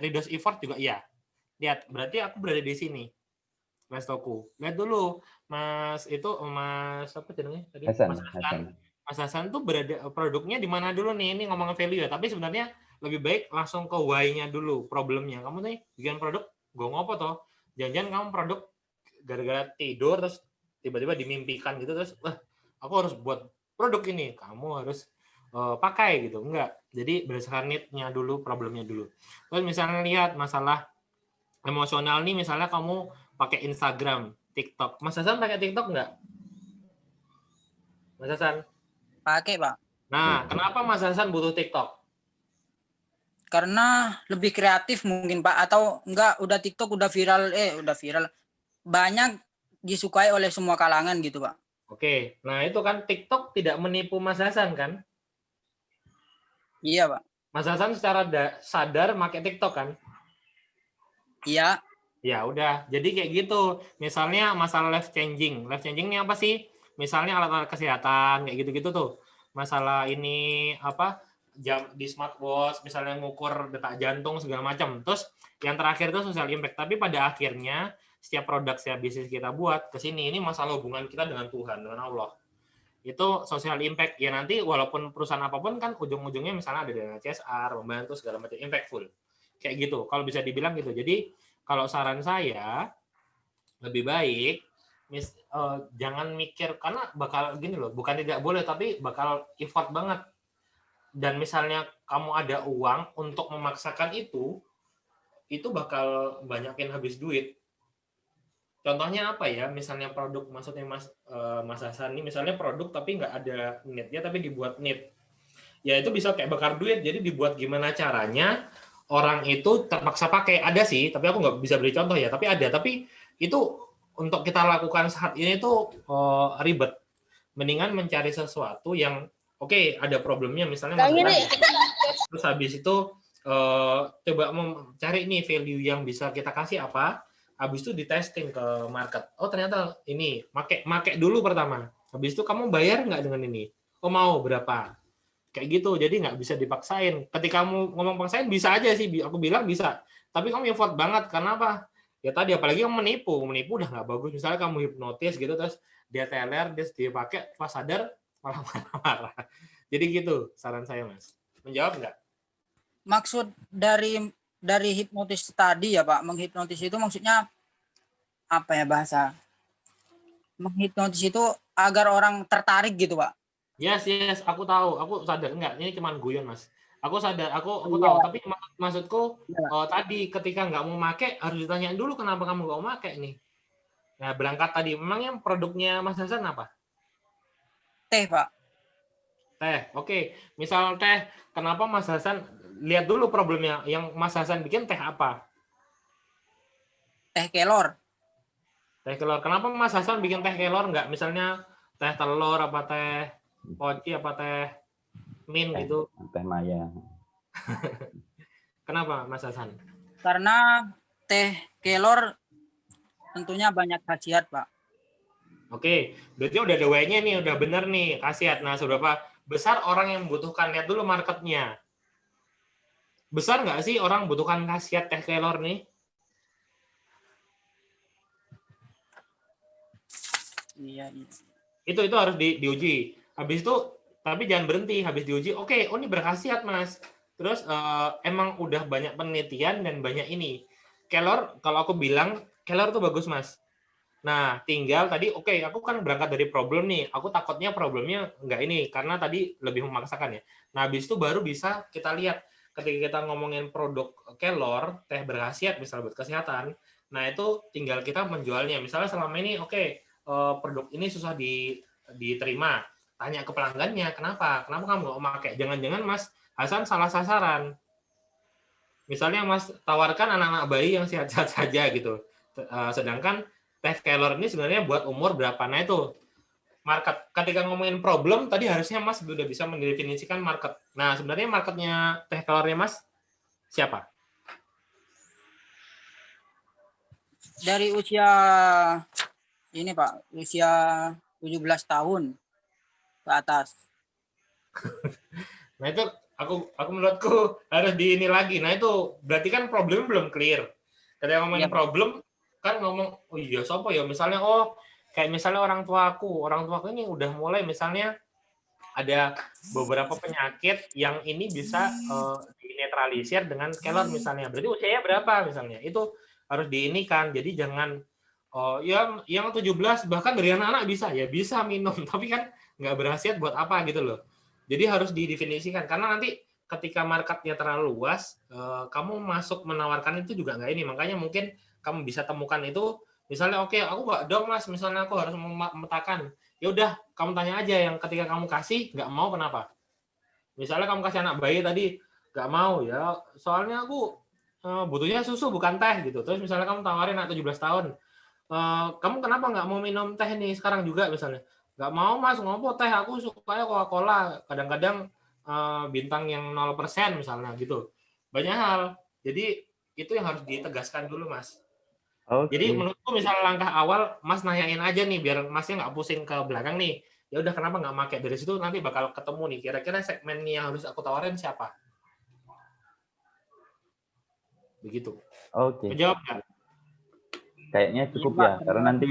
reduce effort juga iya. Lihat, berarti aku berada di sini. Restoku. Lihat dulu, Mas apa namanya tadi? Mas Hasan tuh berada produknya di mana dulu nih? Ini ngomongin value ya, tapi sebenarnya lebih baik langsung ke why-nya dulu, problemnya. Kamu nih bikin produk, gue ngopo toh? Jangan-jangan kamu produk gara-gara tidur terus tiba-tiba dimimpikan gitu terus, aku harus buat produk ini, kamu harus pakai gitu. Enggak. Jadi berdasarkan need-nya dulu, problemnya dulu. Terus misalnya lihat masalah emosional nih, misalnya kamu pakai Instagram, TikTok. Mas Hasan pakai TikTok enggak? Mas Hasan? Pakai, Pak. Nah, kenapa Mas Hasan butuh TikTok? Karena lebih kreatif mungkin, Pak, atau enggak udah TikTok udah viral, banyak disukai oleh semua kalangan gitu, Pak. Oke, nah itu kan TikTok tidak menipu Mas Hasan kan? Iya, Pak. Mas Hasan secara sadar pakai TikTok kan? Iya. Ya udah, jadi kayak gitu. Misalnya masalah life changing. Life changing ini apa sih? Misalnya alat-alat kesehatan kayak gitu-gitu tuh. Masalah ini apa? Jam di smartwatch, misalnya ngukur detak jantung segala macam. Terus yang terakhir itu social impact. Tapi pada akhirnya setiap produk, setiap bisnis kita buat ke sini, ini masalah hubungan kita dengan Tuhan, dengan Allah. Itu social impact. Ya nanti walaupun perusahaan apapun kan ujung-ujungnya misalnya ada dana CSR, membantu segala macam, impactful. Kayak gitu. Kalau bisa dibilang gitu. Jadi kalau saran saya lebih baik jangan mikir, karena bakal gini loh, bukan tidak boleh tapi bakal effort banget. Dan misalnya kamu ada uang untuk memaksakan itu bakal banyakin habis duit. Contohnya apa ya? Misalnya produk, maksudnya Mas Hasan ini misalnya produk tapi nggak ada need-nya tapi dibuat need. Ya itu bisa kayak bakar duit. Jadi dibuat gimana caranya orang itu terpaksa pakai. Ada sih, tapi aku nggak bisa beri contoh ya. Tapi ada. Tapi itu untuk kita lakukan saat ini tuh ribet. Mendingan mencari sesuatu yang oke, ada problemnya misalnya terus habis itu coba mencari nih value yang bisa kita kasih apa, habis itu di testing ke market. Oh ternyata ini, make dulu pertama. Habis itu kamu bayar nggak dengan ini? Oh mau berapa? Kayak gitu, jadi nggak bisa dipaksain. Ketika kamu ngomong paksain bisa aja sih, aku bilang bisa. tapi kamu effort banget. Karena apa? Ya tadi, apalagi kamu menipu udah nggak bagus. Misalnya kamu hipnotis gitu, terus dia teler, dia pakai, pas sadar malah marah-marah. Jadi gitu saran saya, Mas. Menjawab nggak? Maksud dari hipnotis tadi ya Pak, menghipnotis itu maksudnya apa ya bahasa? Menghipnotis itu agar orang tertarik gitu Pak. Yes, aku tahu, aku sadar. Enggak, ini cuma guyon, Mas. Aku sadar, aku Iya. tahu. Tapi maksudku Iya. tadi ketika nggak mau make, harus ditanyain dulu kenapa kamu nggak mau make nih. Nah, berangkat tadi, memangnya produknya Mas Hasan apa? Teh Pak. Teh, oke. Misal teh, kenapa Mas Hasan, lihat dulu problemnya. Yang Mas Hasan bikin teh apa? Teh kelor. Teh kelor. Kenapa Mas Hasan bikin teh kelor? Nggak misalnya teh telur, apa teh poci, apa teh min gitu? Teh Maya. Kenapa Mas Hasan? Karena teh kelor tentunya banyak khasiat Pak. Oke, berarti udah ada W-nya nih, udah bener nih, khasiat. Nah, seberapa besar orang yang membutuhkan? Lihat dulu marketnya. Besar nggak sih orang membutuhkan khasiat teh kelor nih? Iya. Itu harus diuji. Habis itu, tapi jangan berhenti. Habis diuji, oke, oh ini berkhasiat, Mas. Terus emang udah banyak penelitian dan banyak ini. Kelor, kalau aku bilang, kelor tuh bagus, Mas. Nah, tinggal tadi, oke, aku kan berangkat dari problem nih. Aku takutnya problemnya nggak ini, karena tadi lebih memaksakan ya. Nah, habis itu baru bisa kita lihat. Ketika kita ngomongin produk kelor, teh berkhasiat, misalnya buat kesehatan, nah itu tinggal kita menjualnya. Misalnya selama ini, oke, produk ini susah diterima. Tanya ke pelanggannya, kenapa? Kenapa kamu nggak mau pakai? Jangan-jangan Mas Hasan salah sasaran. Misalnya Mas tawarkan anak-anak bayi yang sehat-sehat saja gitu. Sedangkan teh kelor ini sebenarnya buat umur berapa? Nah itu market. Ketika ngomongin problem, tadi harusnya Mas sudah bisa mendefinisikan market. Nah sebenarnya marketnya teh kelornya Mas siapa? Dari usia ini Pak, usia 17 tahun ke atas. Nah itu aku menurutku harus di ini lagi. Nah itu berarti kan problem belum clear. Ketika ngomongin problem kan ngomong, oh iya sopo ya, misalnya kayak misalnya orang tuaku ini udah mulai misalnya ada beberapa penyakit yang ini bisa dinetralisir dengan kelor misalnya. Berarti usianya berapa misalnya? Itu harus diinikan. Jadi jangan yang 17 bahkan dari anak-anak bisa minum, tapi kan nggak berkhasiat buat apa gitu loh. Jadi harus didefinisikan, karena nanti ketika marketnya terlalu luas, kamu masuk menawarkan itu juga nggak ini. Makanya mungkin kamu bisa temukan itu, misalnya oke, aku nggak dong Mas, misalnya aku harus memetakan. Ya udah, kamu tanya aja yang ketika kamu kasih nggak mau kenapa. Misalnya kamu kasih anak bayi tadi nggak mau ya, soalnya aku butuhnya susu bukan teh gitu. Terus misalnya kamu tawarin anak 17 tahun, kamu kenapa nggak mau minum teh nih sekarang juga misalnya? Nggak mau Mas, ngopo teh, aku sukanya Coca-Cola. Kadang-kadang bintang yang 0% misalnya gitu. Banyak hal. Jadi itu yang harus ditegaskan dulu Mas. Okay. Jadi menurutku misalnya langkah awal Mas nanyain aja nih biar Masnya nggak pusing ke belakang nih. Ya udah kenapa nggak pakai, dari situ nanti bakal ketemu nih. Kira-kira segmen yang harus aku tawarin siapa? Begitu. Oke. Menjawab nggak? Kayaknya cukup ya, karena nanti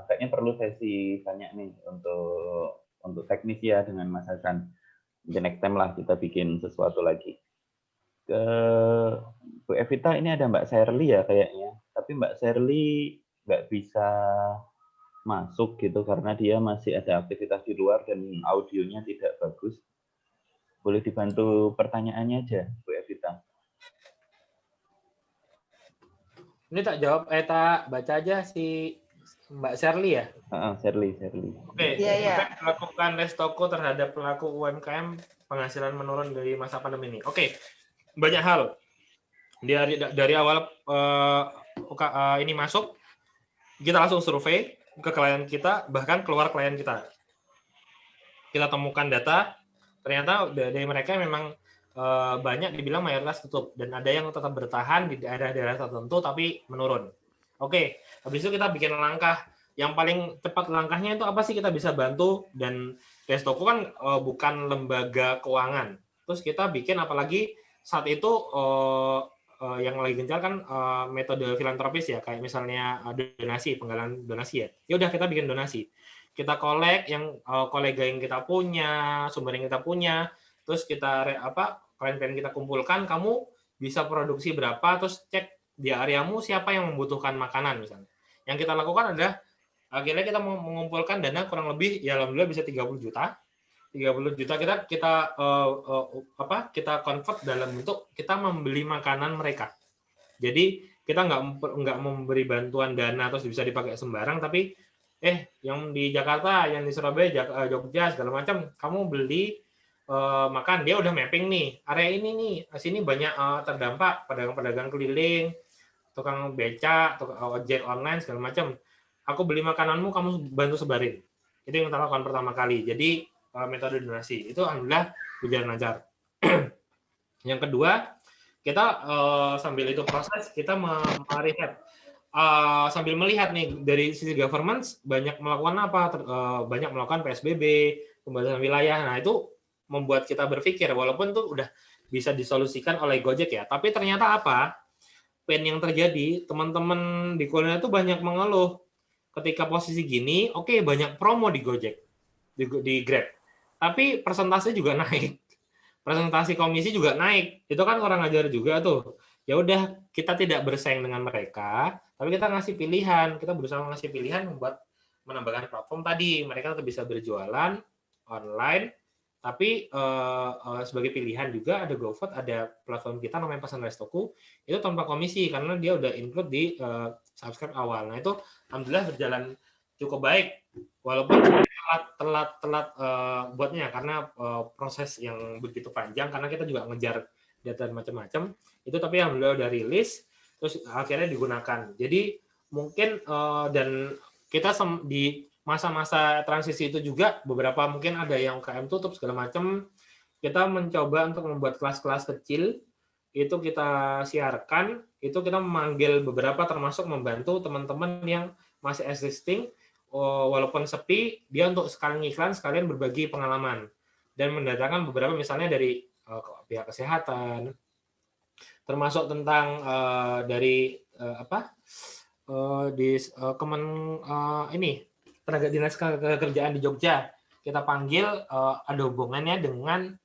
kayaknya perlu sesi banyak nih untuk teknis ya dengan Mas Hasan. Mungkin next time lah kita bikin sesuatu lagi. Ke Bu Evita ini ada Mbak Sherly ya kayaknya, tapi Mbak Sherly nggak bisa masuk gitu karena dia masih ada aktivitas di luar dan audionya tidak bagus. Boleh dibantu pertanyaannya aja, Bu Evita. Ini tak jawab, tak baca aja si Mbak Sherly ya? Sherly. Oke, melakukan restoko terhadap pelaku UMKM penghasilan menurun dari masa pandemi ini. Oke, banyak hal. Dari awal ini masuk, kita langsung survei ke klien kita, bahkan keluar klien kita. Kita temukan data, ternyata dari mereka memang banyak dibilang mayoritas tutup, dan ada yang tetap bertahan di daerah-daerah tertentu tapi menurun. Oke, habis itu kita bikin langkah. Yang paling cepat langkahnya itu apa sih kita bisa bantu, dan Restoko kan bukan lembaga keuangan. Terus kita bikin, apalagi saat itu yang lagi gencar kan metode filantropis ya, kayak misalnya donasi, penggalangan donasi ya. Ya udah kita bikin donasi. Kita collect yang kolega yang kita punya, sumber yang kita punya, terus kita klien-klien kita kumpulkan, kamu bisa produksi berapa, terus cek di areamu siapa yang membutuhkan makanan misalnya. Yang kita lakukan adalah akhirnya kita mengumpulkan dana kurang lebih ya alhamdulillah bisa 30 juta. 30 juta kita convert dalam bentuk kita membeli makanan mereka. Jadi kita nggak memberi bantuan dana terus bisa dipakai sembarang, tapi yang di Jakarta, yang di Surabaya, Jogja segala macam, kamu beli makan, dia udah mapping nih area ini nih, sini banyak terdampak pedagang-pedagang keliling, tukang beca, tukang ojek online segala macam. Aku beli makananmu, kamu bantu sebarin. Itu yang kita lakukan pertama kali. Jadi metode donasi itu alhamdulillah berjalan lancar. Yang kedua, kita sambil itu proses kita meriset, sambil melihat nih dari sisi government banyak melakukan apa, banyak melakukan PSBB, pembatasan wilayah. Nah itu membuat kita berpikir walaupun itu udah bisa disolusikan oleh Gojek ya, tapi ternyata apa? Pain yang terjadi teman-teman di kuliner itu banyak mengeluh ketika posisi gini, oke, banyak promo di Gojek, di Grab. Tapi persentase juga naik, presentasi komisi juga naik, itu kan orang ajar juga tuh. Ya udah kita tidak bersaing dengan mereka, tapi kita ngasih pilihan, kita berusaha ngasih pilihan membuat menambahkan platform tadi, mereka tetap bisa berjualan online, tapi sebagai pilihan juga ada GoFood, ada platform kita namanya Pesan Restoku, itu tanpa komisi karena dia udah include di subscribe awal. Nah itu alhamdulillah berjalan cukup baik, walaupun telat buatnya karena proses yang begitu panjang karena kita juga ngejar data dan macam-macam itu, tapi alhamdulillah udah rilis terus akhirnya digunakan. Jadi mungkin dan kita di masa-masa transisi itu juga beberapa mungkin ada yang UKM tutup segala macam, kita mencoba untuk membuat kelas-kelas kecil itu kita siarkan, itu kita memanggil beberapa termasuk membantu teman-teman yang masih existing. Walaupun sepi, dia untuk sekalian iklan, sekalian berbagi pengalaman dan mendatangkan beberapa misalnya dari pihak kesehatan, termasuk tentang dari tenaga dinas kekerjaan di Jogja, kita panggil ada hubungannya dengan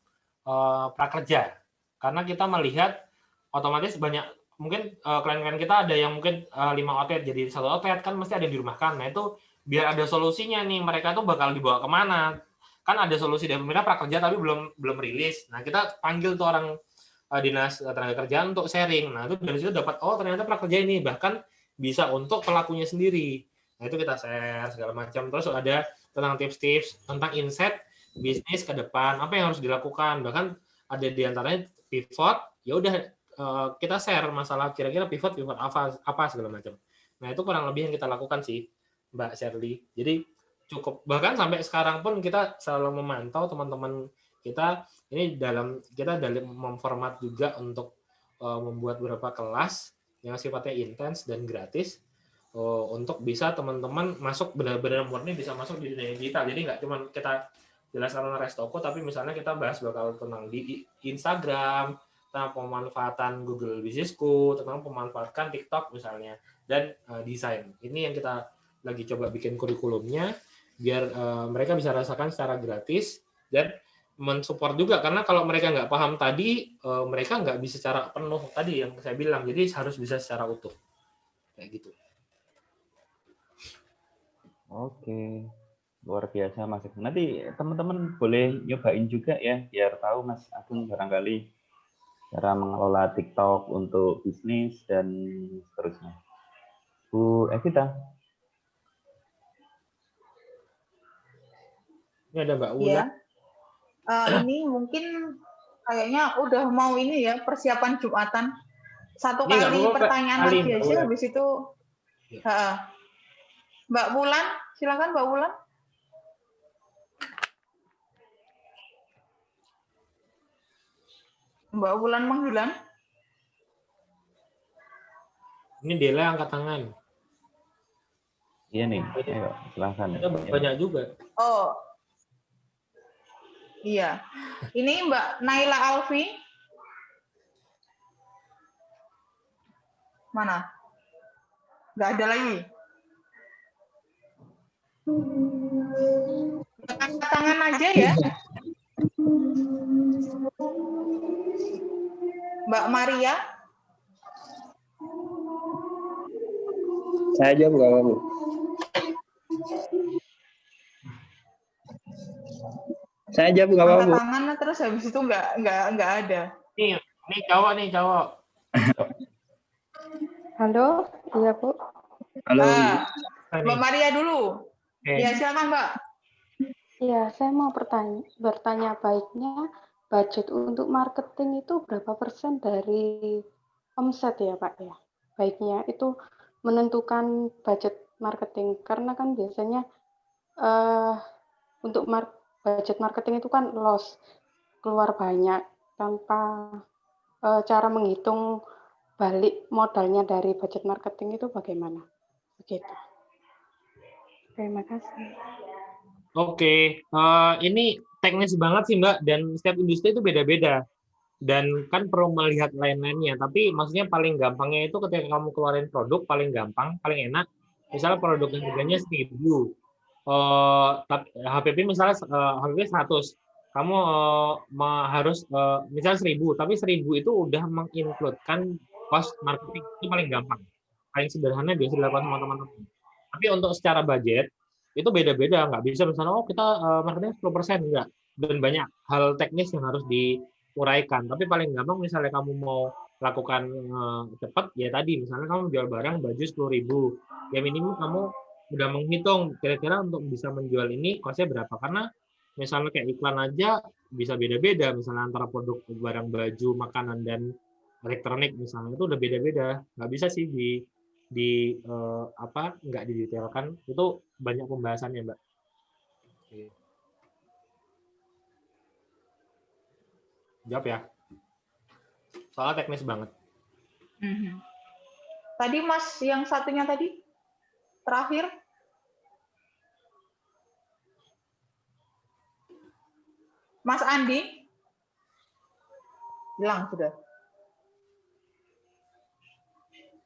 prakerja, karena kita melihat otomatis banyak mungkin klien-klien kita ada yang mungkin 5 outlet jadi 1 outlet kan mesti ada yang dirumahkan. Nah itu biar ada solusinya nih, mereka tuh bakal dibawa kemana, kan ada solusi dari pemerintah prakerja tapi belum rilis. Nah kita panggil tuh orang dinas tenaga kerjaan untuk sharing. Nah itu dari situ dapat ternyata prakerja ini bahkan bisa untuk pelakunya sendiri. Nah itu kita share segala macam. Terus ada tentang tips-tips tentang insight bisnis ke depan, apa yang harus dilakukan, bahkan ada diantaranya pivot. Ya udah kita share masalah kira-kira pivot apa segala macam. Nah itu kurang lebih yang kita lakukan sih, Mbak Shirley. Jadi cukup, bahkan sampai sekarang pun kita selalu memantau teman-teman kita ini kita dalam memformat juga untuk membuat beberapa kelas yang sifatnya intens dan gratis untuk bisa teman-teman masuk benar-benar murni bisa masuk di dunia digital. Jadi nggak cuma kita jelaskan tentang Restoko, tapi misalnya kita bahas bakal tentang di Instagram, tentang pemanfaatan Google Businessku, tentang pemanfaatkan TikTok misalnya, dan desain. Ini yang kita lagi coba bikin kurikulumnya biar mereka bisa rasakan secara gratis dan mensupport juga, karena kalau mereka nggak paham tadi mereka nggak bisa secara penuh tadi yang saya bilang, jadi harus bisa secara utuh kayak gitu. Oke, luar biasa Mas Agung. Nanti teman-teman boleh nyobain juga ya biar tahu Mas Agung barangkali cara mengelola TikTok untuk bisnis dan seterusnya. Bu Evita. Ini ada Mbak Ula. Ya. Ini mungkin kayaknya udah mau ini ya persiapan Jumatan. Satu Ini kali pertanyaan lagi aja, habis itu Mbak Wulan, silakan Mbak Wulan. Mbak Wulan menghilang. Ini Dela angkat tangan. Iya nih, ayo silakan. Ada banyak juga. Oh, iya. Ini Mbak Naila Alfi. Mana? Nggak ada lagi. Angkat tangan aja ya. Mbak Maria. Saya jawab nggak apa-apa, Bu? Saya jawab nggak apa-apa, Angkat Bu? tangan terus habis itu nggak ada. Nih cowok. Halo, iya Bu. Halo. Mbak Maria dulu. Ya silakan Mbak. Iya, saya mau bertanya baiknya budget untuk marketing itu berapa persen dari omset ya Pak ya? Baiknya itu menentukan budget marketing karena kan biasanya untuk budget marketing itu kan loss, keluar banyak tanpa cara menghitung balik modalnya dari budget marketing itu bagaimana? Begitu. Terima kasih. Oke, ini teknis banget sih Mbak, dan setiap industri itu beda-beda. Dan kan perlu melihat lain-lainnya, tapi maksudnya paling gampangnya itu ketika kamu keluarin produk, paling gampang, paling enak, misalnya produk yang harganya 1.000, HPP misalnya HPP 100, kamu harus misalnya 1.000, tapi 1.000 itu udah mengincludekan cost marketing, itu paling gampang. Paling sederhana biasa dilakukan sama teman-teman. Tapi untuk secara budget, itu beda-beda, nggak bisa misalnya kita marketing 10%, enggak, dan banyak hal teknis yang harus diuraikan. Tapi paling gampang misalnya kamu mau lakukan cepat, ya tadi misalnya kamu jual barang baju 10.000, ya minimum kamu udah menghitung kira-kira untuk bisa menjual ini costnya berapa, karena misalnya kayak iklan aja bisa beda-beda, misalnya antara produk barang baju, makanan, dan elektronik misalnya, itu udah beda-beda, nggak bisa sih nggak didetailkan, itu banyak pembahasannya Mbak. Jawab ya, soalnya teknis banget. Tadi Mas yang satunya tadi terakhir, Mas Andi hilang sudah,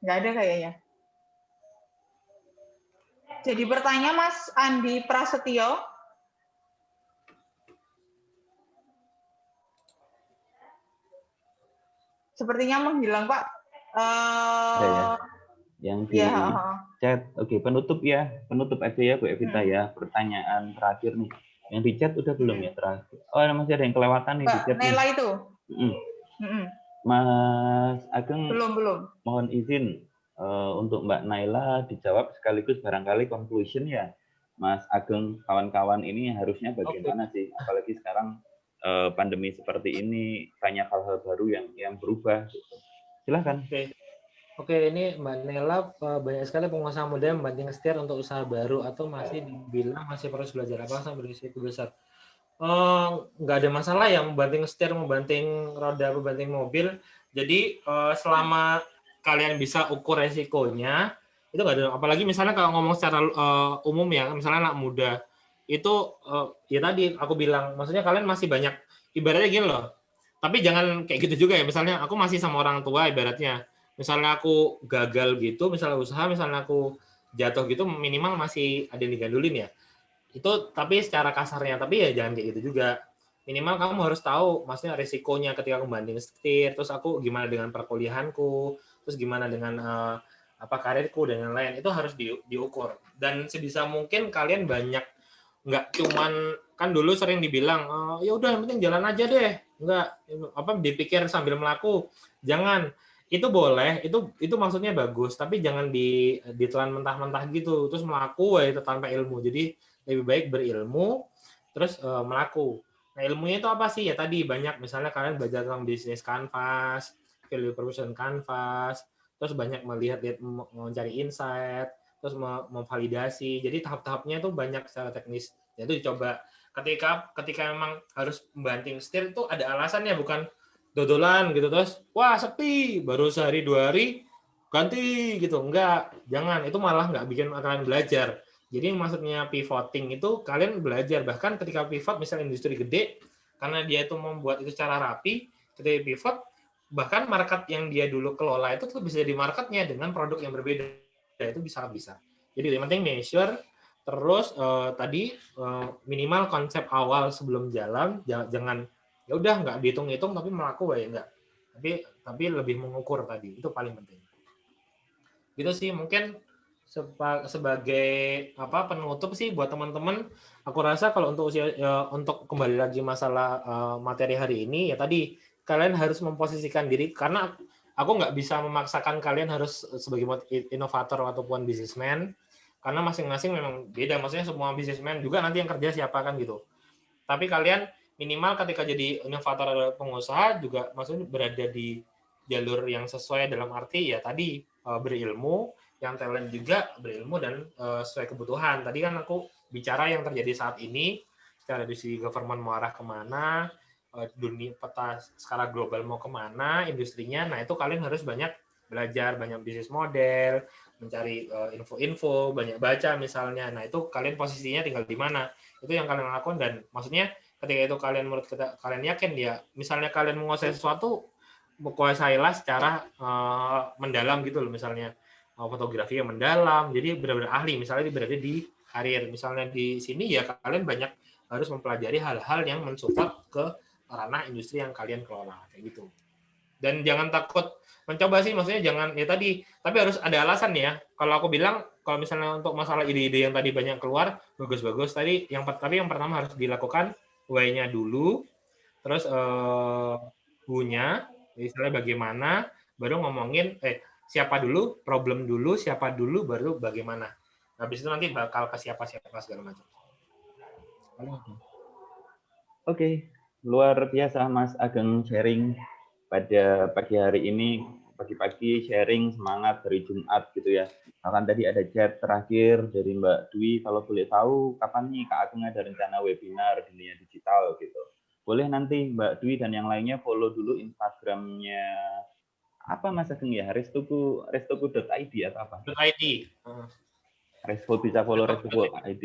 nggak ada kayaknya. Jadi bertanya Mas Andi Prasetyo. Sepertinya menghilang Pak. Yang di chat. Oke, penutup aja ya Bu Evita ya. Pertanyaan terakhir nih. Yang di chat udah belum ya terakhir? Oh, masih ada yang kelewatan nih di chat. Nela itu. Mas Ageng. Belum. Mohon izin untuk Mbak Naila dijawab sekaligus barangkali conclusion ya. Mas Ageng, kawan-kawan ini harusnya bagaimana sih? Apalagi sekarang pandemi seperti ini, banyak hal-hal baru yang berubah. Silahkan. Oke, ini Mbak Nela, banyak sekali pengusaha muda yang membanting setir untuk usaha baru atau masih dibilang masih terus belajar apa sama berisiko besar. Nggak ada masalah ya membanting setir, membanting roda, membanting mobil. Jadi selama kalian bisa ukur resikonya, itu nggak ada. Apalagi misalnya kalau ngomong secara umum ya, misalnya anak muda, itu ya tadi aku bilang, maksudnya kalian masih banyak, ibaratnya gini loh, tapi jangan kayak gitu juga ya, misalnya aku masih sama orang tua ibaratnya, misalnya aku gagal gitu, misalnya usaha, misalnya aku jatuh gitu, minimal masih ada yang digandulin ya, itu tapi secara kasarnya, tapi ya jangan kayak gitu juga, minimal kamu harus tahu, maksudnya resikonya ketika aku banding setir, terus aku gimana dengan perkuliahanku, terus gimana dengan karirku dan lain-lain, itu harus diukur, dan sebisa mungkin kalian banyak, nggak cuman kan dulu sering dibilang ya udah yang penting jalan aja deh, nggak dipikir sambil melaku, jangan, itu boleh, itu maksudnya bagus, tapi jangan ditelan mentah-mentah gitu terus melaku itu tanpa ilmu. Jadi lebih baik berilmu terus melaku. Nah ilmunya itu apa sih ya, tadi banyak, misalnya kalian belajar tentang bisnis canvas, value proposition canvas, terus banyak melihat mencari insight, terus memvalidasi. Jadi tahap-tahapnya itu banyak secara teknis. Itu dicoba. Ketika memang harus membanting setir itu ada alasannya, bukan dodolan gitu terus wah sepi baru sehari 2 hari ganti gitu. Enggak, jangan, itu malah nggak bikin kalian belajar. Jadi maksudnya pivoting itu kalian belajar, bahkan ketika pivot misalnya industri gede, karena dia itu membuat itu secara rapi, ketika pivot bahkan market yang dia dulu kelola itu tuh bisa jadi marketnya dengan produk yang berbeda. Itu bisa. Jadi yang penting measure, terus tadi minimal konsep awal sebelum jalan, jangan ya udah nggak dihitung-hitung tapi melaku ya enggak. Tapi lebih mengukur tadi, itu paling penting. Gitu sih mungkin sebagai penutup sih buat teman-teman, aku rasa kalau untuk kembali lagi masalah materi hari ini ya tadi kalian harus memposisikan diri, karena aku nggak bisa memaksakan kalian harus sebagai inovator ataupun bisnismen, karena masing-masing memang beda. Maksudnya semua bisnismen juga nanti yang kerja siapa kan gitu. Tapi kalian minimal ketika jadi inovator atau pengusaha juga maksudnya berada di jalur yang sesuai, dalam arti ya tadi berilmu, yang talent juga berilmu dan sesuai kebutuhan. Tadi kan aku bicara yang terjadi saat ini, secara dari sisi government mau arah kemana, dunia peta skala global mau kemana, industrinya. Nah itu kalian harus banyak belajar, banyak bisnis model, mencari info-info, banyak baca misalnya. Nah itu kalian posisinya tinggal di mana. Itu yang kalian lakukan, dan maksudnya ketika itu kalian menurut kalian yakin ya, misalnya kalian menguasai sesuatu, kuasailah secara mendalam gitu loh, misalnya fotografi yang mendalam, jadi benar-benar ahli, misalnya berada di karir, misalnya di sini ya kalian banyak harus mempelajari hal-hal yang mensupport ke ranah industri yang kalian kelola, kayak gitu. Dan jangan takut mencoba sih, maksudnya jangan ya tadi, tapi harus ada alasan ya. Kalau aku bilang, kalau misalnya untuk masalah ide-ide yang tadi banyak keluar, bagus-bagus tadi, tapi yang pertama harus dilakukan why-nya dulu, terus who-nya, misalnya bagaimana, baru ngomongin siapa dulu, problem dulu, siapa dulu, baru bagaimana. Habis itu nanti bakal ke siapa-siapa segala macam. Oke, luar biasa Mas Ageng sharing pada pagi hari ini, pagi-pagi sharing semangat dari Jumat gitu ya. Bahkan tadi ada chat terakhir dari Mbak Dwi, kalau boleh tahu kapan nih Kak Ageng ada rencana webinar dunia digital gitu. Boleh nanti Mbak Dwi dan yang lainnya follow dulu Instagramnya apa Mas Ageng ya? restoku.id atau apa? .id. Resto bisa follow restoku.id.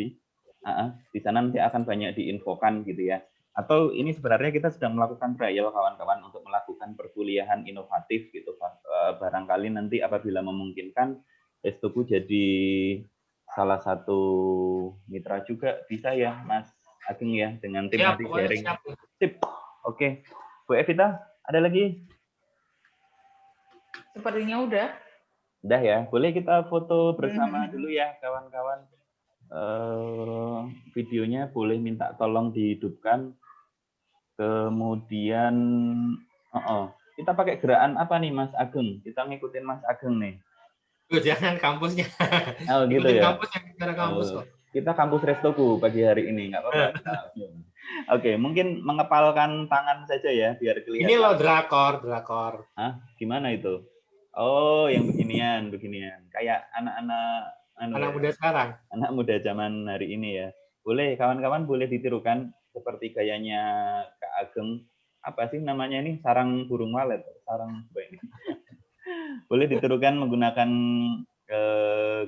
Di sana nanti akan banyak diinfokan gitu ya. Atau ini sebenarnya kita sedang melakukan trial kawan-kawan untuk melakukan perkuliahan inovatif gitu. Barangkali nanti apabila memungkinkan Restoku jadi salah satu mitra juga bisa ya Mas Ageng ya, dengan tim nanti sharing. Sip. Oke. Bu Evita, ada lagi? Sepertinya udah. Udah ya. Boleh kita foto bersama dulu ya kawan-kawan. Videonya boleh minta tolong dihidupkan. Kemudian kita pakai gerakan apa nih Mas Ageng? Kita ngikutin Mas Ageng nih. Jangan kampusnya. Oh gitu ya. Kampus yang bicara kampus kok. Kita kampus Restoku pagi hari ini, nggak apa-apa. Oke, mungkin mengepalkan tangan saja ya biar kelihatan. Ini loh drakor. Hah? Gimana itu? Oh, yang beginian. Kayak anak muda sekarang. Anak muda zaman hari ini ya. Boleh, kawan-kawan boleh ditirukan seperti gayanya Kak Ageng. Apa sih namanya ini? Sarang burung walet. Boleh ditirukan menggunakan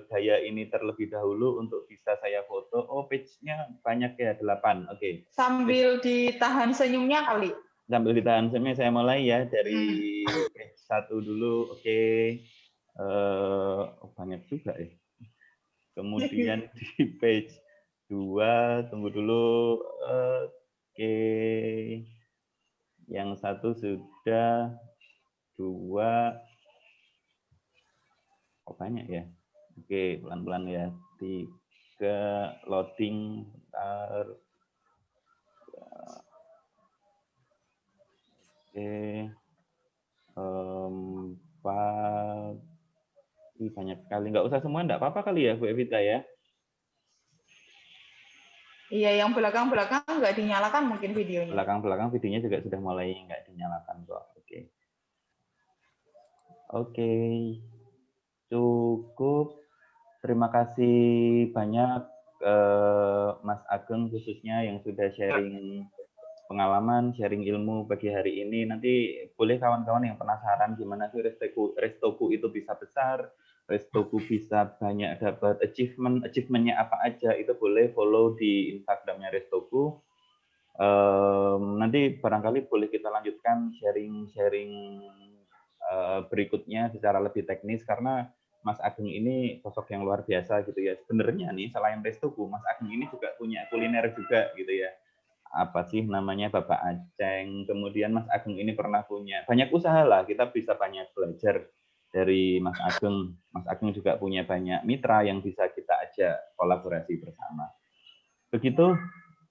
gaya ini terlebih dahulu untuk bisa saya foto. Oh, page-nya banyak ya, 8. Oke. Sambil ditahan senyumnya kali. Sambil ditahan senyumnya saya mulai ya dari page 1 dulu. Oke. Banyak juga ya. Kemudian di page 2, tunggu dulu. Oke. Yang 1 sudah, 2. Banyak ya. Oke, pelan-pelan ya. 3, loading. Bentar. Oke. 4. Banyak sekali. Nggak usah semua, nggak apa-apa kali ya, Bu Evita ya? Iya, yang belakang-belakang nggak dinyalakan mungkin videonya. Belakang-belakang videonya juga sudah mulai nggak dinyalakan kok. Oke. Cukup. Terima kasih banyak Mas Ageng khususnya yang sudah sharing pengalaman, sharing ilmu pagi hari ini. Nanti boleh kawan-kawan yang penasaran gimana sih Restoku itu bisa besar, Restoku bisa banyak dapat achievementnya apa aja, itu boleh follow di Instagramnya Restoku. Nanti barangkali boleh kita lanjutkan sharing berikutnya secara lebih teknis, karena Mas Ageng ini sosok yang luar biasa gitu ya. Sebenarnya nih selain restoku, Mas Ageng ini juga punya kuliner juga gitu ya. Apa sih namanya, Bapak Aceng. Kemudian Mas Ageng ini pernah punya banyak usaha lah, kita bisa banyak belajar dari Mas Ageng. Mas Ageng juga punya banyak mitra yang bisa kita ajak kolaborasi bersama. Begitu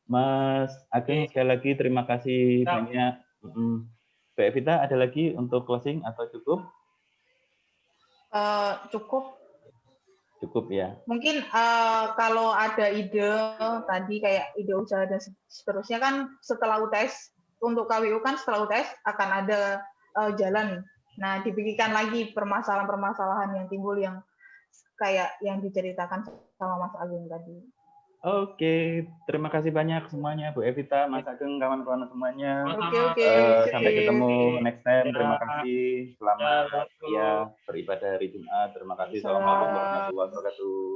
Mas Ageng, sekali lagi terima kasih banyak. Mbak Evita, ada lagi untuk closing atau cukup? Cukup. Cukup ya. Mungkin kalau ada ide tadi kayak ide usaha dan seterusnya kan setelah UTS, untuk KWU kan setelah UTS akan ada jalan. Nah, dipikirkan lagi permasalahan-permasalahan yang timbul yang kayak yang diceritakan sama Mas Ageng tadi. Oke, terima kasih banyak semuanya, Bu Evita, Mas Ageng, kawan-kawan semuanya. Oke. Sampai ketemu next time. Terima kasih. Selamat ya beribadah hari Jumat. Terima kasih. Assalamualaikum warahmatullahi wabarakatuh.